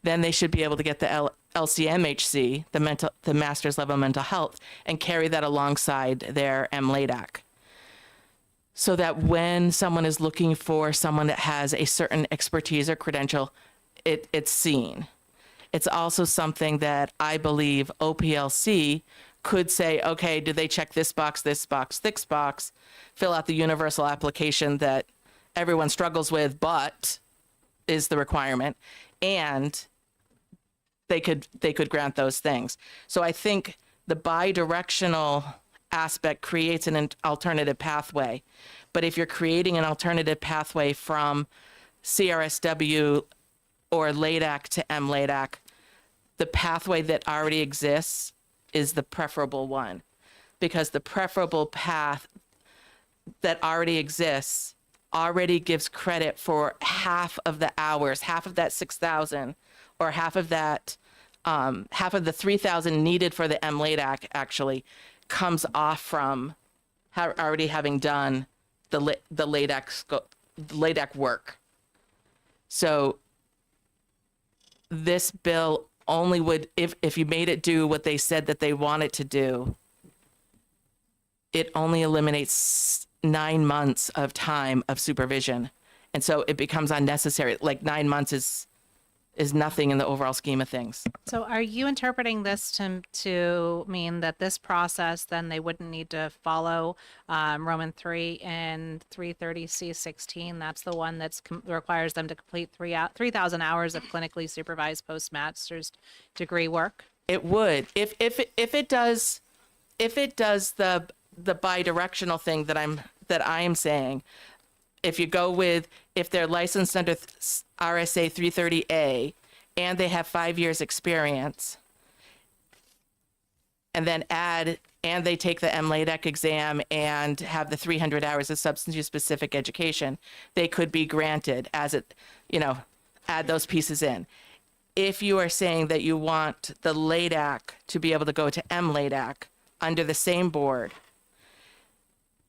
then they should be able to get the LCMHC, the master's level mental health, and carry that alongside their MLADAC. So that when someone is looking for someone that has a certain expertise or credential, it's seen. It's also something that I believe OPLC could say, okay, do they check this box, this box, fill out the universal application that everyone struggles with, but is the requirement, and they could grant those things. So I think the bi-directional aspect creates an alternative pathway. But if you're creating an alternative pathway from CRSW or LADAC to MLADAC, the pathway that already exists is the preferable one, because the preferable path that already exists already gives credit for half of the hours, half of that 6,000, or half of that, half of the 3,000 needed for the MLADAC actually comes off from already having done the LADAC work. So this bill only would, if you made it do what they said that they want it to do, it only eliminates 9 months of time of supervision. And so it becomes unnecessary. Like 9 months is nothing in the overall scheme of things. So are you interpreting this to mean that this process, then they wouldn't need to follow Roman 3 and 330C16? That's the one that requires them to complete 3,000 hours of clinically supervised postmaster's degree work? It would. If it does the bi-directional thing that I am saying, if you go with, if they're licensed under RSA 330A and they have 5 years experience, and then and they take the MLADAC exam and have the 300 hours of substance use specific education, they could be granted add those pieces in. If you are saying that you want the LADAC to be able to go to MLADAC under the same board,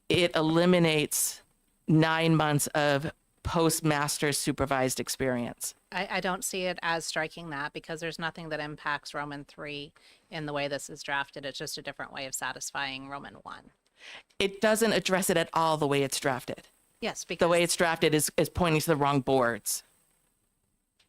it eliminates 9 months of postmaster's supervised experience. I don't see it as striking that, because there's nothing that impacts Roman 3 in the way this is drafted. It's just a different way of satisfying Roman 1. It doesn't address it at all the way it's drafted. Yes, because the way it's drafted is pointing to the wrong boards.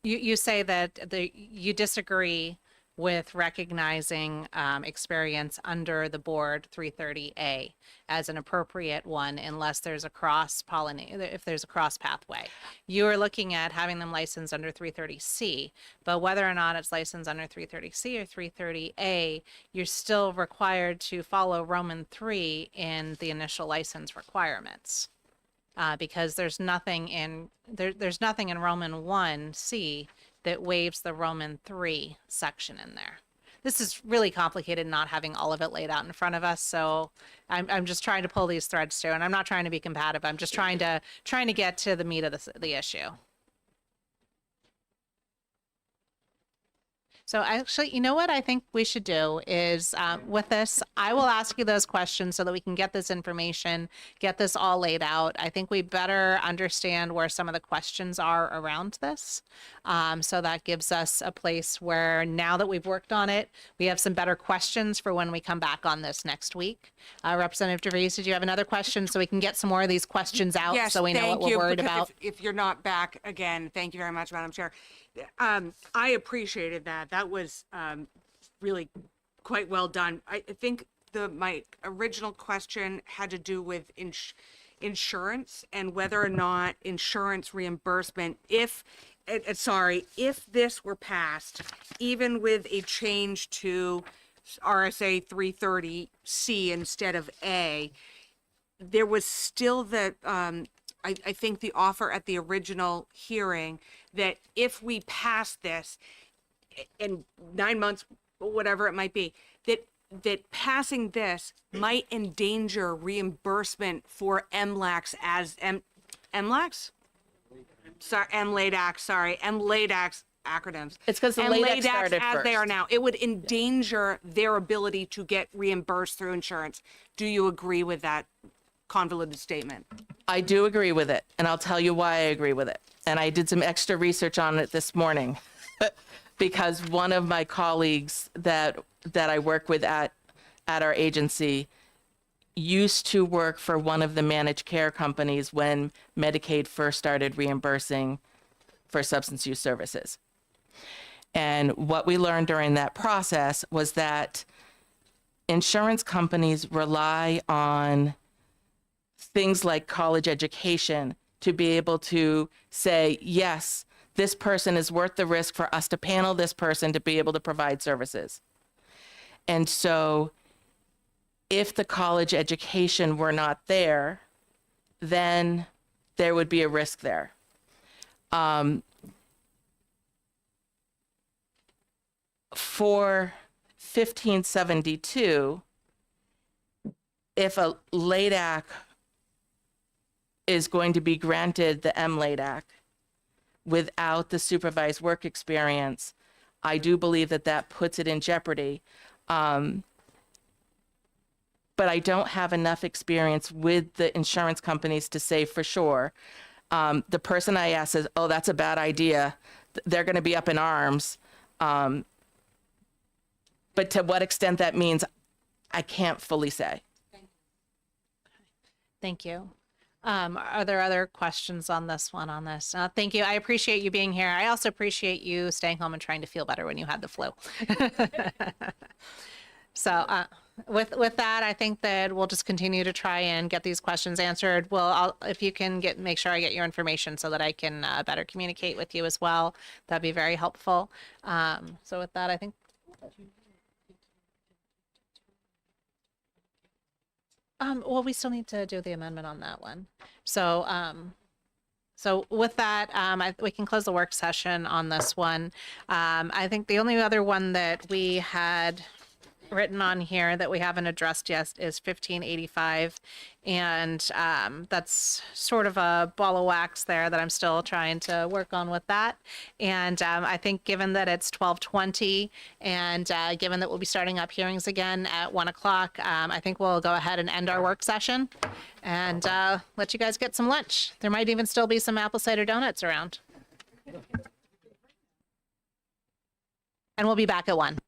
You say that you disagree with recognizing experience under the board 330A as an appropriate one unless there's a if there's a cross pathway. You are looking at having them licensed under 330C, but whether or not it's licensed under 330C or 330A, you're still required to follow Roman 3 in the initial license requirements. Because there's nothing in Roman 1C that waives the Roman 3 section in there. This is really complicated, not having all of it laid out in front of us. So I'm just trying to pull these threads through, and I'm not trying to be combative. I'm just trying to get to the meat of the issue. So actually, you know what I think we should do is with this, I will ask you those questions so that we can get this information, get this all laid out. I think we better understand where some of the questions are around this. So that gives us a place where now that we've worked on it, we have some better questions for when we come back on this next week. Representative DeVries, did you have another question so we can get some more of these questions out so we know what we're worried about? If you're not back again, thank you very much, Madam Chair. I appreciated that. That was really quite well done. I think my original question had to do with insurance and whether or not insurance reimbursement, if this were passed, even with a change to RSA 330C instead of A, there was still I think the offer at the original hearing that if we pass this in 9 months, whatever it might be, that passing this might endanger reimbursement for MLACs as MLACs? Sorry, MLADAC, sorry, MLADAC's acronyms. It's 'cause the And LADAC LADACs started as they are first. now. It would endanger their ability to get reimbursed through insurance. Do you agree with that convoluted statement? I do agree with it, and I'll tell you why I agree with it. And I did some extra research on it this morning because one of my colleagues that I work with at our agency used to work for one of the managed care companies when Medicaid first started reimbursing for substance use services. And what we learned during that process was that insurance companies rely on things like college education to be able to say, yes, this person is worth the risk for us to panel this person to be able to provide services. And so if the college education were not there, then there would be a risk there. For 1572, if a LADAC is going to be granted the MLADAC without the supervised work experience, I do believe that that puts it in jeopardy. But I don't have enough experience with the insurance companies to say for sure. The person I asked says, oh, that's a bad idea. They're going to be up in arms. But to what extent that means, I can't fully say. Thank you. Are there other questions on this one, thank you. I appreciate you being here. I also appreciate you staying home and trying to feel better when you had the flu. So with that, I think that we'll just continue to try and get these questions answered. If you can make sure I get your information so that I can better communicate with you as well, that'd be very helpful. So with that, I think. Well, we still need to do the amendment on that one. So, so with that, we can close the work session on this one. I think the only other one that we had written on here that we haven't addressed yet is 1585. And that's sort of a ball of wax there that I'm still trying to work on with that. And I think given that it's 12:20 and given that we'll be starting up hearings again at 1 o'clock, I think we'll go ahead and end our work session and let you guys get some lunch. There might even still be some apple cider donuts around. And we'll be back at 1.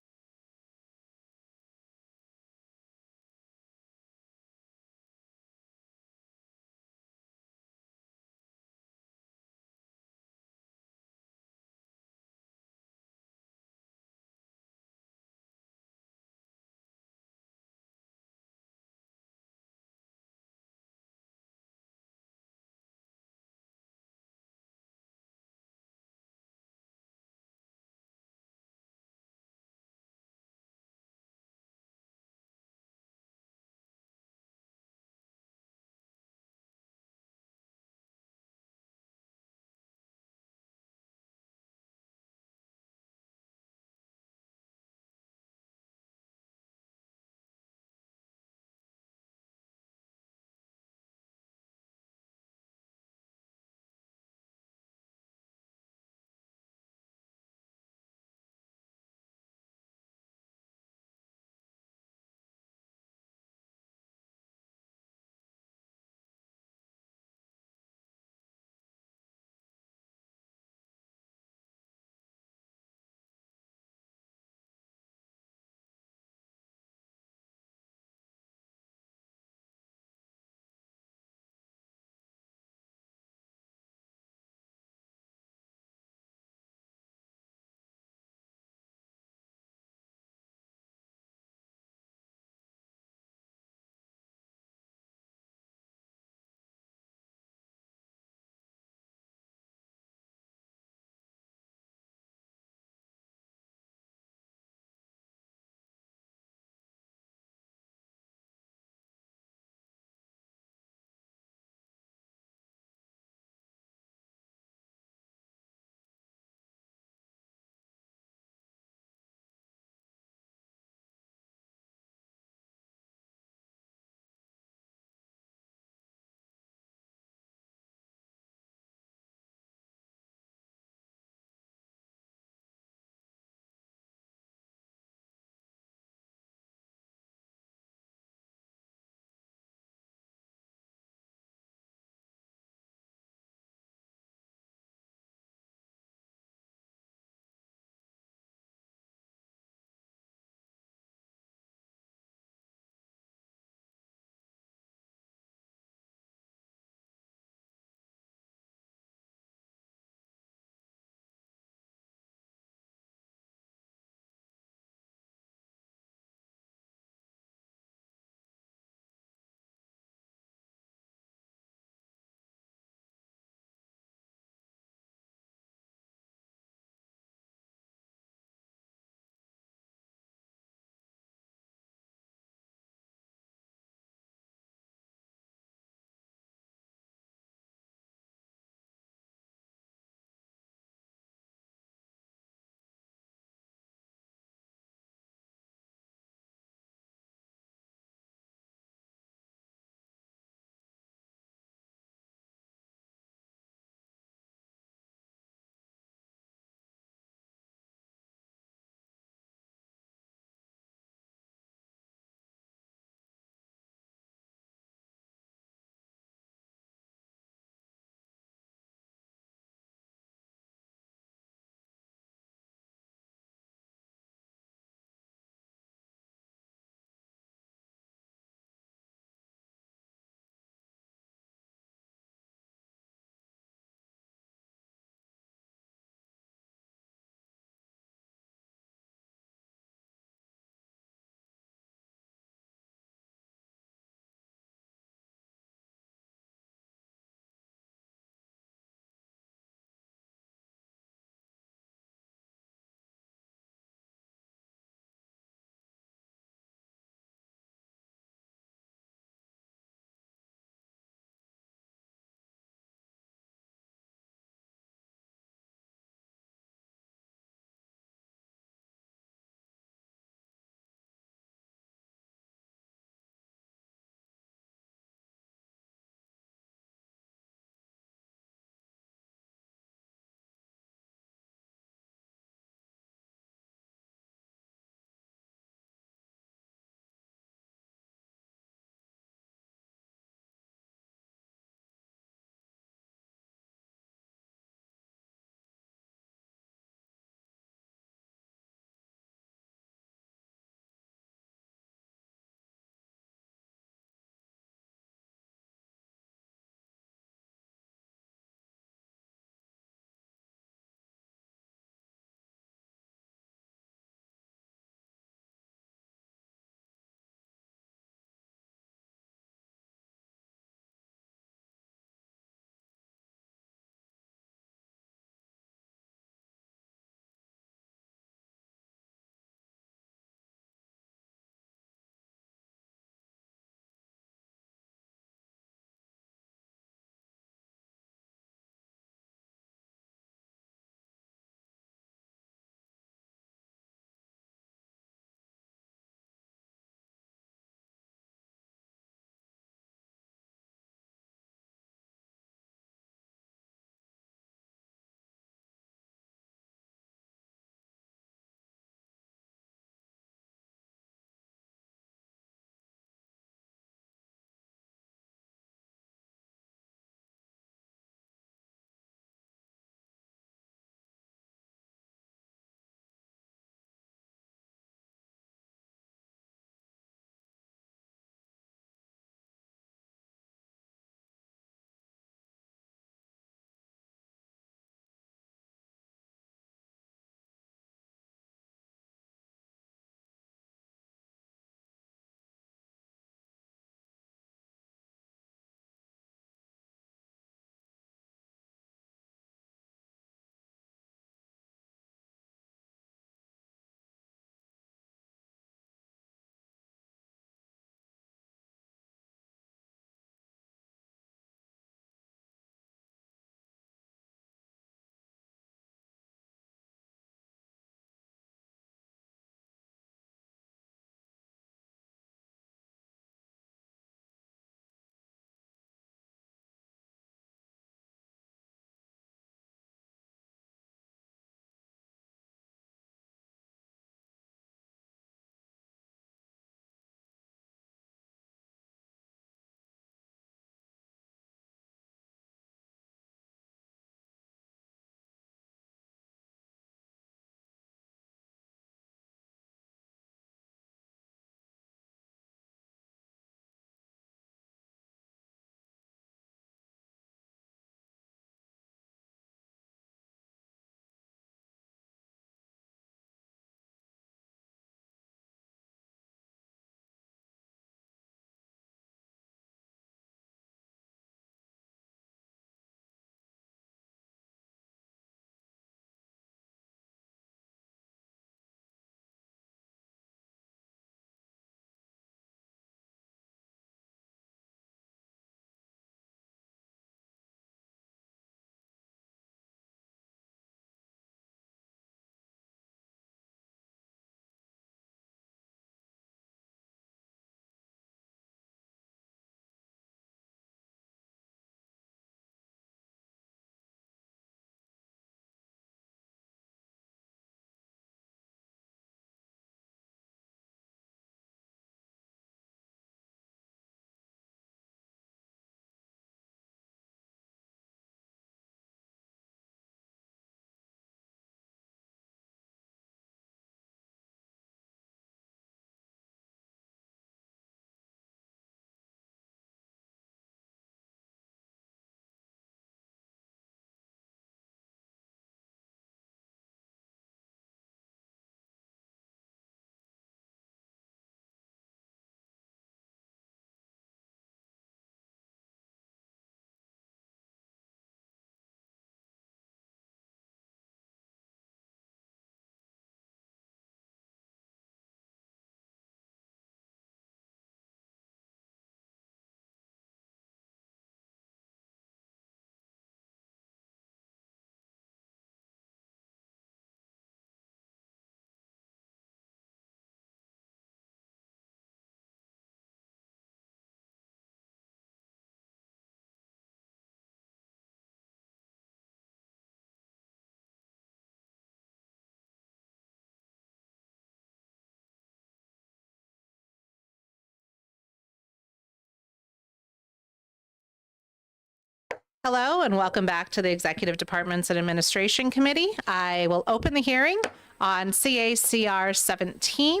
Hello and welcome back to the Executive Departments and Administration Committee. I will open the hearing on CACR 17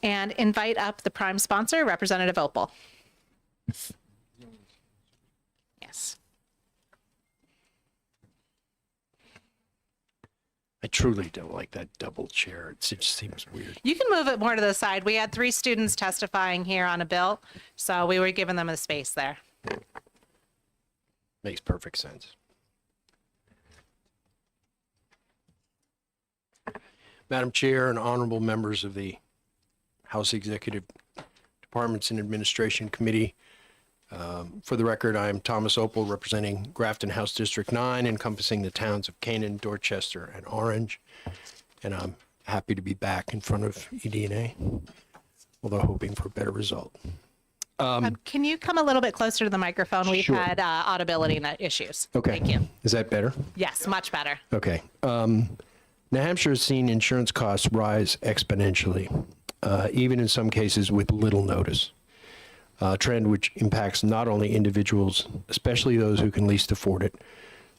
and invite up the prime sponsor, Representative Opal. Yes. I truly don't like that double chair. It just seems weird. You can move it more to the side. We had 3 students testifying here on a bill, so we were giving them a space there. Makes perfect sense. Madam Chair and honorable members of the House Executive Departments and Administration Committee, for the record, I am Thomas Opal, representing Grafton House District 9, encompassing the towns of Canaan, Dorchester, and Orange. And I'm happy to be back in front of ED&A, although hoping for a better result. Can you come a little bit closer to the microphone? We've Sure. had audibility issues. Okay. Thank you. Is that better? Yes, much better. Okay. New Hampshire has seen insurance costs rise exponentially, even in some cases with little notice. A trend which impacts not only individuals, especially those who can least afford it,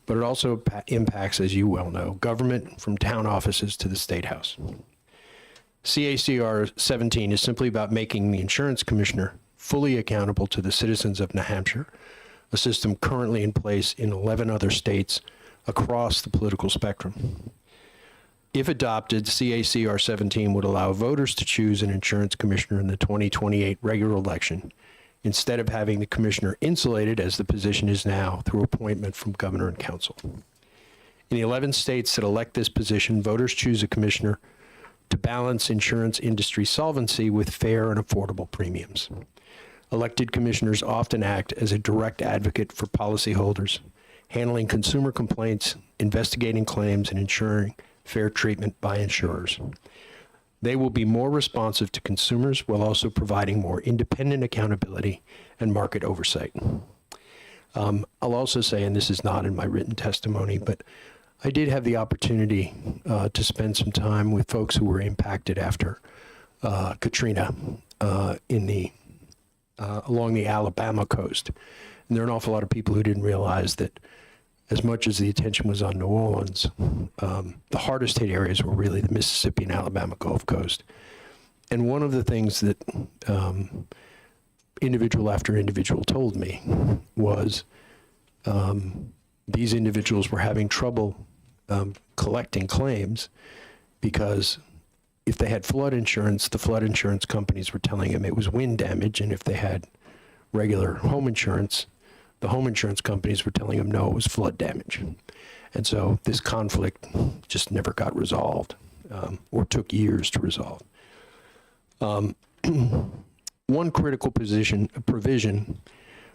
but it also impacts, as you well know, government from town offices to the State House. CACR 17 is simply about making the insurance commissioner fully accountable to the citizens of New Hampshire, a system currently in place in 11 other states across the political spectrum. If adopted, CACR 17 would allow voters to choose an insurance commissioner in the 2028 regular election, instead of having the commissioner insulated, as the position is now, through appointment from governor and council. In the 11 states that elect this position, voters choose a commissioner to balance insurance industry solvency with fair and affordable premiums. Elected commissioners often act as a direct advocate for policyholders, handling consumer complaints, investigating claims, and ensuring fair treatment by insurers. They will be more responsive to consumers while also providing more independent accountability and market oversight. I'll also say, and this is not in my written testimony, but I did have the opportunity to spend some time with folks who were impacted after Katrina along the Alabama coast. And there are an awful lot of people who didn't realize that as much as the attention was on New Orleans, the hardest hit areas were really the Mississippi and Alabama Gulf Coast. And one of the things that individual after individual told me was these individuals were having trouble collecting claims because if they had flood insurance, the flood insurance companies were telling them it was wind damage, and if they had regular home insurance, the home insurance companies were telling them no, it was flood damage. And so this conflict just never got resolved, or took years to resolve. One critical provision,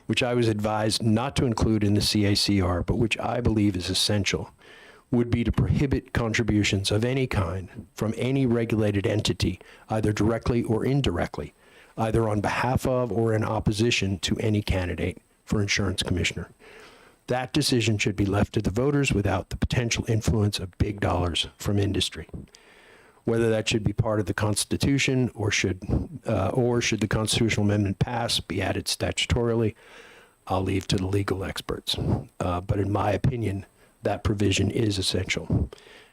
which I was advised not to include in the CACR, but which I believe is essential, would be to prohibit contributions of any kind from any regulated entity, either directly or indirectly, either on behalf of or in opposition to any candidate for insurance commissioner. That decision should be left to the voters without the potential influence of big dollars from industry. Whether that should be part of the Constitution or should the constitutional amendment pass, be added statutorily, I'll leave to the legal experts. But in my opinion, that provision is essential.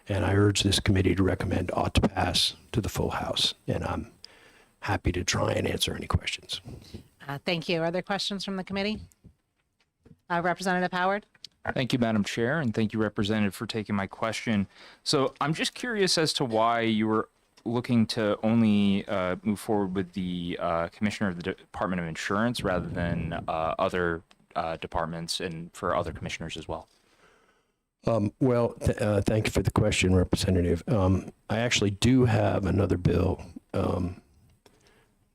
And I urge this committee to recommend ought to pass to the full House. And I'm happy to try and answer any questions. Thank you. Are there questions from the committee? Representative Howard? Thank you, Madam Chair, and thank you, Representative, for taking my question. So I'm just curious as to why you were looking to only move forward with the Commissioner of the Department of Insurance rather than other departments and for other commissioners as well. Thank you for the question, Representative. I actually do have another bill,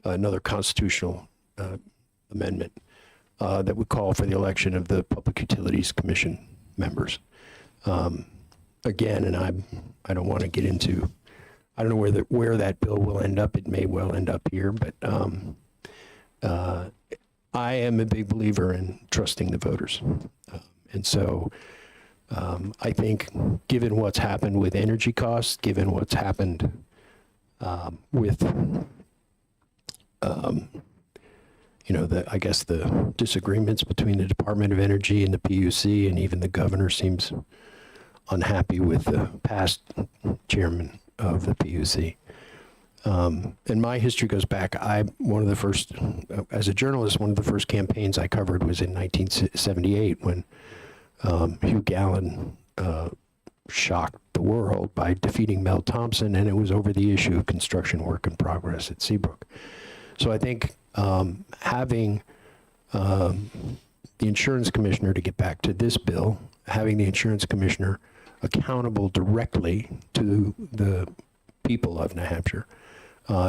another constitutional amendment that would call for the election of the Public Utilities Commission members. Again, and I don't want to get into, I don't know where that bill will end up. It may well end up here, but I am a big believer in trusting the voters. And so I think given what's happened with energy costs, given what's happened with I guess the disagreements between the Department of Energy and the PUC, and even the governor seems unhappy with the past chairman of the PUC. And my history goes back. One of the first, as a journalist, one of the first campaigns I covered was in 1978 when Hugh Gallen shocked the world by defeating Mel Thompson, and it was over the issue of construction work in progress at Seabrook. So I think having the insurance commissioner, to get back to this bill, having the insurance commissioner accountable directly to the people of New Hampshire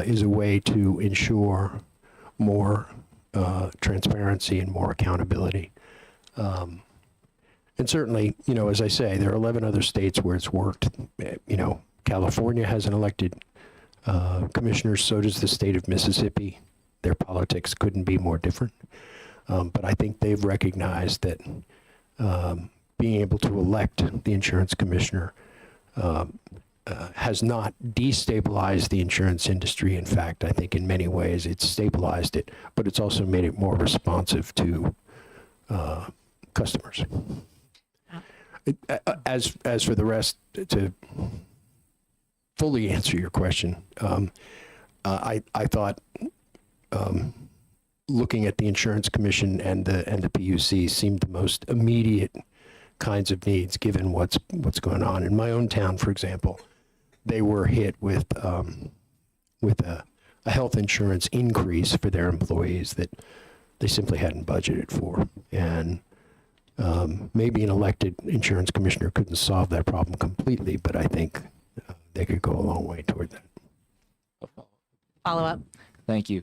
is a way to ensure more transparency and more accountability. And certainly, as I say, there are 11 other states where it's worked. California has an elected commissioner, so does the state of Mississippi. Their politics couldn't be more different. But I think they've recognized that being able to elect the insurance commissioner has not destabilized the insurance industry. In fact, I think in many ways it's stabilized it, but it's also made it more responsive to customers. As for the rest, to fully answer your question, I thought looking at the Insurance Commission and the PUC seemed the most immediate kinds of needs, given what's going on in my own town. For example, they were hit with a health insurance increase for their employees that they simply hadn't budgeted for, and maybe an elected insurance commissioner couldn't solve that problem completely, but I think they could go a long way toward that. Follow up. Thank you.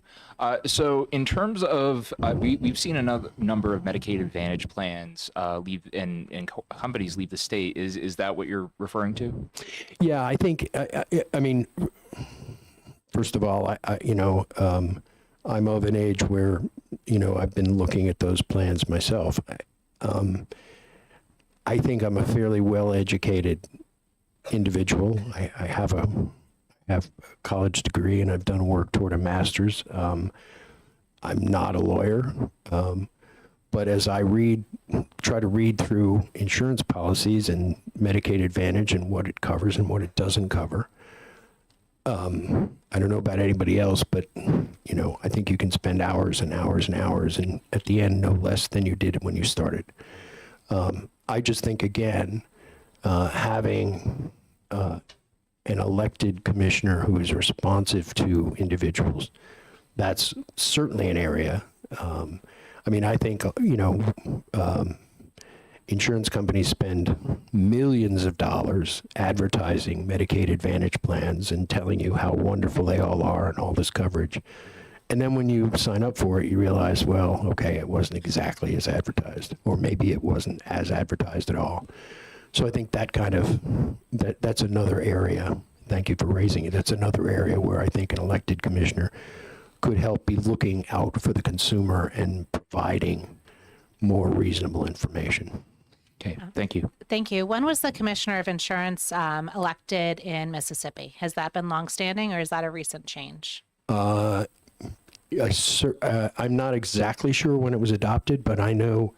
So in terms of, we've seen another number of Medicaid Advantage plans leave and companies leave the state. Is that what you're referring to? Yeah, I think, I mean, first of all, I'm of an age where, I've been looking at those plans myself. I think I'm a fairly well-educated individual. I have a college degree and I've done work toward a master's. I'm not a lawyer, but as I try to read through insurance policies and Medicaid Advantage and what it covers and what it doesn't cover, I don't know about anybody else, but I think you can spend hours and hours and hours, and at the end, no less than you did when you started. I just think, again, having an elected commissioner who is responsive to individuals, that's certainly an area. I think, insurance companies spend millions of dollars advertising Medicaid Advantage plans and telling you how wonderful they all are and all this coverage. And then when you sign up for it, you realize, well, okay, it wasn't exactly as advertised, or maybe it wasn't as advertised at all. So I think that's another area. Thank you for raising it. That's another area where I think an elected commissioner could help be looking out for the consumer and providing more reasonable information. Okay, thank you. Thank you. When was the Commissioner of Insurance elected in Mississippi? Has that been longstanding, or is that a recent change? I'm not exactly sure when it was adopted, but I know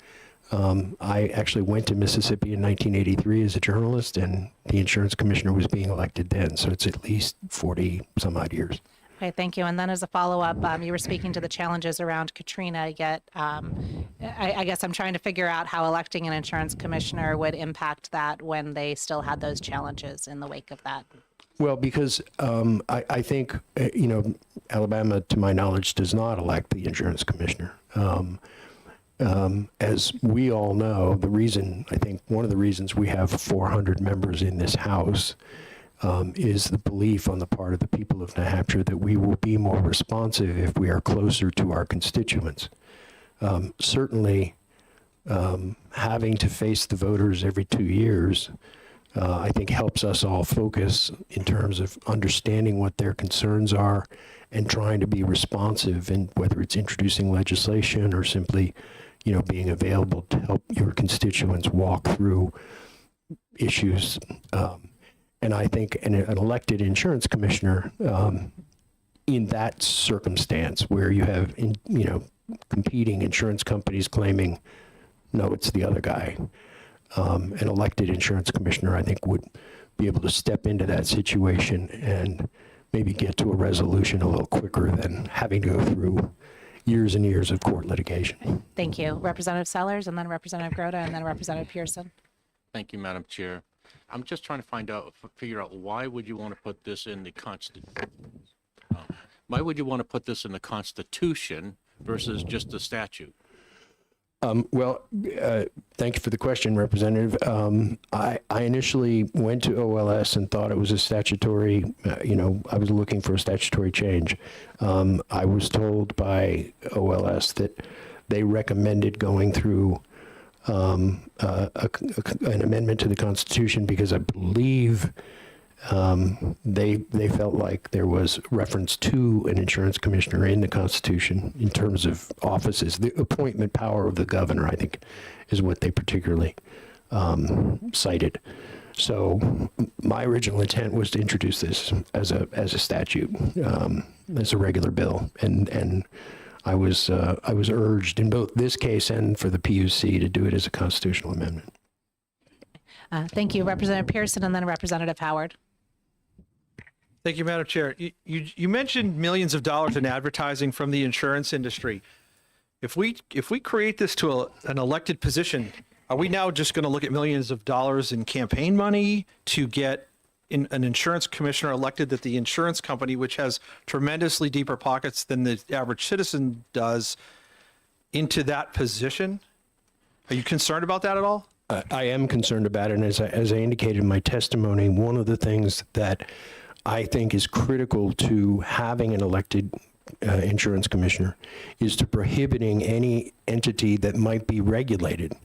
I actually went to Mississippi in 1983 as a journalist, and the insurance commissioner was being elected then. So it's at least 40 some odd years. Okay, thank you. And then as a follow-up, you were speaking to the challenges around Katrina, yet I guess I'm trying to figure out how electing an insurance commissioner would impact that when they still had those challenges in the wake of that. Well, because I think, Alabama, to my knowledge, does not elect the insurance commissioner. As we all know, one of the reasons we have 400 members in this House is the belief on the part of the people of New Hampshire that we will be more responsive if we are closer to our constituents. Certainly, having to face the voters every 2 years, I think helps us all focus in terms of understanding what their concerns are and trying to be responsive, in whether it's introducing legislation or simply, being available to help your constituents walk through issues. And I think an elected insurance commissioner in that circumstance where you have, competing insurance companies claiming, no, it's the other guy, an elected insurance commissioner, I think, would be able to step into that situation and maybe get to a resolution a little quicker than having to go through years and years of court litigation. Thank you. Representative Sellers, and then Representative Grota, and then Representative Pearson. Thank you, Madam Chair. I'm just trying to figure out why would you want to put this in the why would you want to put this in the Constitution versus just the statute? Thank you for the question, Representative. I initially went to OLS and thought it was a statutory, I was looking for a statutory change. I was told by OLS that they recommended going through an amendment to the Constitution because I believe they felt like there was reference to an insurance commissioner in the Constitution in terms of offices. The appointment power of the governor, I think, is what they particularly cited. So my original intent was to introduce this as a statute, as a regular bill, and I was urged in both this case and for the PUC to do it as a constitutional amendment. Thank you, Representative Pearson, and then Representative Howard. Thank you, Madam Chair. You mentioned millions of dollars in advertising from the insurance industry. If we create this to an elected position, are we now just going to look at millions of dollars in campaign money to get an insurance commissioner elected that the insurance company, which has tremendously deeper pockets than the average citizen does, into that position? Are you concerned about that at all? I am concerned about it, and as I indicated in my testimony, one of the things that I think is critical to having an elected insurance commissioner is to prohibiting any entity that might be regulated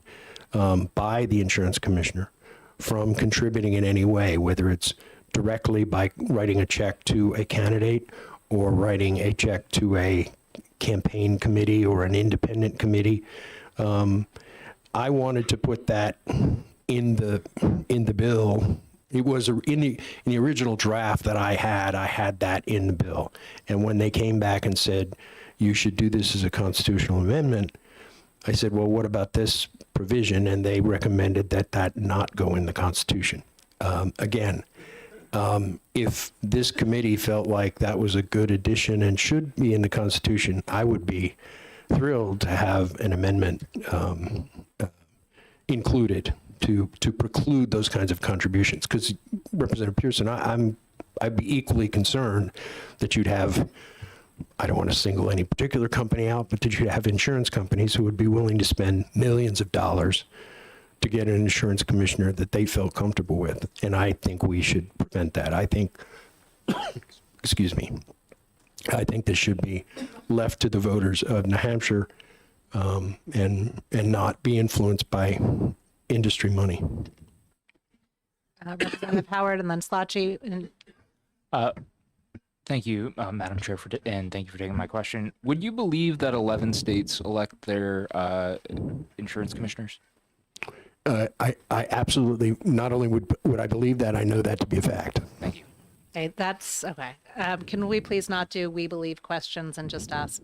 by the insurance commissioner from contributing in any way, whether it's directly by writing a check to a candidate or writing a check to a campaign committee or an independent committee. I wanted to put that in the bill. It was in the original draft that I had that in the bill. And when they came back and said, you should do this as a constitutional amendment, I said, well, what about this provision? And they recommended that not go in the Constitution. If this committee felt like that was a good addition and should be in the Constitution, I would be thrilled to have an amendment included to preclude those kinds of contributions. Because Representative Pearson, I'd be equally concerned that you'd have, I don't want to single any particular company out, but that you'd have insurance companies who would be willing to spend millions of dollars to get an insurance commissioner that they felt comfortable with. And I think we should prevent that. I think, excuse me, I think this should be left to the voters of New Hampshire and not be influenced by industry money. Representative Howard, and then Slotchie. Thank you, Madam Chair, and thank you for taking my question. Would you believe that 11 states elect their insurance commissioners? I absolutely, not only would I believe that, I know that to be a fact. Thank you. Okay, that's okay. Can we please not do we believe questions and just ask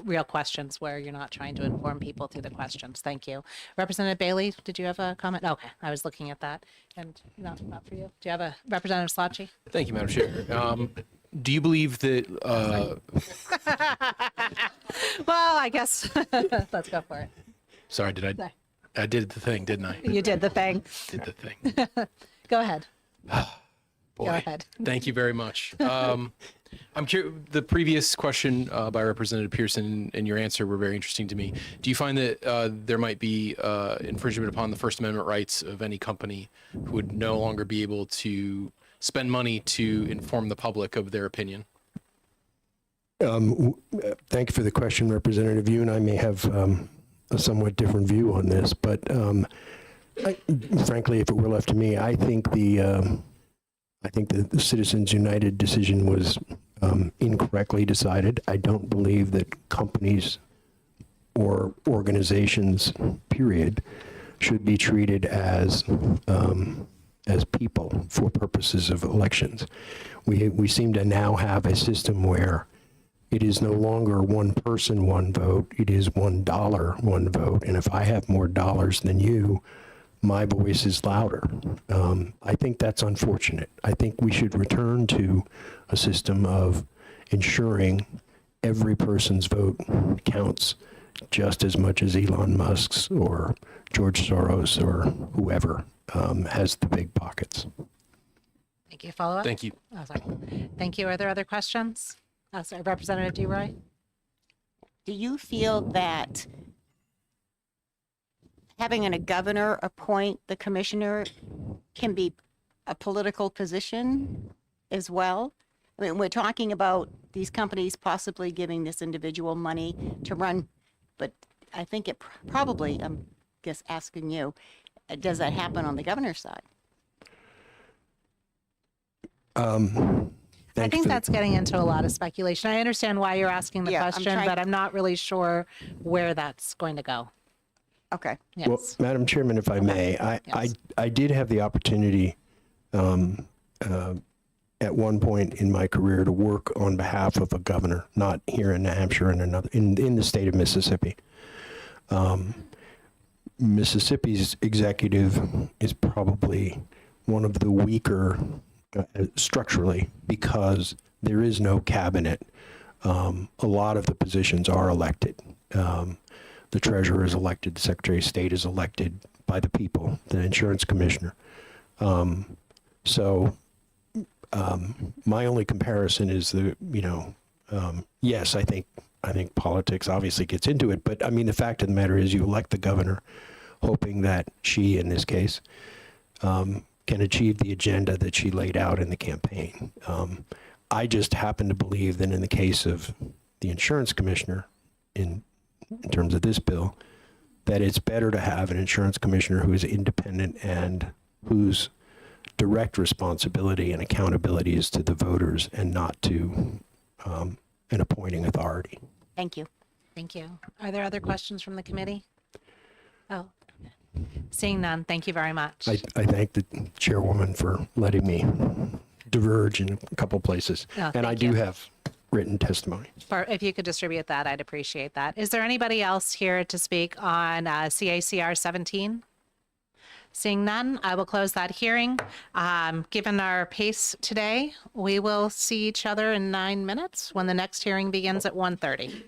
real questions where you're not trying to inform people through the questions? Thank you. Representative Bailey, did you have a comment? Okay, I was looking at that. And not for you. Do you have a Representative Slotchie? Thank you, Madam Chair. Do you believe that? Well, I guess let's go for it. Sorry, I did the thing, didn't I? You did the thing. Did the thing. Go ahead. Boy, Go ahead. Thank you very much. I'm curious. The previous question by Representative Pearson and your answer were very interesting to me. Do you find that there might be infringement upon the First Amendment rights of any company who would no longer be able to spend money to inform the public of their opinion? Thank you for the question, Representative. You and I may have a somewhat different view on this, but frankly, if it were left to me, I think the Citizens United decision was incorrectly decided. I don't believe that companies or organizations, period, should be treated as people for purposes of elections. We seem to now have a system where It is no longer one person, one vote. It is $1, one vote. And if I have more dollars than you, my voice is louder. I think that's unfortunate. I think we should return to a system of ensuring every person's vote counts just as much as Elon Musk's or George Soros or whoever has the big pockets. Thank you. Follow up? Thank you. Oh, sorry. Thank you. Are there other questions? Oh, sorry, Representative DeRoy? Do you feel that having a governor appoint the commissioner can be a political position as well? I mean, we're talking about these companies possibly giving this individual money to run, but I think it probably, I'm just asking you, does that happen on the governor's side? I think that's getting into a lot of speculation. I understand why you're asking the Yeah, I'm question, trying- but I'm not really sure where that's going to go. Okay. Yes. Well, Madam Chairman, if I may, I did have the opportunity at one point in my career to work on behalf of a governor, not here in New Hampshire, in the state of Mississippi. Mississippi's executive is probably one of the weaker structurally because there is no cabinet. A lot of the positions are elected. The treasurer is elected, the secretary of state is elected by the people, the insurance commissioner. My only comparison is yes, I think politics obviously gets into it, but I mean, the fact of the matter is you elect the governor hoping that she, in this case, can achieve the agenda that she laid out in the campaign. I just happen to believe that in the case of the insurance commissioner, in terms of this bill, that it's better to have an insurance commissioner who is independent and whose direct responsibility and accountability is to the voters and not to an appointing authority. Thank you. Thank you. Are there other questions from the committee? Oh, seeing none, thank you very much. I thank the chairwoman for letting me diverge in a couple places. Oh, and I thank do you. have written testimony. If you could distribute that, I'd appreciate that. Is there anybody else here to speak on CACR 17? Seeing none, I will close that hearing. Given our pace today, we will see each other in 9 minutes when the next hearing begins at 1:30.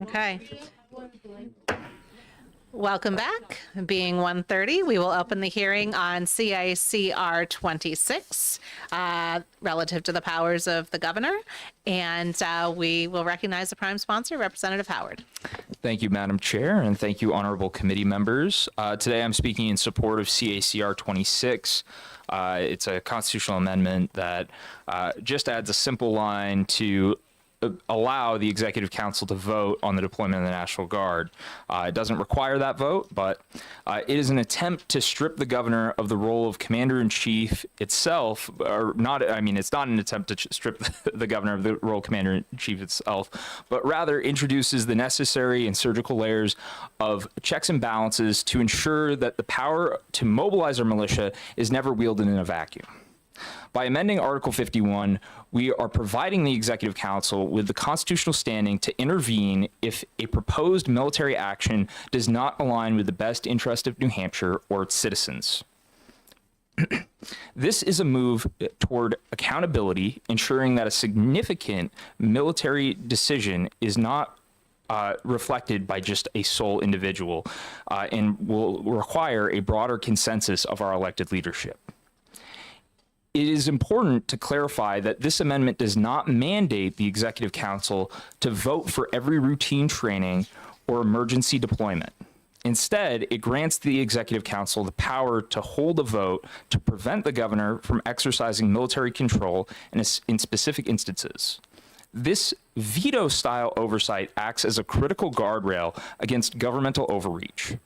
Okay. Welcome back. Being 1:30, we will open the hearing on CICR 26 relative to the powers of the governor. And we will recognize the prime sponsor, Representative Howard. Thank you, Madam Chair, and thank you, honorable committee members. Today I'm speaking in support of CACR 26. It's a constitutional amendment that just adds a simple line to allow the Executive Council to vote on the deployment of the National Guard. It doesn't require that vote, but it is an attempt to strip the governor of the role of commander-in-chief itself, or not, I mean, it's not an attempt to strip the governor of the role of commander-in-chief itself, but rather introduces the necessary and surgical layers of checks and balances to ensure that the power to mobilize our militia is never wielded in a vacuum. By amending Article 51, we are providing the Executive Council with the constitutional standing to intervene if a proposed military action does not align with the best interest of New Hampshire or its citizens. This is a move toward accountability, ensuring that a significant military decision is not reflected by just a sole individual and will require a broader consensus of our elected leadership. It is important to clarify that this amendment does not mandate the Executive Council to vote for every routine training or emergency deployment. Instead, it grants the Executive Council the power to hold a vote to prevent the governor from exercising military control in specific instances. This veto-style oversight acts as a critical guardrail against governmental overreach.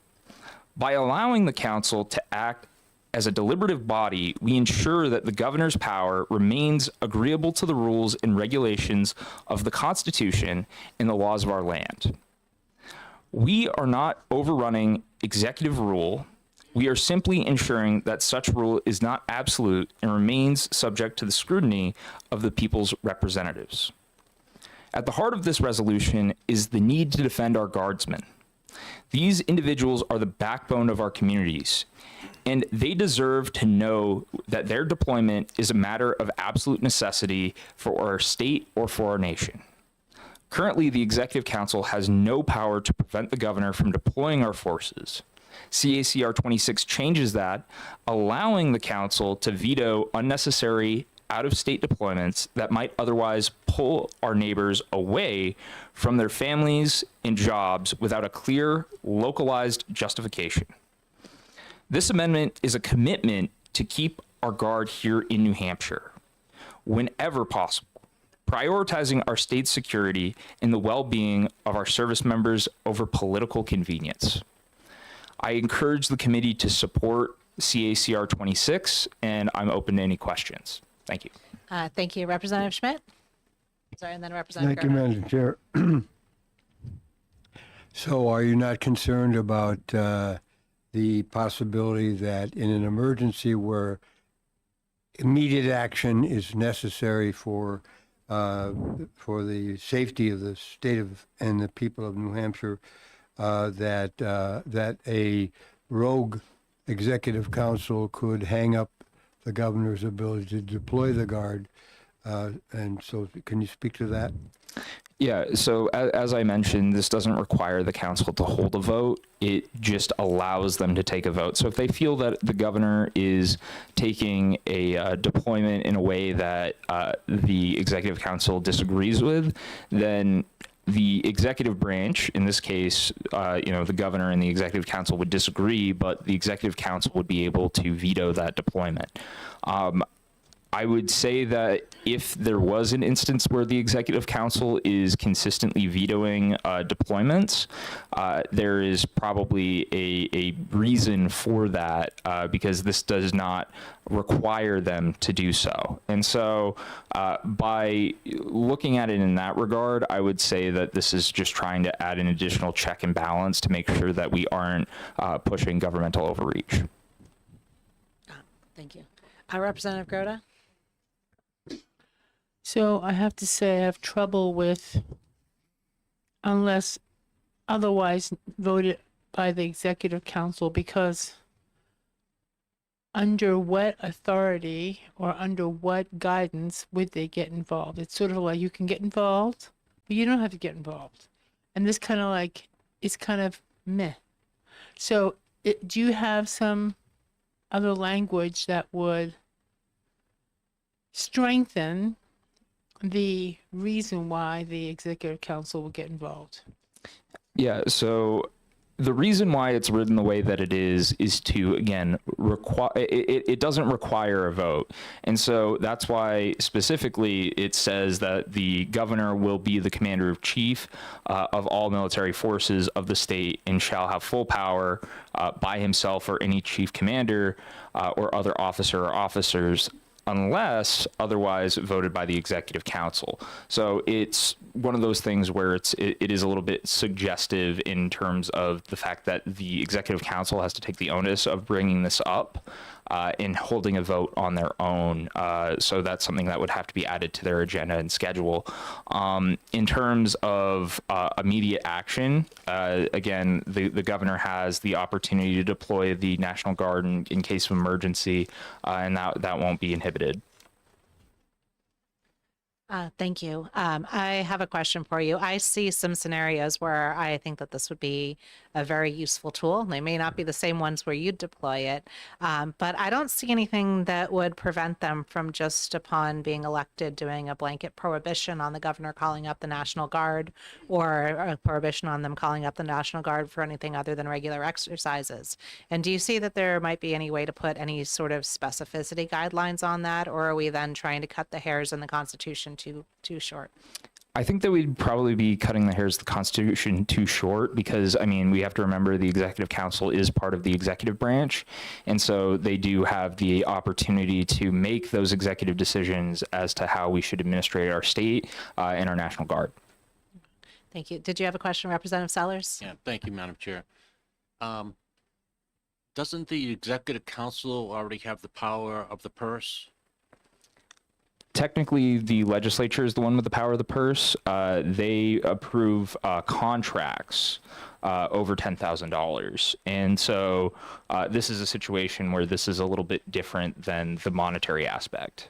By allowing the council to act as a deliberative body, we ensure that the governor's power remains agreeable to the rules and regulations of the Constitution and the laws of our land. We are not overrunning executive rule. We are simply ensuring that such rule is not absolute and remains subject to the scrutiny of the people's representatives. At the heart of this resolution is the need to defend our guardsmen. These individuals are the backbone of our communities, and they deserve to know that their deployment is a matter of absolute necessity for our state or for our nation. Currently, the Executive Council has no power to prevent the governor from deploying our forces. CACR 26 changes that, allowing the council to veto unnecessary out-of-state deployments that might otherwise pull our neighbors away from their families and jobs without a clear, localized justification. This amendment is a commitment to keep our guard here in New Hampshire, whenever possible, prioritizing our state's security and the well-being of our service members over political convenience. I encourage the committee to support CACR 26, and I'm open to any questions. Thank you. Thank you, Representative Schmidt. Sorry, and then Representative Thank you, Gerber. Madam Chair. So are you not concerned about the possibility that in an emergency where immediate action is necessary for the safety of the state of and the people of New Hampshire, that a rogue executive council could hang up the governor's ability to deploy the guard? And so can you speak to that? Yeah, so as I mentioned, this doesn't require the council to hold a vote. It just allows them to take a vote. So if they feel that the governor is taking a deployment in a way that the executive council disagrees with, then the executive branch, in this case, the governor and the executive council would disagree, but the executive council would be able to veto that deployment. I would say that if there was an instance where the executive council is consistently vetoing deployments, there is probably a reason for that because this does not require them to do so. And so by looking at it in that regard, I would say that this is just trying to add an additional check and balance to make sure that we aren't pushing governmental overreach. Thank you. Representative Groda? So I have to say I have trouble with, unless otherwise voted by the Executive Council, because under what authority or under what guidance would they get involved? It's sort of like you can get involved, but you don't have to get involved. and this kind of like is kind of meh. So, do you have some other language that would strengthen the reason why the executive council will get involved? Yeah, so the reason why it's written the way that it is to, again, it doesn't require a vote. And so that's why specifically it says that the governor will be the commander in chief of all military forces of the state and shall have full power by himself or any chief commander or other officer or officers, unless otherwise voted by the executive council. So it's one of those things where it is a little bit suggestive in terms of the fact that the executive council has to take the onus of bringing this up and holding a vote on their own. So that's something that would have to be added to their agenda and schedule. In terms of immediate action, again, the governor has the opportunity to deploy the National Guard in case of emergency, and that won't be inhibited. Thank you. I have a question for you. I see some scenarios where I think that this would be a very useful tool. They may not be the same ones where you deploy it, but I don't see anything that would prevent them from just upon being elected doing a blanket prohibition on the governor calling up the National Guard, or a prohibition on them calling up the National Guard for anything other than regular exercises. And do you see that there might be any way to put any sort of specificity guidelines on that, or are we then trying to cut the hairs in the Constitution too short? I think that we'd probably be cutting the hairs of the Constitution too short, because, I mean, we have to remember the executive council is part of the executive branch. And so they do have the opportunity to make those executive decisions as to how we should administrate our state and our National Guard. Thank you. Did you have a question, Representative Sellers? Yeah, thank you, Madam Chair. Doesn't the executive council already have the power of the purse? Technically, the legislature is the one with the power of the purse. They approve contracts over $10,000. And so this is a situation where this is a little bit different than the monetary aspect.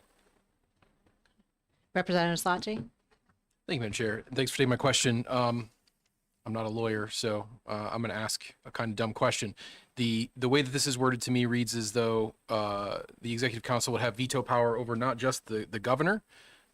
Representative Slotji? Thank you, Madam Chair. Thanks for taking my question. I'm not a lawyer, so I'm going to ask a kind of dumb question. The way that this is worded to me reads as though the executive council would have veto power over not just the governor,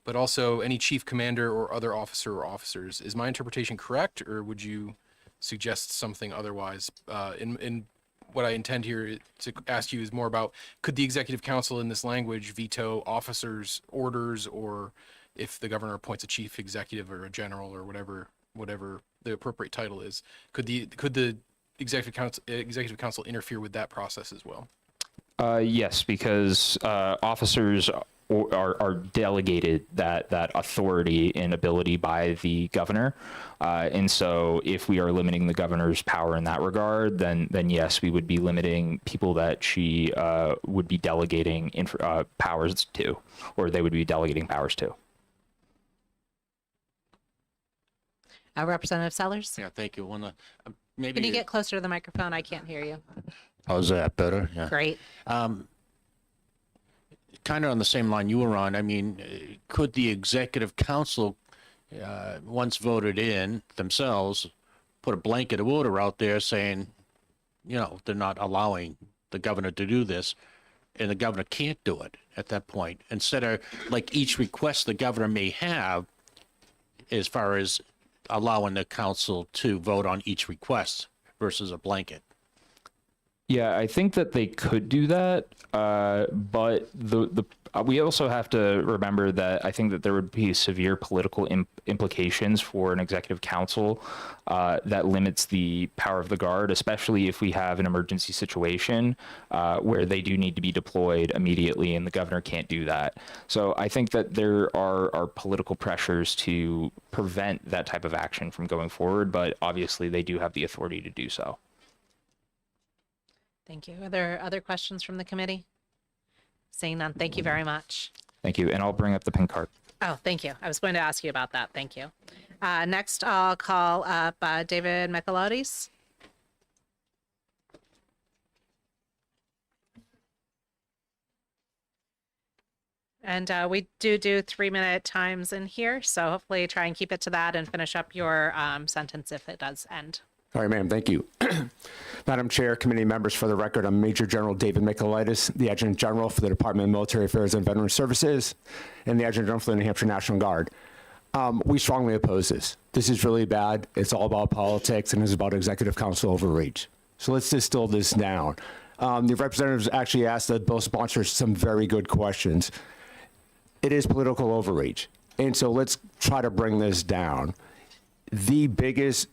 but also any chief commander or other officer or officers. Is my interpretation correct, or would you suggest something otherwise? In what I intend here to ask you is more about, could the executive council in this language veto officers' orders, or if the governor appoints a chief executive or a general or whatever the appropriate title is, could the executive council interfere with that process as well? Yes, because officers are delegated that authority and ability by the governor, and so if we are limiting the governor's power in that regard, then yes, we would be limiting people that she would be delegating powers to, or they would be delegating powers to. Representative Sellers? Yeah, thank you. Maybe Can you get closer to the microphone? I can't hear you. How's that better? Yeah. Great. Kind of on the same line you were on. I mean, could the executive council, once voted in themselves, put a blanket order out there saying, they're not allowing the governor to do this, and the governor can't do it at that point, instead of like each request the governor may have, as far as allowing the council to vote on each request versus a blanket? Yeah, I think that they could do that, but we also have to remember that I think that there would be severe political implications for an executive council that limits the power of the Guard, especially if we have an emergency situation where they do need to be deployed immediately and the governor can't do that. So I think that there are political pressures to prevent that type of action from going forward, but obviously they do have the authority to do so. Thank you. Are there other questions from the committee? Seeing none, thank you very much. Thank you, and I'll bring up the pink card. Oh, thank you. I was going to ask you about that. Thank you. Next, I'll call up David Michelotis. And we do 3-minute times in here, so hopefully try and keep it to that and finish up your sentence if it does end. All right, ma'am, thank you. Madam Chair, committee members, for the record, I'm Major General David Michaelitis, the Adjutant General for the Department of Military Affairs and Veteran Services, and the Adjutant General for the New Hampshire National Guard. We strongly oppose this. This is really bad. It's all about politics and it's about executive council overreach. So let's distill this down. The representatives actually asked the bill sponsors some very good questions. It is political overreach. And so let's try to bring this down. The biggest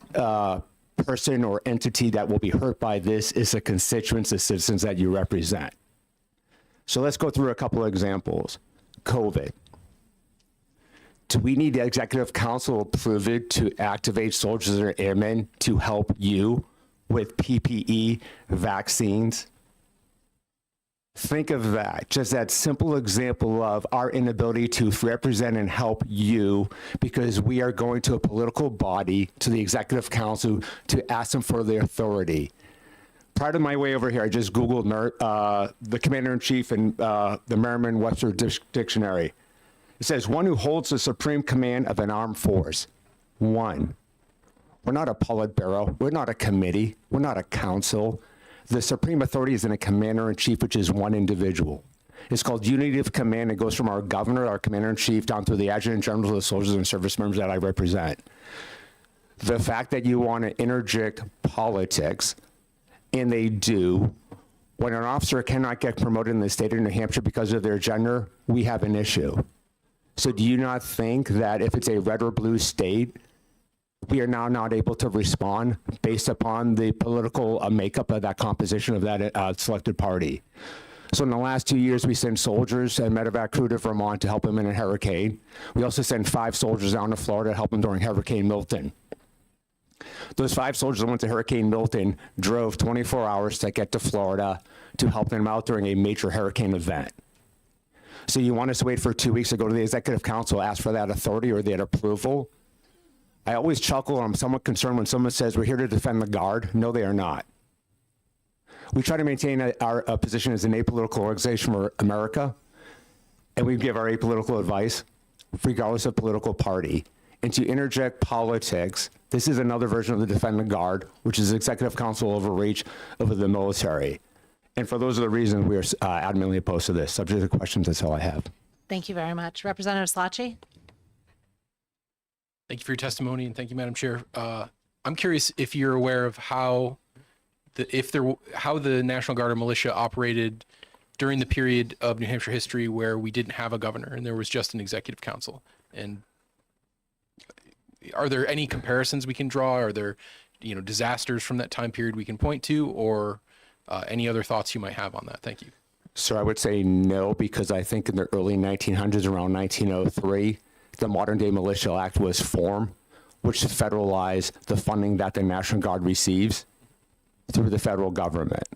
person or entity that will be hurt by this is the constituents, the citizens that you represent. So let's go through a couple of examples. COVID. Do we need the executive council approve it to activate soldiers and airmen to help you with PPE vaccines? Think of that, just that simple example of our inability to represent and help you because we are going to a political body, to the executive council, to ask them for their authority. Prior to my way over here, I just Googled the commander-in-chief in the Merriam-Webster Dictionary. It says, one who holds the supreme command of an armed force. One. We're not a Politburo. We're not a committee. We're not a council. The supreme authority is in a commander-in-chief, which is one individual. It's called unity of command. It goes from our governor, our commander-in-chief, down through the adjutant general of the soldiers and service members that I represent. The fact that you want to interject politics, and they do, when an officer cannot get promoted in the state of New Hampshire because of their gender, we have an issue. So do you not think that if it's a red or blue state, we are now not able to respond based upon the political makeup of that composition of that selected party? So in the last 2 years, we sent soldiers and medevac crew to Vermont to help them in a hurricane. We also sent 5 soldiers down to Florida to help them during Hurricane Milton. Those 5 soldiers that went to Hurricane Milton drove 24 hours to get to Florida to help them out during a major hurricane event. So you want us to wait for 2 weeks to go to the executive council, ask for that authority or that approval? I always chuckle and I'm somewhat concerned when someone says we're here to defend the Guard. No, they are not. We try to maintain our position as an apolitical organization for America, and we give our apolitical advice regardless of political party. And to interject politics, this is another version of the Defend the Guard, which is executive council overreach over the military. And for those are the reasons we are adamantly opposed to this. Subject to questions, that's all I have. Thank you very much. Representative Slotchie? Thank you for your testimony, and thank you, Madam Chair. I'm curious if you're aware of how the National Guard or militia operated during the period of New Hampshire history where we didn't have a governor and there was just an executive council. And are there any comparisons we can draw? Are there, disasters from that time period we can point to, or any other thoughts you might have on that? Thank you. So I would say no, because I think in the early 1900s, around 1903, the Modern Day Militia Act was formed, which federalized the funding that the National Guard receives through the federal government.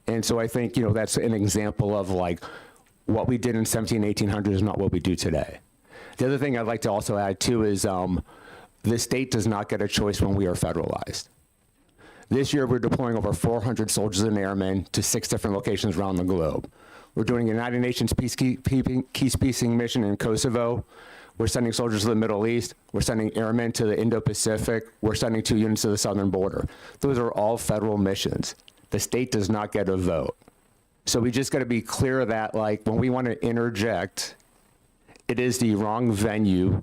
And so I think, that's an example of like what we did in 1800s is not what we do today. The other thing I'd like to also add too is the state does not get a choice when we are federalized. This year, we're deploying over 400 soldiers and airmen to 6 different locations around the globe. We're doing a United Nations peacekeeping mission in Kosovo. We're sending soldiers to the Middle East. We're sending airmen to the Indo-Pacific. We're sending 2 units to the southern border. Those are all federal missions. The state does not get a vote. So we just got to be clear that, like, when we want to interject, it is the wrong venue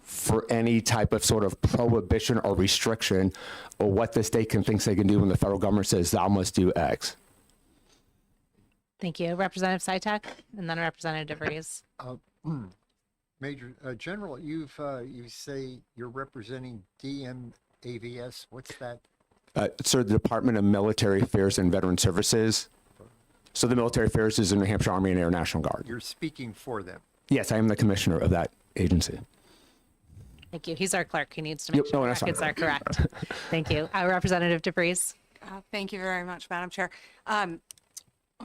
for any type of sort of prohibition or restriction or what the state thinks they can do when the federal government says thou must do X. Thank you. Representative Sytek, and then Representative DeVries. Major General, you say you're representing DMAVS. What's that? So the Department of Military Affairs and Veteran Services. So the Military Affairs is the New Hampshire Army and Air National Guard. You're speaking for them. Yes, I am the commissioner of that agency. Thank you. He's our clerk. He needs to make sure the records are correct. Thank you. Representative DeVries. Thank you very much, Madam Chair. I'll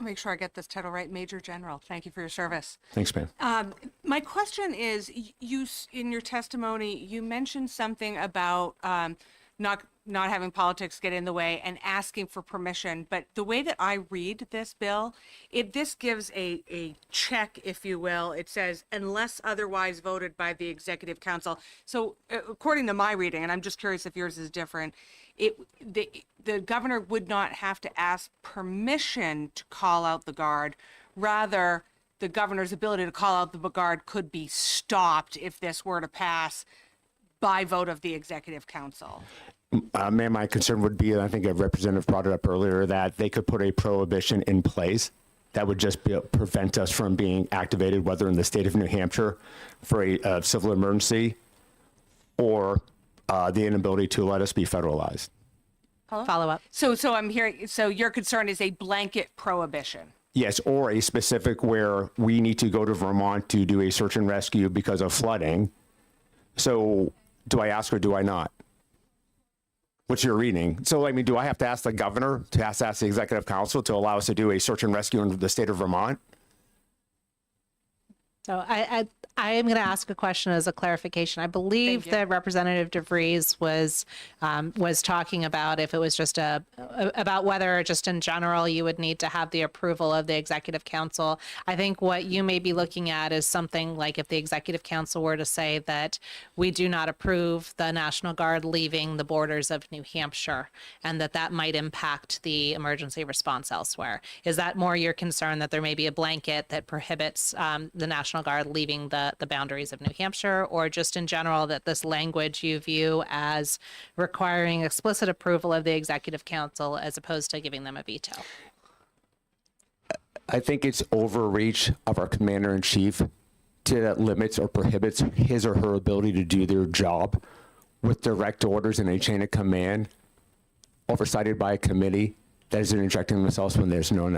make sure I get this title right. Major General, thank you for your service. Thanks, ma'am. My question is, in your testimony, you mentioned something about not not having politics get in the way and asking for permission. But the way that I read this bill, this gives a check, if you will. It says, unless otherwise voted by the Executive Council. So according to my reading, and I'm just curious if yours is different, the governor would not have to ask permission to call out the guard. Rather, the governor's ability to call out the guard could be stopped if this were to pass by vote of the Executive Council. Ma'am, my concern would be, and I think a representative brought it up earlier, that they could put a prohibition in place that would just prevent us from being activated, whether in the state of New Hampshire for a civil emergency or the inability to let us be federalized. Follow up. So I'm hearing, so your concern is a blanket prohibition. Yes, or a specific where we need to go to Vermont to do a search and rescue because of flooding. So do I ask or do I not? What's your reading? So, I mean, do I have to ask the governor, to ask the Executive Council to allow us to do a search and rescue in the state of Vermont? So I am going to ask a question as a clarification. I believe that Representative DeVries was talking about if it was just about whether just in general you would need to have the approval of the Executive Council. I think what you may be looking at is something like if the Executive Council were to say that we do not approve the National Guard leaving the borders of New Hampshire, and that might impact the emergency response elsewhere. Is that more your concern, that there may be a blanket that prohibits the National Guard leaving the boundaries of New Hampshire, or just in general that this language you view as requiring explicit approval of the Executive Council as opposed to giving them a veto? I think it's overreach of our commander in chief that limits or prohibits his or her ability to do their job with direct orders in a chain of command, oversighted by a committee that is interjecting themselves when there's no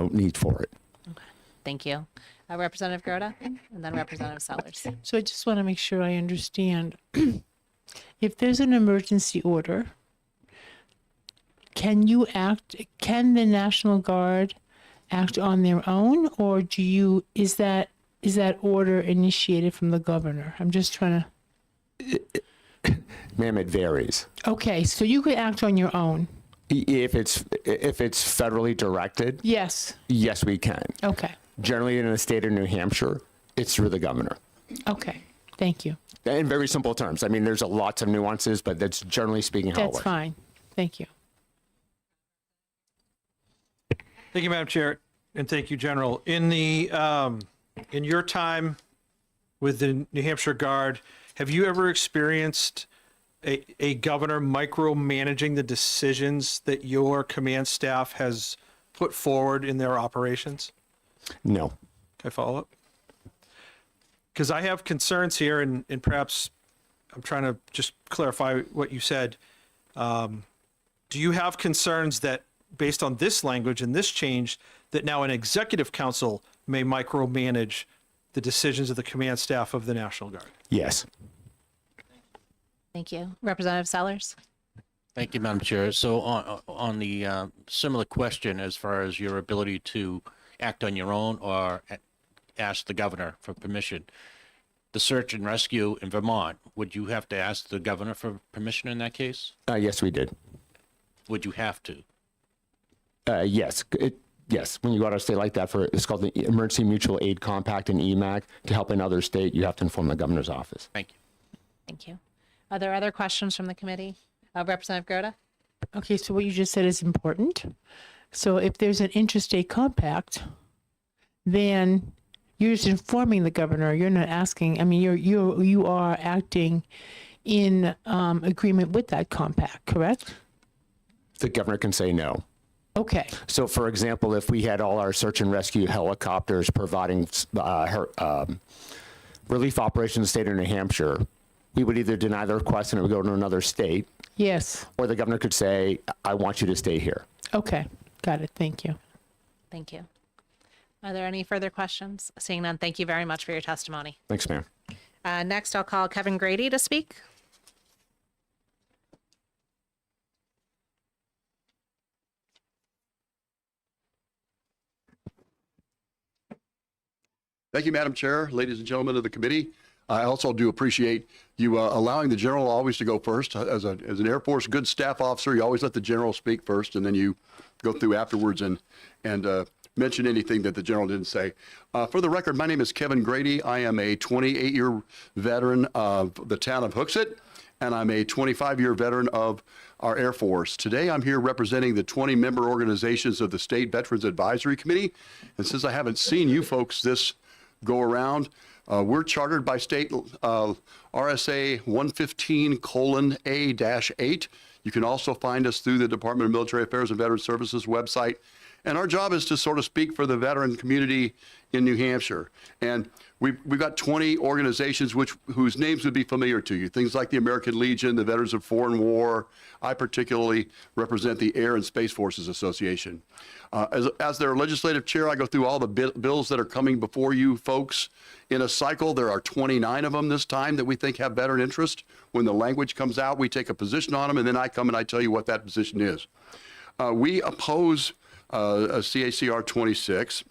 need for it. Thank you. Representative Gerda, and then Representative Sellers. So I just want to make sure I understand. If there's an emergency order, can the National Guard act on their own, or is that order initiated from the governor? I'm just trying to. Ma'am, it varies. Okay, so you could act on your own. If it's federally directed, Yes. yes, we can. Okay. Generally, in the state of New Hampshire, it's through the governor. Okay. Thank you. In very simple terms. I mean, there's lots of nuances, but that's generally speaking how it That's works. fine. Thank you. Thank you, Madam Chair, and thank you, General. In your time with the New Hampshire Guard, have you ever experienced a governor micromanaging the decisions that your command staff has put forward in their operations? No. Can I follow up? Because I have concerns here, and perhaps I'm trying to just clarify what you said. Do you have concerns that, based on this language and this change, that now an Executive Council may micromanage the decisions of the command staff of the National Guard? Yes. Thank you. Representative Sellers. Thank you, Madam Chair. So on the similar question as far as your ability to act on your own or ask the governor for permission, the search and rescue in Vermont, would you have to ask the governor for permission in that case? Yes, we did. Would you have to? Yes. Yes. When you go out of state like that, it's called the Emergency Mutual Aid Compact in EMAC. To help another state, you have to inform the governor's office. Thank you. Thank you. Are there other questions from the committee? Representative Gerda? Okay, so what you just said is important. So if there's an interstate compact, then you're just informing the governor. You're not asking. I mean, you are acting in agreement with that compact, correct? The governor can say no. Okay. So, for example, if we had all our search and rescue helicopters providing relief operations in the state of New Hampshire, we would either deny the request and it would go to another state. Yes. Or the governor could say, I want you to stay here. Okay. Got it. Thank you. Thank you. Are there any further questions? Seeing none, thank you very much for your testimony. Thanks, ma'am. Next, I'll call Kevin Grady to speak. Thank you, Madam Chair, ladies and gentlemen of the committee. I also do appreciate you allowing the general always to go first. As an Air Force good staff officer, you always let the general speak first, and then you go through afterwards and mention anything that the general didn't say. For the record, my name is Kevin Grady. I am a 28-year veteran of the town of Hooksett, and I'm a 25-year veteran of our Air Force. Today, I'm here representing the 20 member organizations of the State Veterans Advisory Committee. And since I haven't seen you folks this go around, we're chartered by state RSA 115:A-8. You can also find us through the Department of Military Affairs and Veterans Services website. And our job is to sort of speak for the veteran community in New Hampshire. And we've got 20 organizations whose names would be familiar to you. Things like the American Legion, the Veterans of Foreign War. I particularly represent the Air and Space Forces Association. As their legislative chair, I go through all the bills that are coming before you folks in a cycle. There are 29 of them this time that we think have veteran interest. When the language comes out, we take a position on them, and then I come and I tell you what that position is. We oppose CACR 26.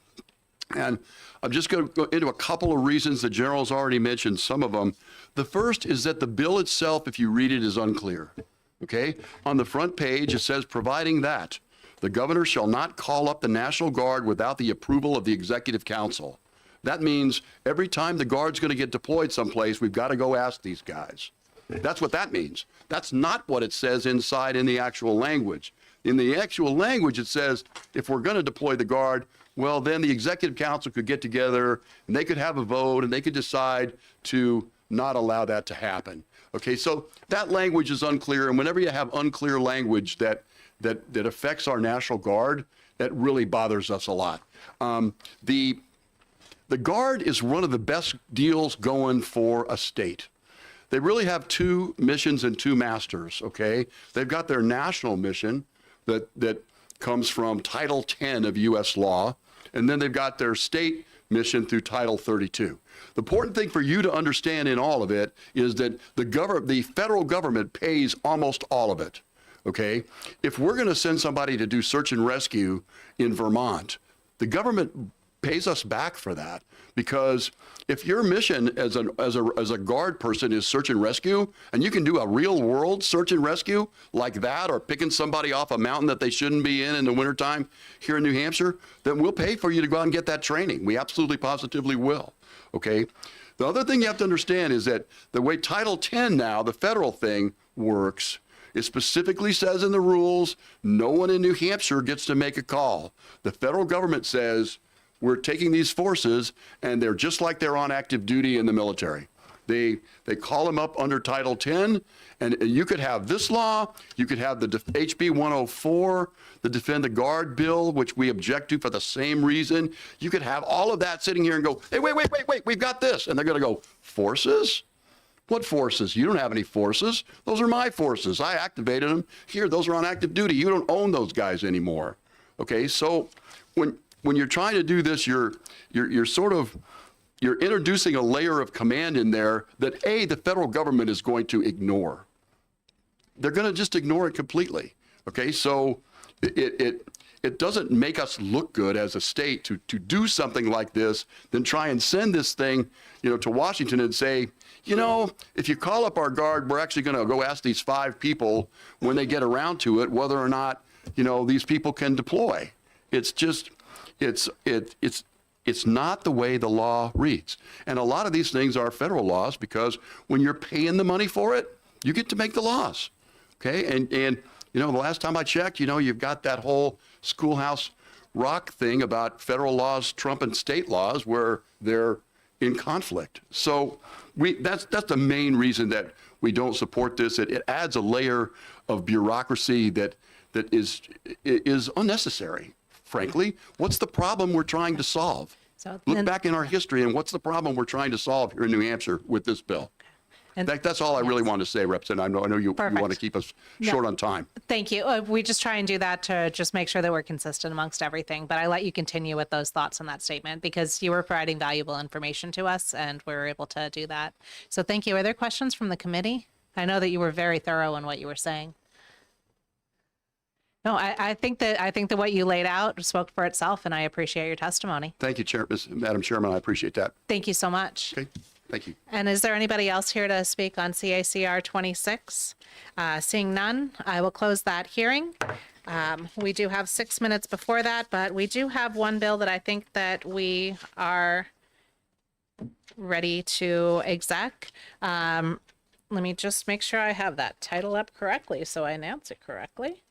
And I'm just going to go into a couple of reasons. The general's already mentioned some of them. The first is that the bill itself, if you read it, is unclear. Okay? On the front page, it says, providing that the governor shall not call up the National Guard without the approval of the Executive Council. That means every time the Guard's going to get deployed someplace, we've got to go ask these guys. That's what that means. That's not what it says inside in the actual language. In the actual language, it says if we're going to deploy the Guard, well, then the Executive Council could get together and they could have a vote and they could decide to not allow that to happen. Okay, so that language is unclear. And whenever you have unclear language that affects our National Guard, that really bothers us a lot. The Guard is one of the best deals going for a state. They really have two missions and two masters, okay? They've got their national mission that comes from Title 10 of U.S. law, and then they've got their state mission through Title 32. The important thing for you to understand in all of it is that the federal government pays almost all of it, okay? If we're going to send somebody to do search and rescue in Vermont, the government pays us back for that, because if your mission as a Guard person is search and rescue, and you can do a real world search and rescue like that, or picking somebody off a mountain that they shouldn't be in the wintertime here in New Hampshire, then we'll pay for you to go out and get that training. We absolutely positively will. Okay. The other thing you have to understand is that the way Title 10 now, the federal thing, works, it specifically says in the rules, no one in New Hampshire gets to make a call. The federal government says, we're taking these forces, and they're just like they're on active duty in the military. They call them up under Title 10, and you could have this law, you could have the HB 104, the Defend the Guard bill, which we object to for the same reason. You could have all of that sitting here and go, hey, wait, we've got this. And they're going to go, forces? What forces? You don't have any forces. Those are my forces. I activated them. Here, those are on active duty. You don't own those guys anymore. Okay, so when you're trying to do this, you're introducing a layer of command in there that the federal government is going to ignore. They're going to just ignore it completely. Okay, so it doesn't make us look good as a state to do something like this, then try and send this thing, to Washington and say, if you call up our Guard, we're actually going to go ask these 5 people when they get around to it whether or not, these people can deploy. It's just. It's not the way the law reads. And a lot of these things are federal laws, because when you're paying the money for it, you get to make the laws. Okay? And the last time I checked, you've got that whole Schoolhouse Rock thing about federal laws trumping state laws where they're in conflict. So that's the main reason that we don't support this. It adds a layer of bureaucracy that is unnecessary. Frankly, what's the problem we're trying to solve? Look back in our history, and what's the problem we're trying to solve here in New Hampshire with this bill? That's all I really want to say, Representative. I know you want to keep us short on time. Thank you. We just try and do that to just make sure that we're consistent amongst everything. But I let you continue with those thoughts on that statement, because you were providing valuable information to us, and we were able to do that. So thank you. Are there questions from the committee? I know that you were very thorough in what you were saying. No, I think that what you laid out spoke for itself, and I appreciate your testimony. Thank you, Madam Chairman. I appreciate that. Thank you so much. Okay. Thank you. And is there anybody else here to speak on CACR 26? Seeing none, I will close that hearing. We do have 6 minutes before that, but we do have one bill that I think that we are ready to exec. Let me just make sure I have that title up correctly so I announce it correctly.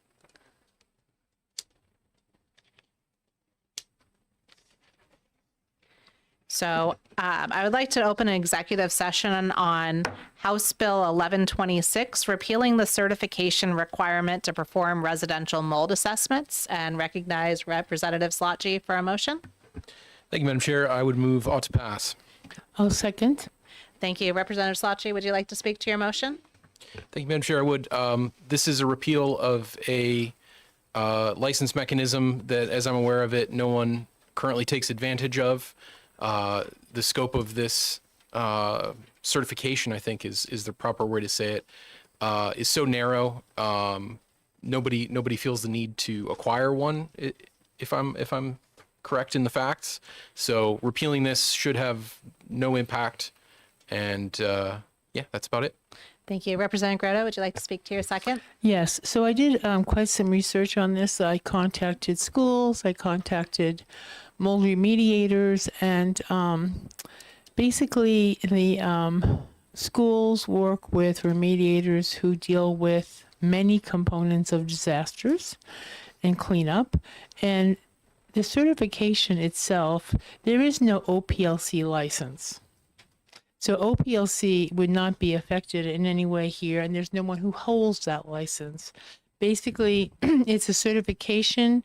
So I would like to open an executive session on House Bill 1126, repealing the certification requirement to perform residential mold assessments, and recognize Representative Slotgy for a motion. Thank you, Madam Chair. I would move ought to pass. I'll second. Thank you. Representative Slotgy, would you like to speak to your motion? Thank you, Madam Chair. I would. This is a repeal of a license mechanism that, as I'm aware of it, no one currently takes advantage of. The scope of this certification, I think, is the proper way to say it, is so narrow. Nobody feels the need to acquire one, if I'm correct in the facts. So repealing this should have no impact. And yeah, that's about it. Thank you. Representative Greta, would you like to speak to your second? Yes. So I did quite some research on this. I contacted schools. I contacted mold remediators, and basically the schools work with remediators who deal with many components of disasters and cleanup. And the certification itself, there is no OPLC license. So OPLC would not be affected in any way here, and there's no one who holds that license. Basically, it's a certification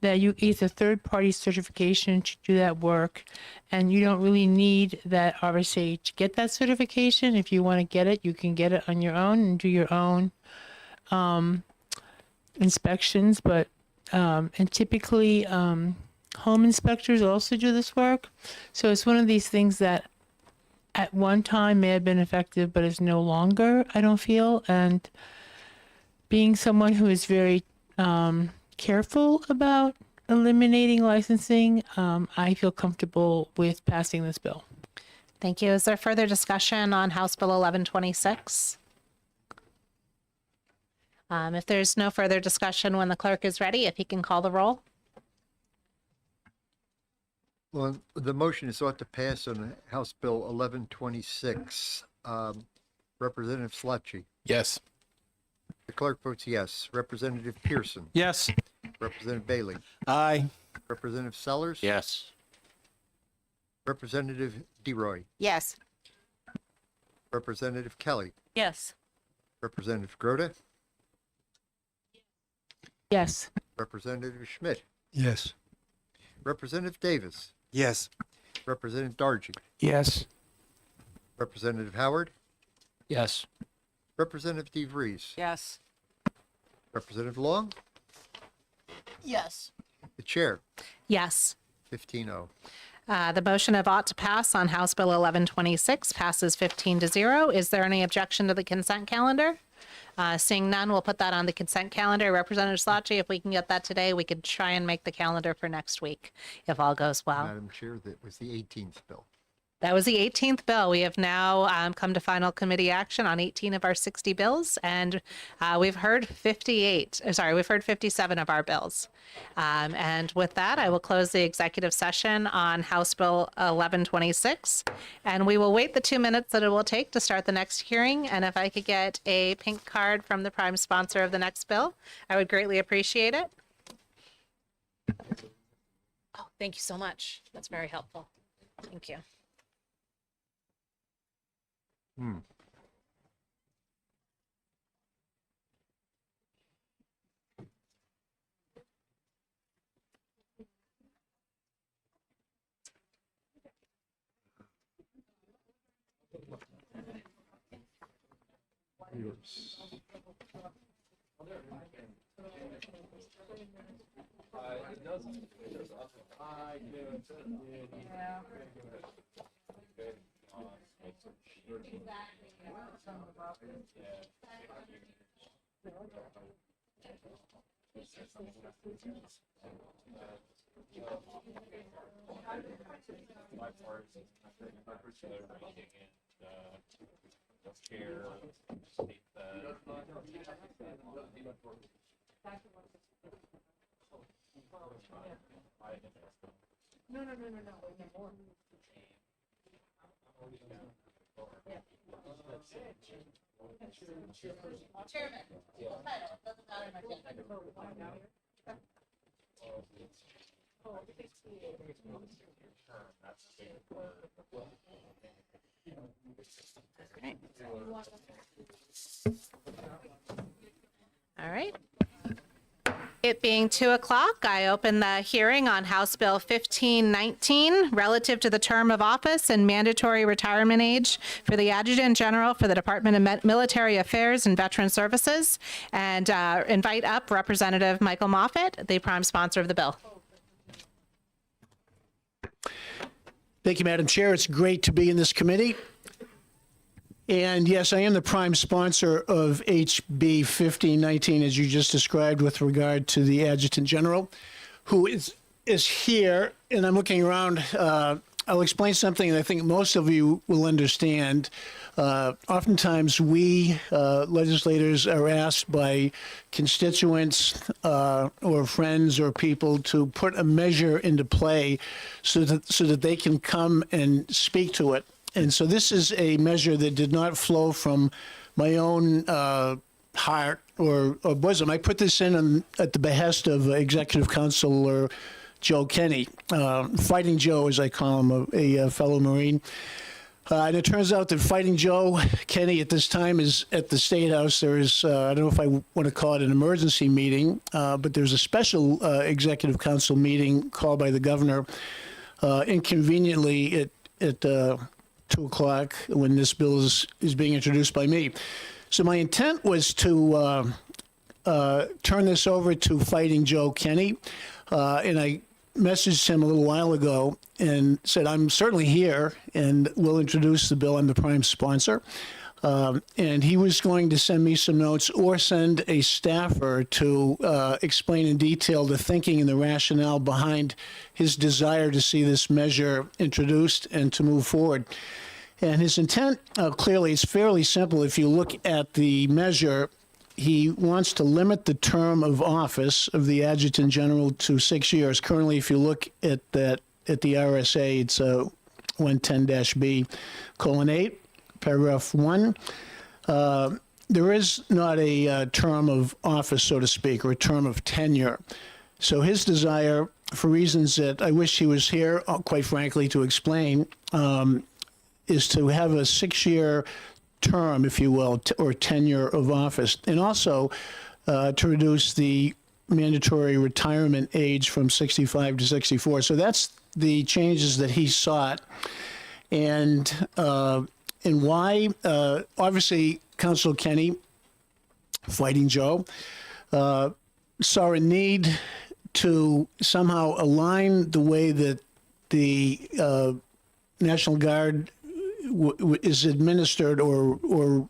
that it's a third-party certification to do that work, and you don't really need that RSA to get that certification. If you want to get it, you can get it on your own and do your own inspections. But and typically, home inspectors also do this work. So it's one of these things that at one time may have been effective, but is no longer, I don't feel. And being someone who is very careful about eliminating licensing, I feel comfortable with passing this bill. Thank you. Is there further discussion on House Bill 1126? If there's no further discussion, when the clerk is ready, if he can call the roll. Well, the motion is ought to pass on House Bill 1126. Representative Slotky. Yes. The clerk votes yes. Representative Pearson. Yes. Representative Bailey. Aye. Representative Sellers. Yes. Representative DeRoy. Yes. Representative Kelly. Yes. Representative Grote. Yes. Representative Schmidt. Yes. Representative Davis. Yes. Representative Dargy. Yes. Representative Howard. Yes. Representative DeVries. Yes. Representative Long. Yes. The chair. Yes. 15-0. The motion of ought to pass on House Bill 1126 passes 15-0. Is there any objection to the consent calendar? Seeing none, we'll put that on the consent calendar. Representative Slotky, if we can get that today, we could try and make the calendar for next week, if all goes well. Madam Chair, that was the 18th bill. That was the 18th bill. We have now come to final committee action on 18 of our 60 bills, and we've heard 57 of our bills. And with that, I will close the executive session on House Bill 1126, and we will wait the 2 minutes that it will take to start the next hearing. And if I could get a pink card from the prime sponsor of the next bill, I would greatly appreciate it. Oh, thank you so much. That's very helpful. Thank you. All right. It being 2:00, I open the hearing on House Bill 1519 relative to the term of office and mandatory retirement age for the Adjutant General for the Department of Military Affairs and Veteran Services, and invite up Representative Michael Moffett, the prime sponsor of the bill. Thank you, Madam Chair. It's great to be in this committee. And yes, I am the prime sponsor of HB 1519, as you just described, with regard to the Adjutant General, who is here. And I'm looking around. I'll explain something that I think most of you will understand. Oftentimes, we legislators are asked by constituents or friends or people to put a measure into play so that they can come and speak to it. And so this is a measure that did not flow from my own heart or bosom. I put this in at the behest of Executive Counselor Joe Kenny, Fighting Joe, as I call him, a fellow Marine. And it turns out that Fighting Joe Kenny at this time is at the State House. There is, I don't know if I want to call it an emergency meeting, but there's a special Executive Council meeting called by the governor inconveniently at 2:00 when this bill is being introduced by me. So my intent was to turn this over to Fighting Joe Kenny, and I messaged him a little while ago and said, I'm certainly here and will introduce the bill. I'm the prime sponsor. And he was going to send me some notes or send a staffer to explain in detail the thinking and the rationale behind his desire to see this measure introduced and to move forward. And his intent, clearly, is fairly simple. If you look at the measure, he wants to limit the term of office of the Adjutant General to 6 years. Currently, if you look at that at the RSA, it's 110-B:8, paragraph 1. There is not a term of office, so to speak, or a term of tenure. So his desire, for reasons that I wish he was here, quite frankly, to explain, is to have a 6-year term, if you will, or tenure of office, and also to reduce the mandatory retirement age from 65 to 64. So that's the changes that he sought. And why? Obviously, Councilor Kenny, Fighting Joe, saw a need to somehow align the way that the National Guard is administered or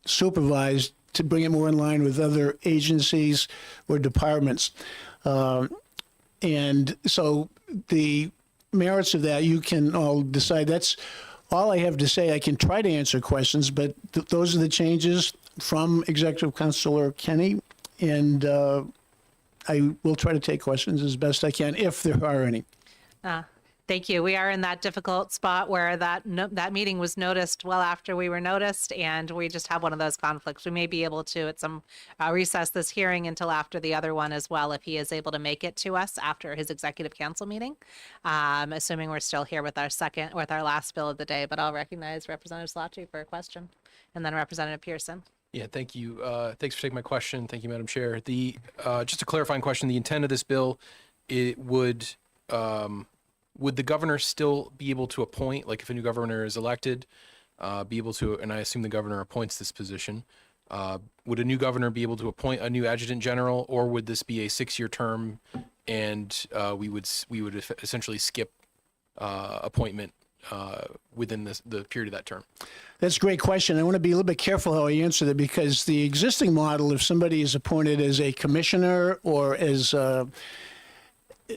supervised to bring it more in line with other agencies or departments. And so the merits of that, you can all decide. That's all I have to say. I can try to answer questions, but those are the changes from Executive Counselor Kenny, and I will try to take questions as best I can, if there are any. Thank you. We are in that difficult spot where that meeting was noticed well after we were noticed, and we just have one of those conflicts. We may be able to at some recess this hearing until after the other one as well, if he is able to make it to us after his Executive Council meeting, assuming we're still here with our last bill of the day. But I'll recognize Representative Slotchie for a question, and then Representative Pearson. Yeah, thank you. Thanks for taking my question. Thank you, Madam Chair. Just a clarifying question, the intent of this bill, it would the governor still be able to appoint, like if a new governor is elected, be able to, and I assume the governor appoints this position, would a new governor be able to appoint a new adjutant general, or would this be a 6-year term and we would essentially skip appointment within the period of that term? That's a great question. I want to be a little bit careful how I answer that, because the existing model, if somebody is appointed as a commissioner or as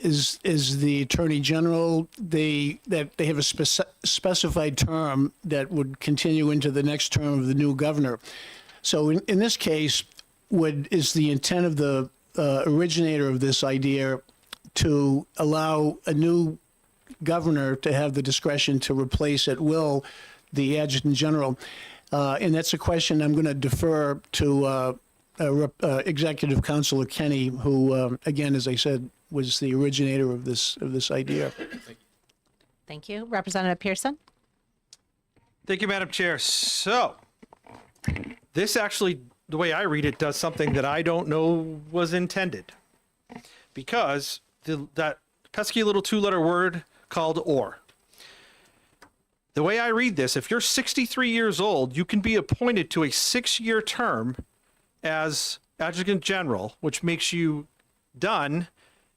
is the Attorney General. That they have a specified term that would continue into the next term of the new governor. So in this case, is the intent of the originator of this idea to allow a new governor to have the discretion to replace at will the adjutant general? And that's a question I'm going to defer to Executive Councilor Kenny, who, again, as I said, was the originator of this idea. Thank you. Representative Pearson? Thank you, Madam Chair. So, this actually, the way I read it, does something that I don't know was intended. Because that pesky little two-letter word called "or." The way I read this, if you're 63 years old, you can be appointed to a 6-year term as adjutant general, which makes you done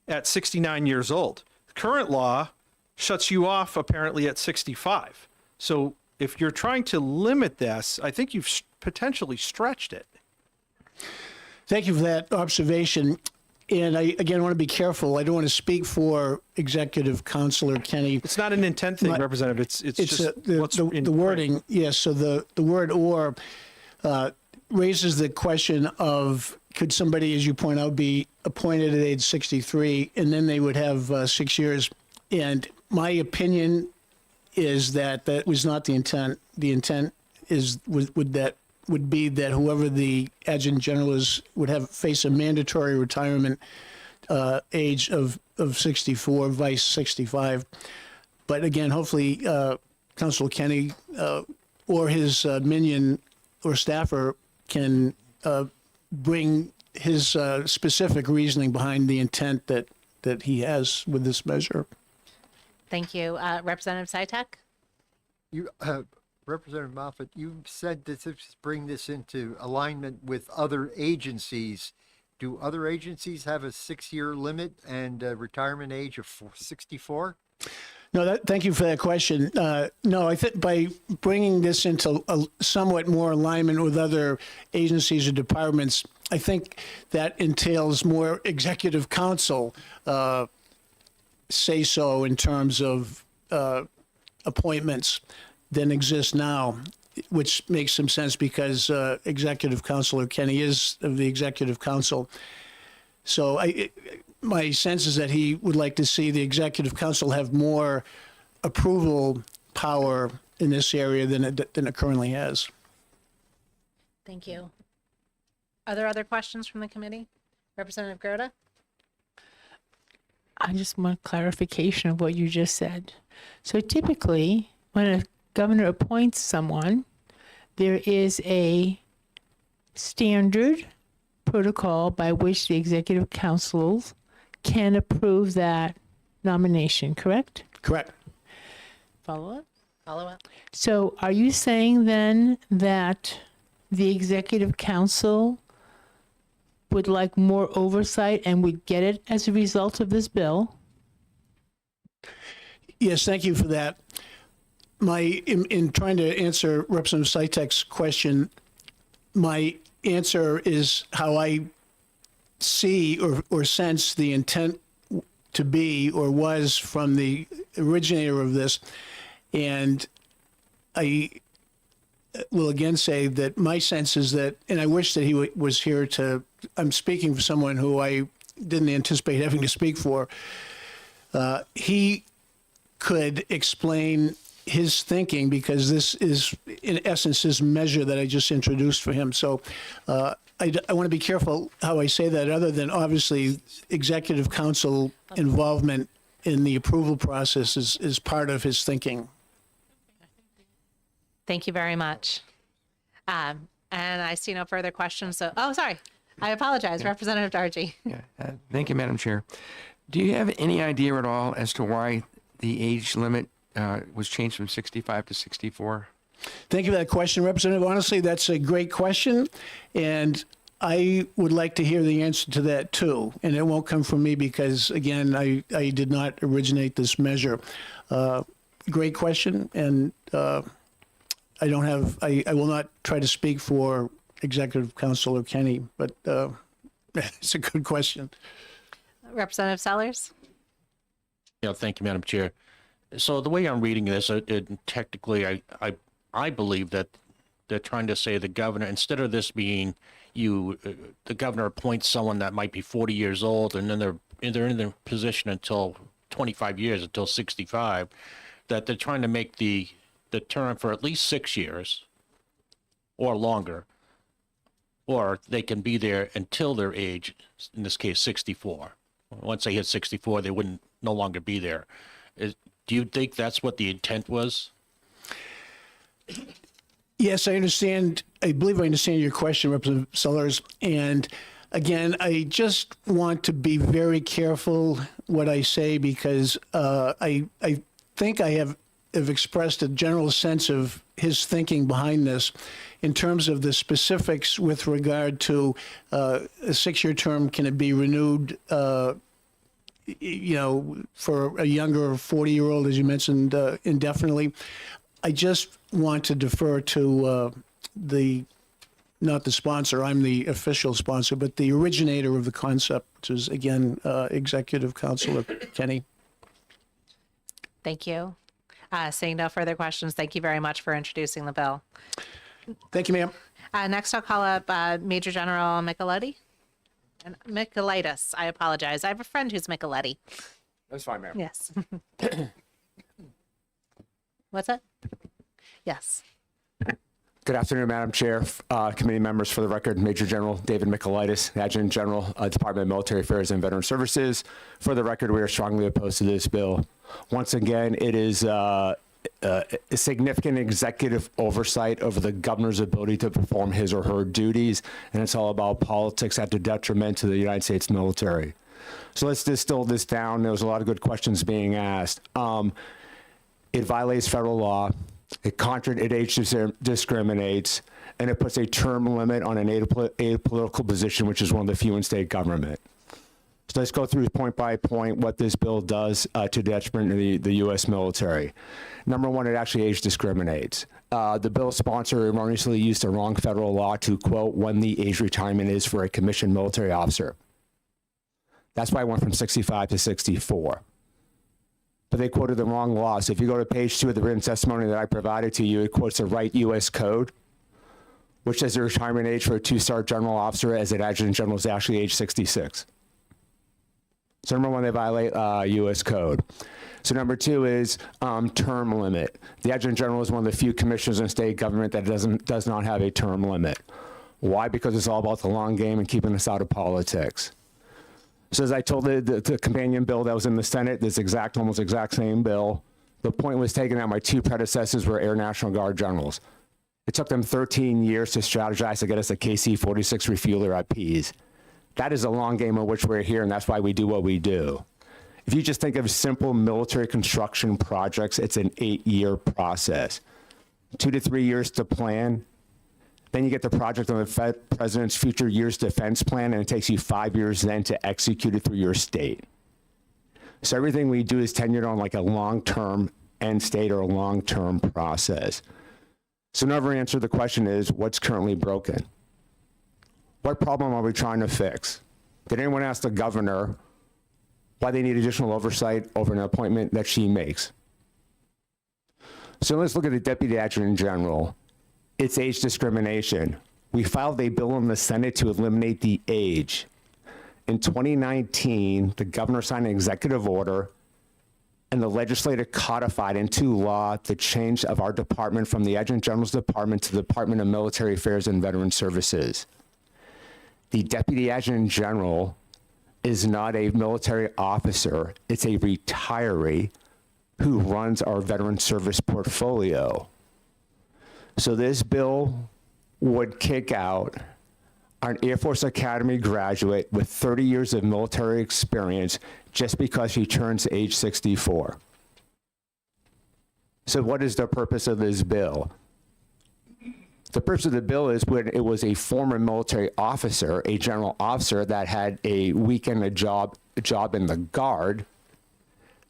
at 69 years old. The current law shuts you off apparently at 65. So if you're trying to limit this, I think you've potentially stretched it. Thank you for that observation. And I, again, want to be careful. I don't want to speak for Executive Councilor Kenny. It's not an intent thing, Representative. It's just the wording. Yes. So the word "or" raises the question of, could somebody, as you point out, be appointed at age 63, and then they would have 6 years? And my opinion is that that was not the intent. The intent would be that whoever the adjutant general is would face a mandatory retirement age of 64, vice 65. But again, hopefully, Councilor Kenny or his minion or staffer can bring his specific reasoning behind the intent that he has with this measure. Thank you. Representative Sitek? You, Representative Moffett, you said that this bring this into alignment with other agencies. Do other agencies have a 6-year limit and a retirement age of 64? No, thank you for that question. No, I think by bringing this into a somewhat more alignment with other agencies or departments, I think that entails more executive council say so in terms of appointments than exist now, which makes some sense because Executive Councilor Kenny is of the Executive Council. So my sense is that he would like to see the Executive Council have more approval power in this area than it currently has. Thank you. Are there other questions from the committee? Representative Gerda? I just want clarification of what you just said. So typically, when a governor appoints someone, there is a standard protocol by which the executive council can approve that nomination, correct? Correct. Follow up? Follow up. So are you saying then that the executive council would like more oversight and would get it as a result of this bill? Yes, thank you for that. In trying to answer Representative Sitek's question, my answer is how I see or sense the intent to be or was from the originator of this. And I will again say that my sense is that, and I wish that he was here I'm speaking for someone who I didn't anticipate having to speak for. He could explain his thinking because this is, in essence, his measure that I just introduced for him. So I want to be careful how I say that, other than obviously executive council involvement in the approval process is part of his thinking. Thank you very much. And I see no further questions. So, oh, sorry. I apologize. Representative Dargy. Yeah. Thank you, Madam Chair. Do you have any idea at all as to why the age limit was changed from 65 to 64? Thank you for that question, Representative. Honestly, that's a great question, and I would like to hear the answer to that too. And it won't come from me because, again, I did not originate this measure. Great question, and I will not try to speak for Executive Councilor Kenny, but it's a good question. Representative Sellers? Yeah, thank you, Madam Chair. So the way I'm reading this, technically, I believe that they're trying to say the governor, instead of this being the governor appoints someone that might be 40 years old, and then they're in their position until 25 years, until 65, that they're trying to make the term for at least 6 years or longer, or they can be there until their age, in this case, 64. Once they hit 64, they wouldn't no longer be there. Do you think that's what the intent was? Yes, I understand. I believe I understand your question, Representative Sellers. And again, I just want to be very careful what I say because I think I have expressed a general sense of his thinking behind this in terms of the specifics with regard to a 6-year term. Can it be renewed, for a younger 40-year-old, as you mentioned, indefinitely? I just want to defer to not the sponsor, I'm the official sponsor, but the originator of the concept, which is, again, Executive Councilor Kenny. Thank you. Seeing no further questions, thank you very much for introducing the bill. Thank you, ma'am. Next, I'll call up Major General Micheletti. Michelitis, I apologize. I have a friend who's Micheletti. That's fine, ma'am. Yes. What's that? Yes. Good afternoon, Madam Chair, committee members. For the record, Major General David Michelitis, Adjutant General, Department of Military Affairs and Veteran Services. For the record, we are strongly opposed to this bill. Once again, it is a significant executive oversight over the governor's ability to perform his or her duties, and it's all about politics at the detriment to the United States military. So let's distill this down. There was a lot of good questions being asked. It violates federal law. It age discriminates, and it puts a term limit on an apolitical position, which is one of the few in state government. So let's go through point by point what this bill does to detriment the U.S. military. Number one, it actually age discriminates. The bill sponsor erroneously used the wrong federal law to quote when the age retirement is for a commissioned military officer. That's why it went from 65 to 64. But they quoted the wrong law. So if you go to page 2 of the written testimony that I provided to you, it quotes the right U.S. code, which says the retirement age for a 2-star general officer as an adjutant general is actually age 66. So number one, they violate U.S. code. So number two is term limit. The adjutant general is one of the few commissioners in state government that does not have a term limit. Why? Because it's all about the long game and keeping us out of politics. So as I told the companion bill that was in the Senate, this almost exact same bill, the point was taken that my two predecessors were Air National Guard generals. It took them 13 years to strategize to get us a KC-46 refueler at Pease. That is a long game in which we're here, and that's why we do what we do. If you just think of simple military construction projects, it's an 8-year process. 2 to 3 years to plan. Then you get the project on the president's future years defense plan, and it takes you 5 years then to execute it through your state. So everything we do is tenured on like a long-term end state or a long-term process. So another answer to the question is, what's currently broken? What problem are we trying to fix? Did anyone ask the governor why they need additional oversight over an appointment that she makes? So let's look at the Deputy Adjutant General. It's age discrimination. We filed a bill in the Senate to eliminate the age. In 2019, the governor signed an executive order and the legislature codified into law the change of our department from the Adjutant General's Department to the Department of Military Affairs and Veteran Services. The Deputy Adjutant General is not a military officer. It's a retiree who runs our veteran service portfolio. So this bill would kick out an Air Force Academy graduate with 30 years of military experience just because she turns age 64. So what is the purpose of this bill? The purpose of the bill is when it was a former military officer, a general officer that had a weekend job in the Guard,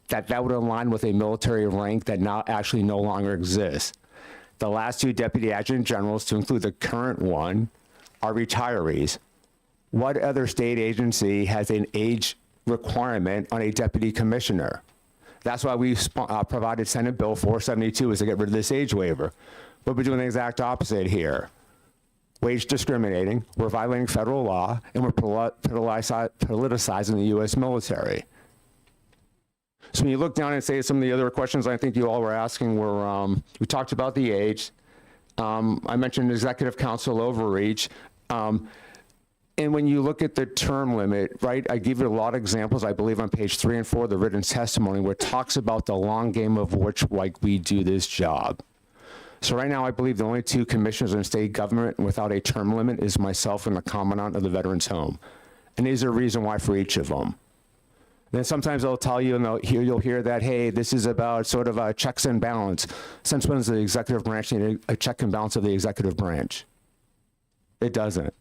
that would align with a military rank that now actually no longer exists. The last two deputy adjutant generals, to include the current one, are retirees. What other state agency has an age requirement on a deputy commissioner? That's why we provided Senate Bill 472 is to get rid of this age waiver. But we're doing the exact opposite here. Wage discriminating, we're violating federal law, and we're politicizing the U.S. military. So when you look down and say some of the other questions I think you all were asking were, we talked about the age. I mentioned executive council overreach. And when you look at the term limit, right, I give you a lot of examples, I believe on page 3 and 4 of the written testimony, where it talks about the long game of which, like, we do this job. So right now, I believe the only 2 commissioners in state government without a term limit is myself and the commandant of the Veterans Home. And there's a reason why for each of them. Then sometimes they'll tell you, and you'll hear that, hey, this is about sort of a checks and balance. Since when does the executive branch need a check and balance of the executive branch? It doesn't.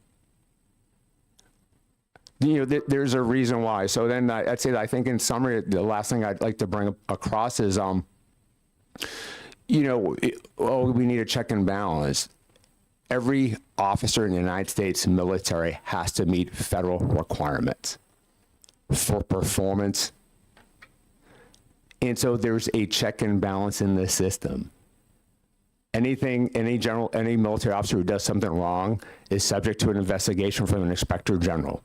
You know, there's a reason why. So then I'd say that I think in summary, the last thing I'd like to bring across is, you know, we need a check and balance. Every officer in the United States military has to meet federal requirements for performance. And so there's a check and balance in the system. Any military officer who does something wrong is subject to an investigation from an inspector general.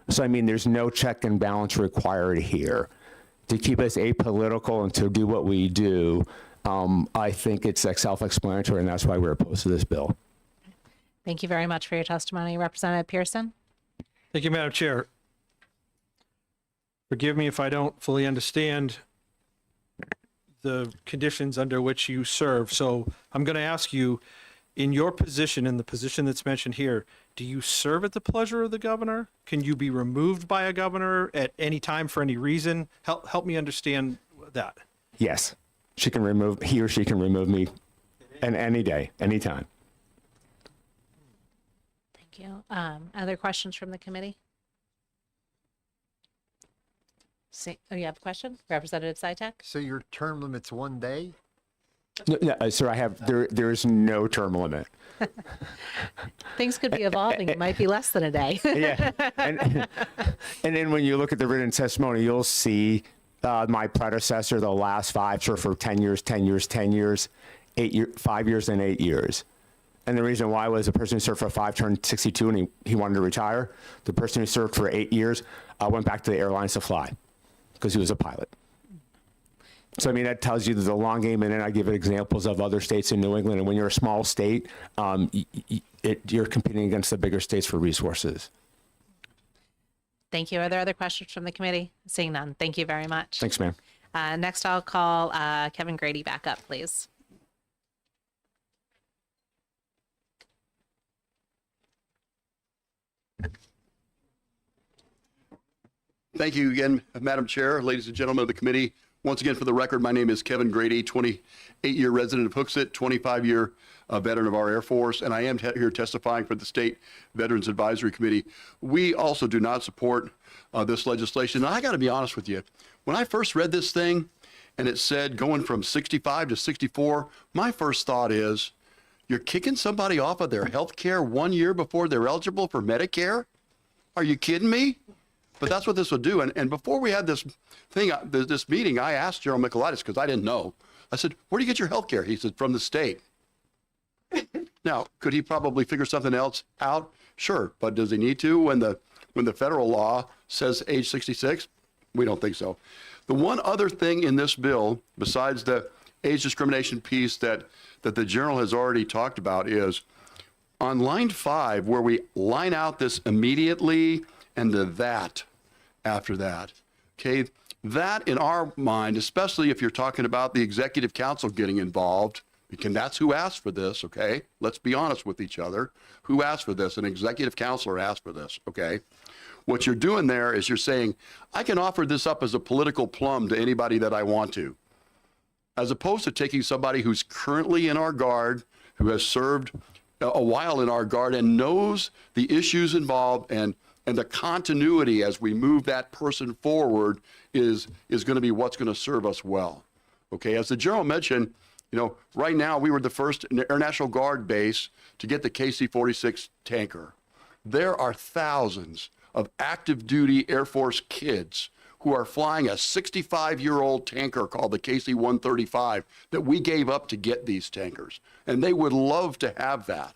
So, I mean, there's no check and balance required here. To keep us apolitical and to do what we do, I think it's self-explanatory, and that's why we're opposed to this bill. Thank you very much for your testimony. Representative Pearson? Thank you, Madam Chair. Forgive me if I don't fully understand the conditions under which you serve. So I'm going to ask you, in your position, in the position that's mentioned here, do you serve at the pleasure of the governor? Can you be removed by a governor at any time for any reason? Help me understand that. Yes, he or she can remove me any day, anytime. Thank you. Other questions from the committee? You have a question? Representative Sytek? So your term limit's 1 day? No, sir, there's no term limit. Things could be evolving. It might be less than a day. Yeah. And then when you look at the written testimony, you'll see my predecessor, the last 5 served for 10 years, 10 years, 10 years, 5 years, and 8 years. And the reason why was the person who served for 5 turned 62 and he wanted to retire. The person who served for 8 years went back to the airlines to fly because he was a pilot. So, I mean, that tells you the long game, and then I give examples of other states in New England. And when you're a small state, you're competing against the bigger states for resources. Thank you. Are there other questions from the committee? Seeing none. Thank you very much. Thanks, ma'am. Next, I'll call Kevin Grady back up, please. Thank you again, Madam Chair, ladies and gentlemen of the committee. Once again, for the record, my name is Kevin Grady, 28-year resident of Hooksett, 25-year veteran of our Air Force, and I am here testifying for the State Veterans Advisory Committee. We also do not support this legislation. And I got to be honest with you. When I first read this thing and it said going from 65 to 64, my first thought is, you're kicking somebody off of their health care 1 year before they're eligible for Medicare? Are you kidding me? But that's what this would do. And before we had this thing, this meeting, I asked General Michaelides, because I didn't know. I said, where do you get your health care? He said, from the state. Now, could he probably figure something else out? Sure. But does he need to when the federal law says age 66? We don't think so. The one other thing in this bill, besides the age discrimination piece that the general has already talked about, is on line 5, where we line out this immediately and the that after that. Okay, that in our mind, especially if you're talking about the executive council getting involved, because that's who asked for this, okay? Let's be honest with each other. Who asked for this? An executive counselor asked for this, okay? What you're doing there is you're saying, I can offer this up as a political plum to anybody that I want to, as opposed to taking somebody who's currently in our Guard, who has served a while in our Guard and knows the issues involved, and the continuity as we move that person forward is going to be what's going to serve us well. Okay, as the general mentioned, you know, right now we were the first Air National Guard base to get the KC-46 tanker. There are thousands of active duty Air Force kids who are flying a 65-year-old tanker called the KC-135 that we gave up to get these tankers. And they would love to have that.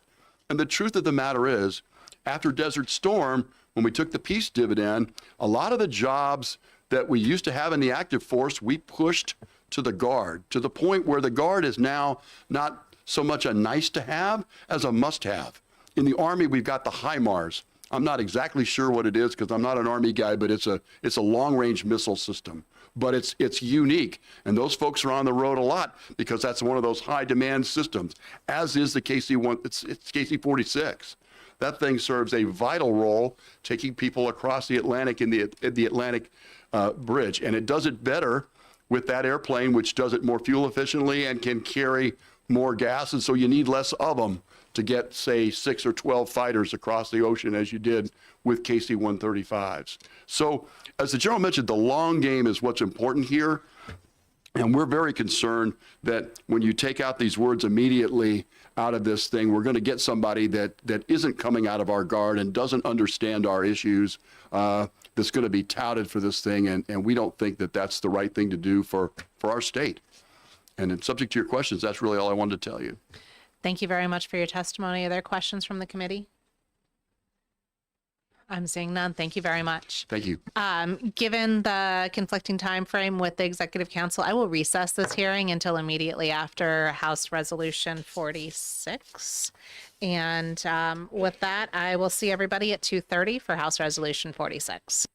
And the truth of the matter is, after Desert Storm, when we took the peace dividend, a lot of the jobs that we used to have in the active force, we pushed to the Guard, to the point where the Guard is now not so much a nice to have as a must have. In the Army, we've got the HIMARS. I'm not exactly sure what it is because I'm not an Army guy, but it's a long-range missile system. But it's unique, and those folks are on the road a lot because that's one of those high-demand systems, as is the KC-1, it's KC-46. That thing serves a vital role taking people across the Atlantic in the Atlantic Bridge, and it does it better with that airplane, which does it more fuel efficiently and can carry more gas, and so you need less of them to get, say, 6 or 12 fighters across the ocean as you did with KC-135s. So, as the general mentioned, the long game is what's important here. And we're very concerned that when you take out these words immediately out of this thing, we're going to get somebody that isn't coming out of our Guard and doesn't understand our issues, that's going to be touted for this thing. And we don't think that that's the right thing to do for our state. And in subject to your questions, that's really all I wanted to tell you. Thank you very much for your testimony. Are there questions from the committee? I'm seeing none. Thank you very much. Thank you. Given the conflicting time frame with the Executive Council, I will recess this hearing until immediately after House Resolution 46. And with that, I will see everybody at 2:30 for House Resolution 46.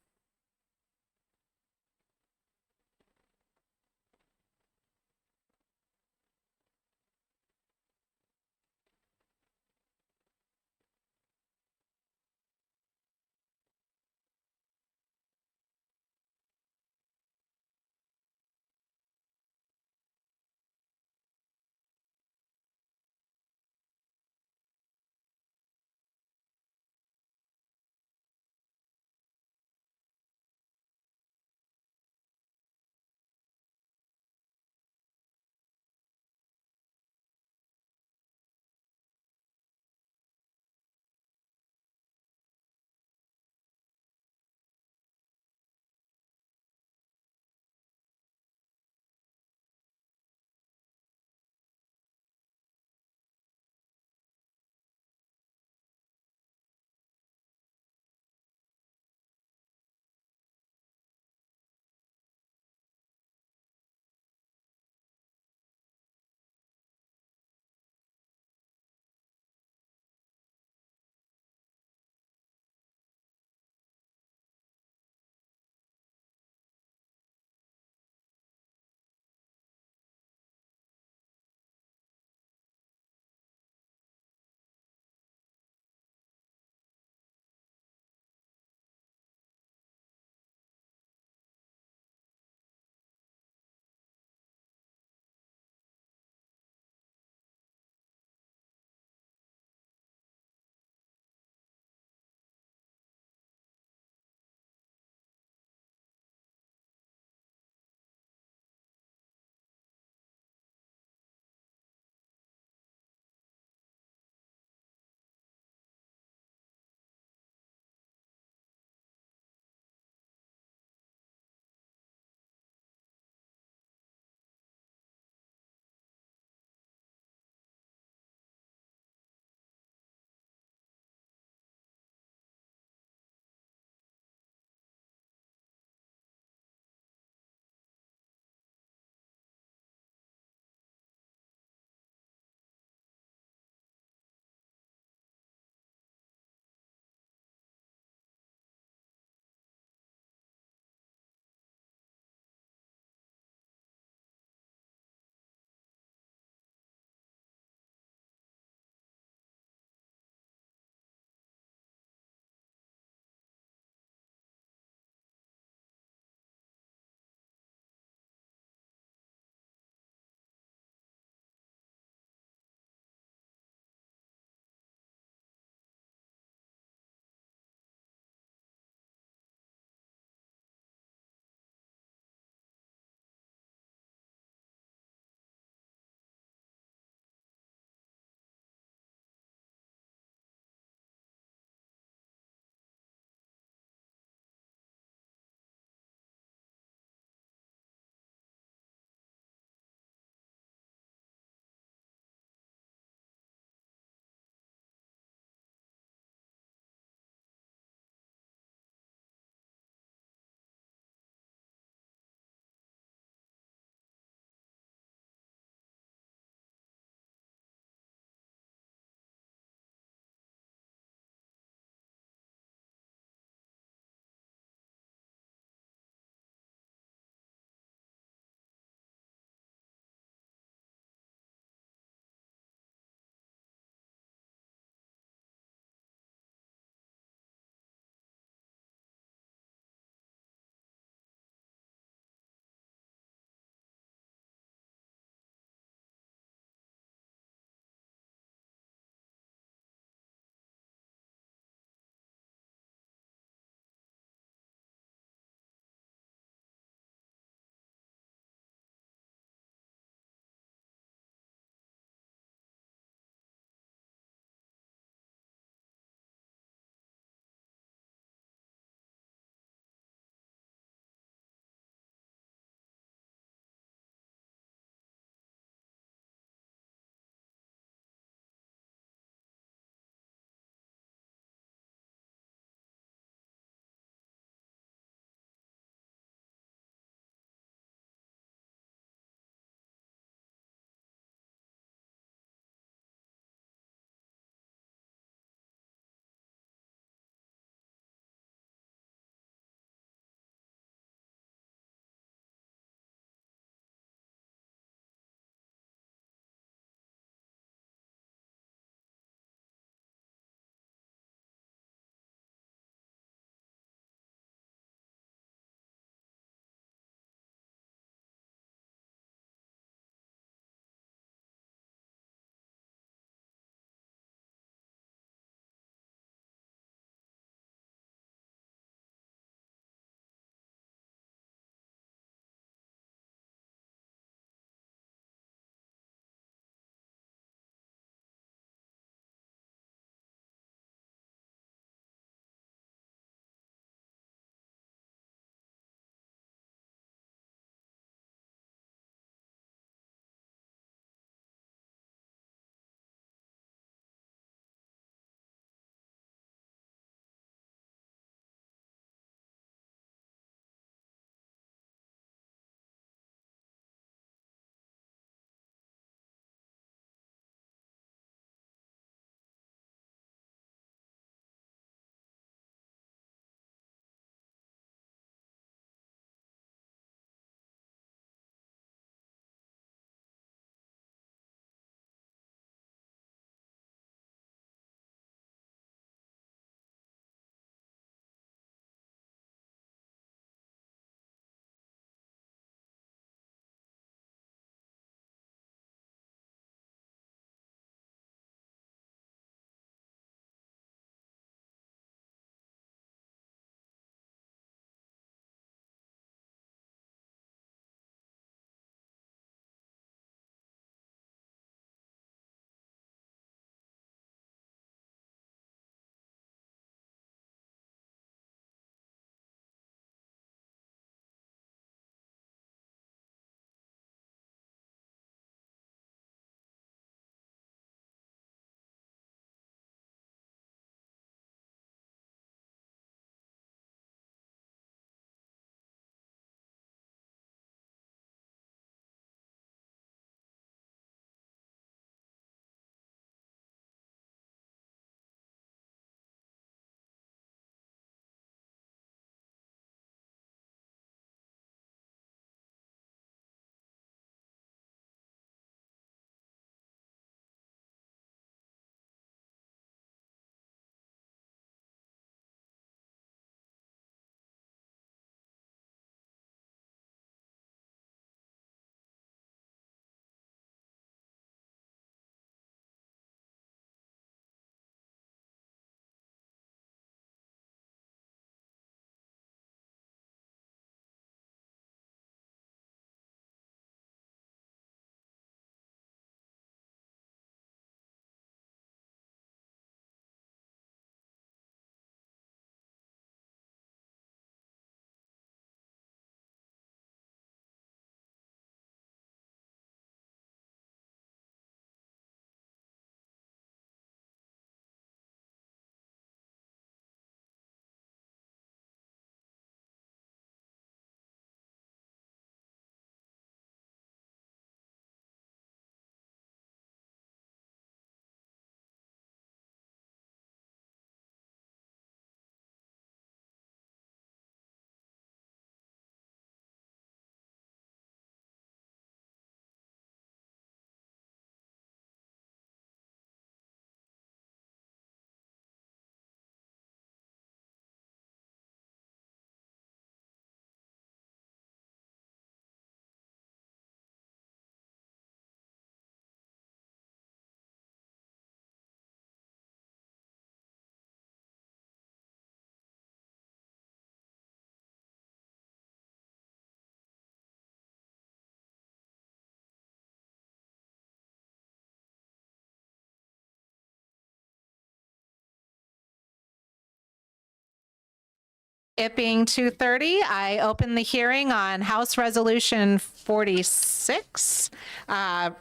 It being 2:30, I open the hearing on House Resolution 46,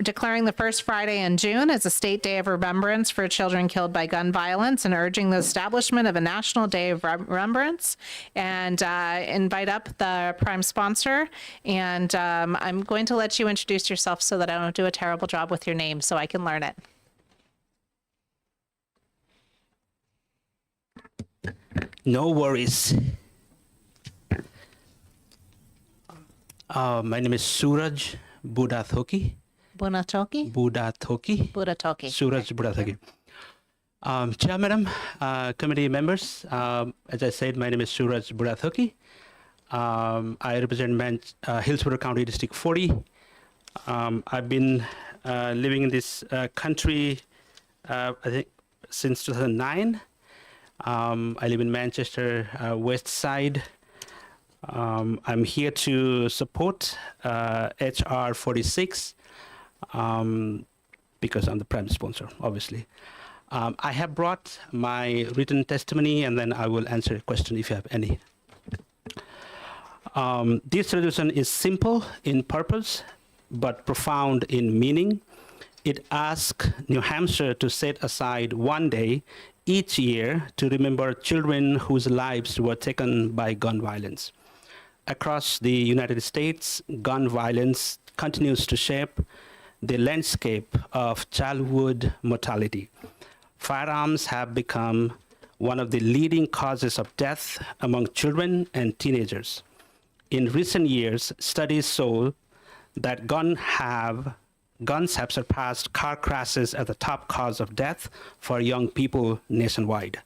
declaring the first Friday in June as a state day of remembrance for children killed by gun violence and urging the establishment of a national day of remembrance, and invite up the prime sponsor. And I'm going to let you introduce yourself so that I don't do a terrible job with your name so I can learn it. No worries. My name is Suraj Budathoki. Bunatoki? Budathoki. Budatoki. Suraj Budathoki. Chair, Madam, committee members, as I said, my name is Suraj Budathoki. I represent Hillsborough County District 40. I've been living in this country, I think, since 2009. I live in Manchester, West Side. I'm here to support HR 46 because I'm the prime sponsor, obviously. I have brought my written testimony, and then I will answer a question if you have any. This resolution is simple in purpose, but profound in meaning. It asks New Hampshire to set aside one day each year to remember children whose lives were taken by gun violence. Across the United States, gun violence continues to shape the landscape of childhood mortality. Firearms have become one of the leading causes of death among children and teenagers. In recent years, studies show that guns have surpassed car crashes as the top cause of death for young people nationwide.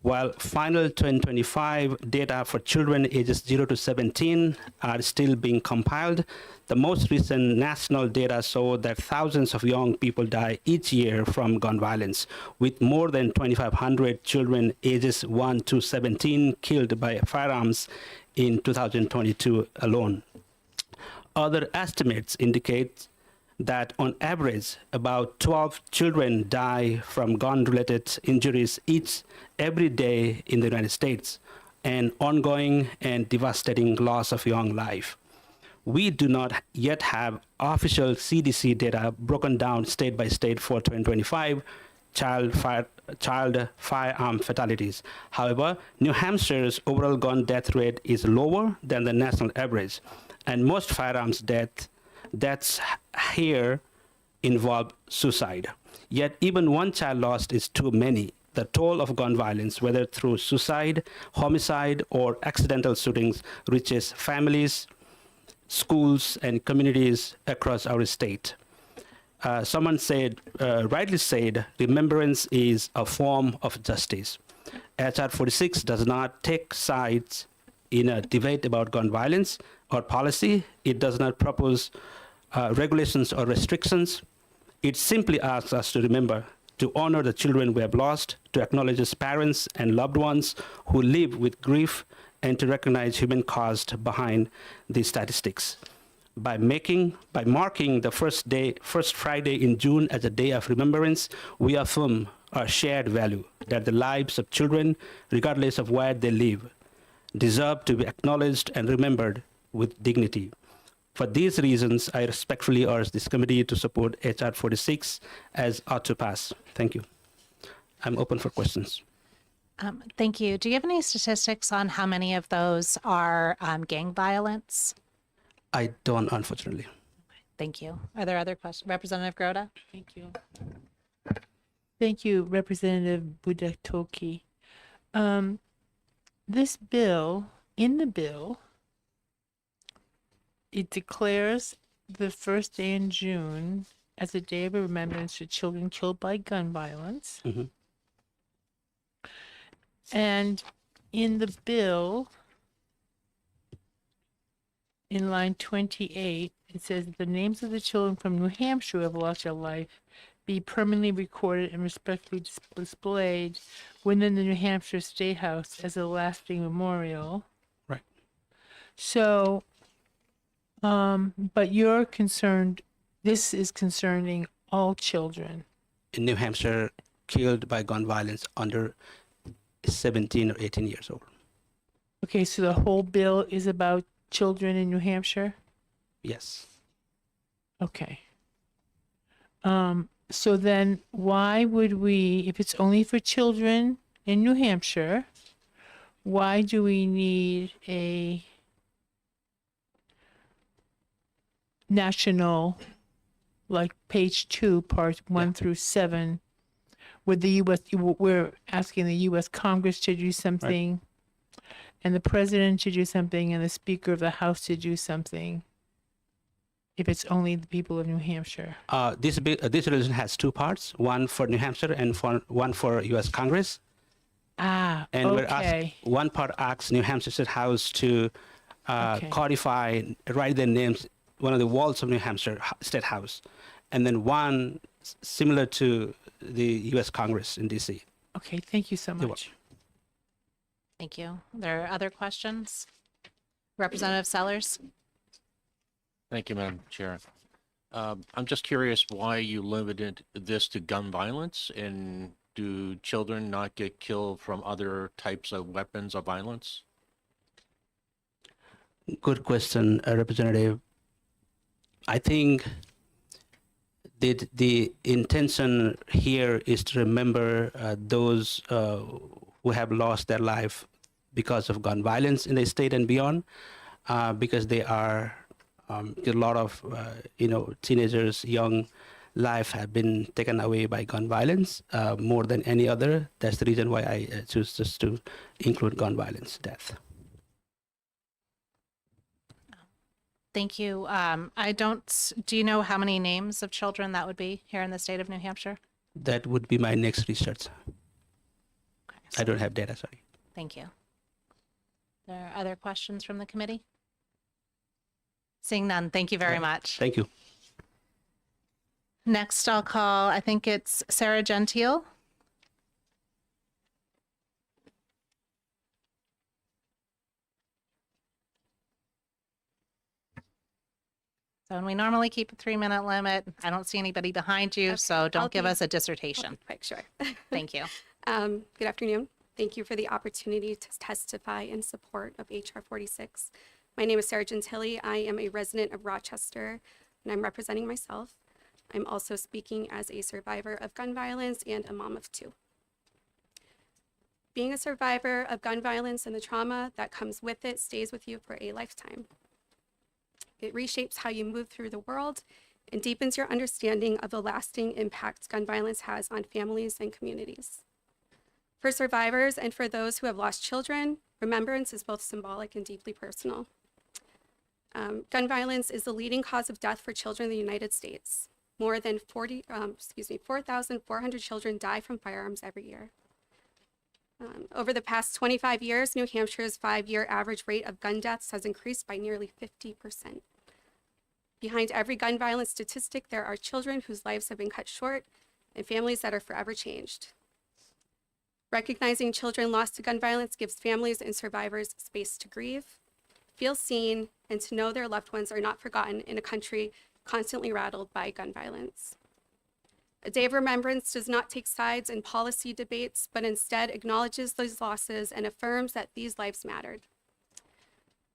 While final 2025 data for children ages 0 to 17 are still being compiled, the most recent national data show that thousands of young people die each year from gun violence, with more than 2,500 children ages 1 to 17 killed by firearms in 2022 alone. Other estimates indicate that on average, about 12 children die from gun-related injuries every day in the United States, an ongoing and devastating loss of young life. We do not yet have official CDC data broken down state by state for 2025 child firearm fatalities. However, New Hampshire's overall gun death rate is lower than the national average, and most firearms deaths here involve suicide. Yet even one child lost is too many. The toll of gun violence, whether through suicide, homicide, or accidental shootings, reaches families, schools, and communities across our state. Someone said, rightly said, remembrance is a form of justice. HR 46 does not take sides in a debate about gun violence or policy. It does not propose regulations or restrictions. It simply asks us to remember, to honor the children we have lost, to acknowledge its parents and loved ones who live with grief, and to recognize human cost behind these statistics. By marking the first Friday in June as a day of remembrance, we affirm our shared value that the lives of children, regardless of where they live, deserve to be acknowledged and remembered with dignity. For these reasons, I respectfully urge this committee to support HR 46 as ought to pass. Thank you. I'm open for questions. Thank you. Do you have any statistics on how many of those are gang violence? I don't, unfortunately. Thank you. Are there other questions? Representative Groda? Thank you. Thank you, Representative Budatoki. This bill, in the bill, it declares the first day in June as a day of remembrance for children killed by gun violence. Mm-hmm. And in the bill, in line 28, it says the names of the children from New Hampshire who have lost their life be permanently recorded and respectfully displayed within the New Hampshire State House as a lasting memorial. Right. So, but you're concerned, this is concerning all children. In New Hampshire, killed by gun violence under 17 or 18 years old. Okay, so the whole bill is about children in New Hampshire? Yes. Okay. So then why would we, if it's only for children in New Hampshire, why do we need a national, like page 2, parts 1 through 7, with the U.S., we're asking the U.S. Congress to do something, and the president to do something, and the Speaker of the House to do something, if it's only the people of New Hampshire? This resolution has two parts, one for New Hampshire and one for U.S. Congress. Ah, And we're okay. one part asks New Hampshire State House to codify, write their names, one of the walls of New Hampshire State House, and then one similar to the U.S. Congress in D.C. Okay, thank you so You're much. Thank you. Are there other questions? Representative Sellers? Thank you, Madam Chair. I'm just curious why you limited this to gun violence, and do children not get killed from other types of weapons of violence? Good question, Representative. I think the intention here is to remember those who have lost their life because of gun violence in the state and beyond, because they are a lot of teenagers, young life have been taken away by gun violence more than any other. That's the reason why I choose just to include gun violence death. Thank you. Do you know how many names of children that would be here in the state of New Hampshire? That would be my next research. I don't have data, sorry. Thank you. There are other questions from the committee? Seeing none, thank you very much. Thank you. Next, I'll call, I think it's Sarah Gentile. So, and we normally keep a 3-minute limit. I don't see anybody behind you, so don't give us a dissertation. Quick, sure. Thank you. Good afternoon. Thank you for the opportunity to testify in support of HR 46. My name is Sarah Gentile. I am a resident of Rochester, and I'm representing myself. I'm also speaking as a survivor of gun violence and a mom of 2. Being a survivor of gun violence and the trauma that comes with it stays with you for a lifetime. It reshapes how you move through the world and deepens your understanding of the lasting impact gun violence has on families and communities. For survivors and for those who have lost children, remembrance is both symbolic and deeply personal. Gun violence is the leading cause of death for children in the United States. More than 4,400 children die from firearms every year. Over the past 25 years, New Hampshire's 5-year average rate of gun deaths has increased by nearly 50%. Behind every gun violence statistic, there are children whose lives have been cut short and families that are forever changed. Recognizing children lost to gun violence gives families and survivors space to grieve, feel seen, and to know their loved ones are not forgotten in a country constantly rattled by gun violence. A day of remembrance does not take sides in policy debates, but instead acknowledges those losses and affirms that these lives mattered.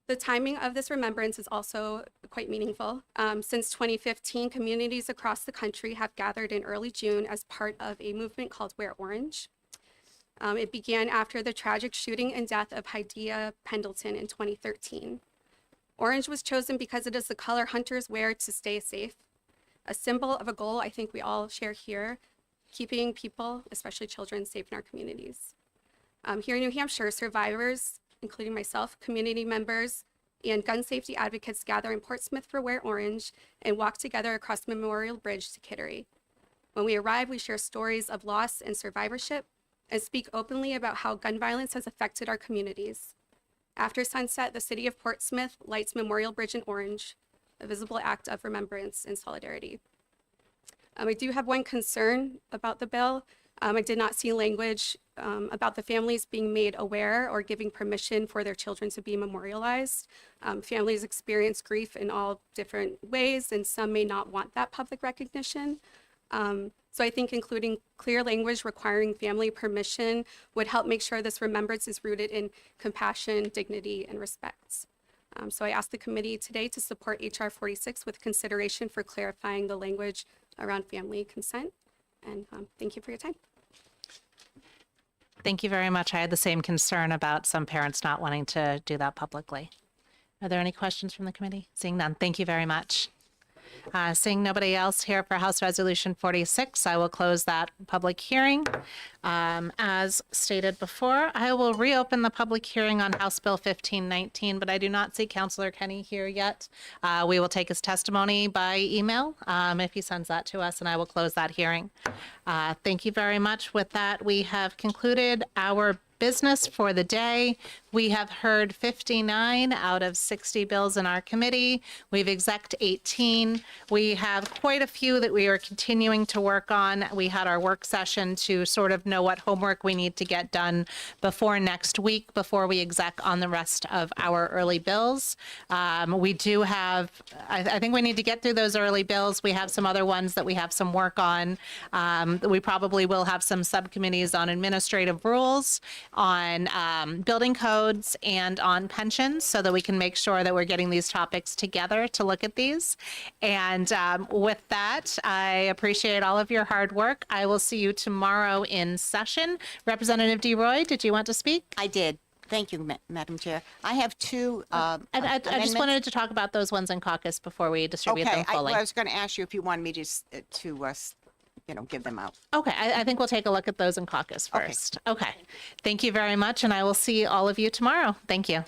The timing of this remembrance is also quite meaningful. Since 2015, communities across the country have gathered in early June as part of a movement called Wear Orange. It began after the tragic shooting and death of Hydea Pendleton in 2013. Orange was chosen because it is the color hunters wear to stay safe, a symbol of a goal I think we all share here, keeping people, especially children, safe in our communities. Here in New Hampshire, survivors, including myself, community members, and gun safety advocates gather in Portsmouth for Wear Orange and walk together across Memorial Bridge to Kittery. When we arrive, we share stories of loss and survivorship and speak openly about how gun violence has affected our communities. After sunset, the city of Portsmouth lights Memorial Bridge in orange, a visible act of remembrance and solidarity. I do have one concern about the bill. I did not see language about the families being made aware or giving permission for their children to be memorialized. Families experience grief in all different ways, and some may not want that public recognition. So I think including clear language requiring family permission would help make sure this remembrance is rooted in compassion, dignity, and respect. So I ask the committee today to support HR 46 with consideration for clarifying the language around family consent. And thank you for your time. Thank you very much. I had the same concern about some parents not wanting to do that publicly. Are there any questions from the committee? Seeing none, thank you very much. Seeing nobody else here for House Resolution 46, I will close that public hearing. As stated before, I will reopen the public hearing on House Bill 1519, but I do not see Councillor Kenny here yet. We will take his testimony by email if he sends that to us, and I will close that hearing. Thank you very much. With that, we have concluded our business for the day. We have heard 59 out of 60 bills in our committee. We've exec'd 18. We have quite a few that we are continuing to work on. We had our work session to sort of know what homework we need to get done before next week, before we exec on the rest of our early bills. We do have, I think we need to get through those early bills. We have some other ones that we have some work on. We probably will have some subcommittees on administrative rules, on building codes, and on pensions, so that we can make sure that we're getting these topics together to look at these. And with that, I appreciate all of your hard work. I will see you tomorrow in session. Representative DeRoy, did you want to speak? I did. Thank you, Madam Chair. I have two I just amendments. wanted to talk about those ones in caucus before we distribute Okay, them fully. I was going to ask you if you wanted me to give them out. Okay, I think we'll take a look at those in caucus first. Okay. Thank you very much, and I will see all of you tomorrow. Thank you.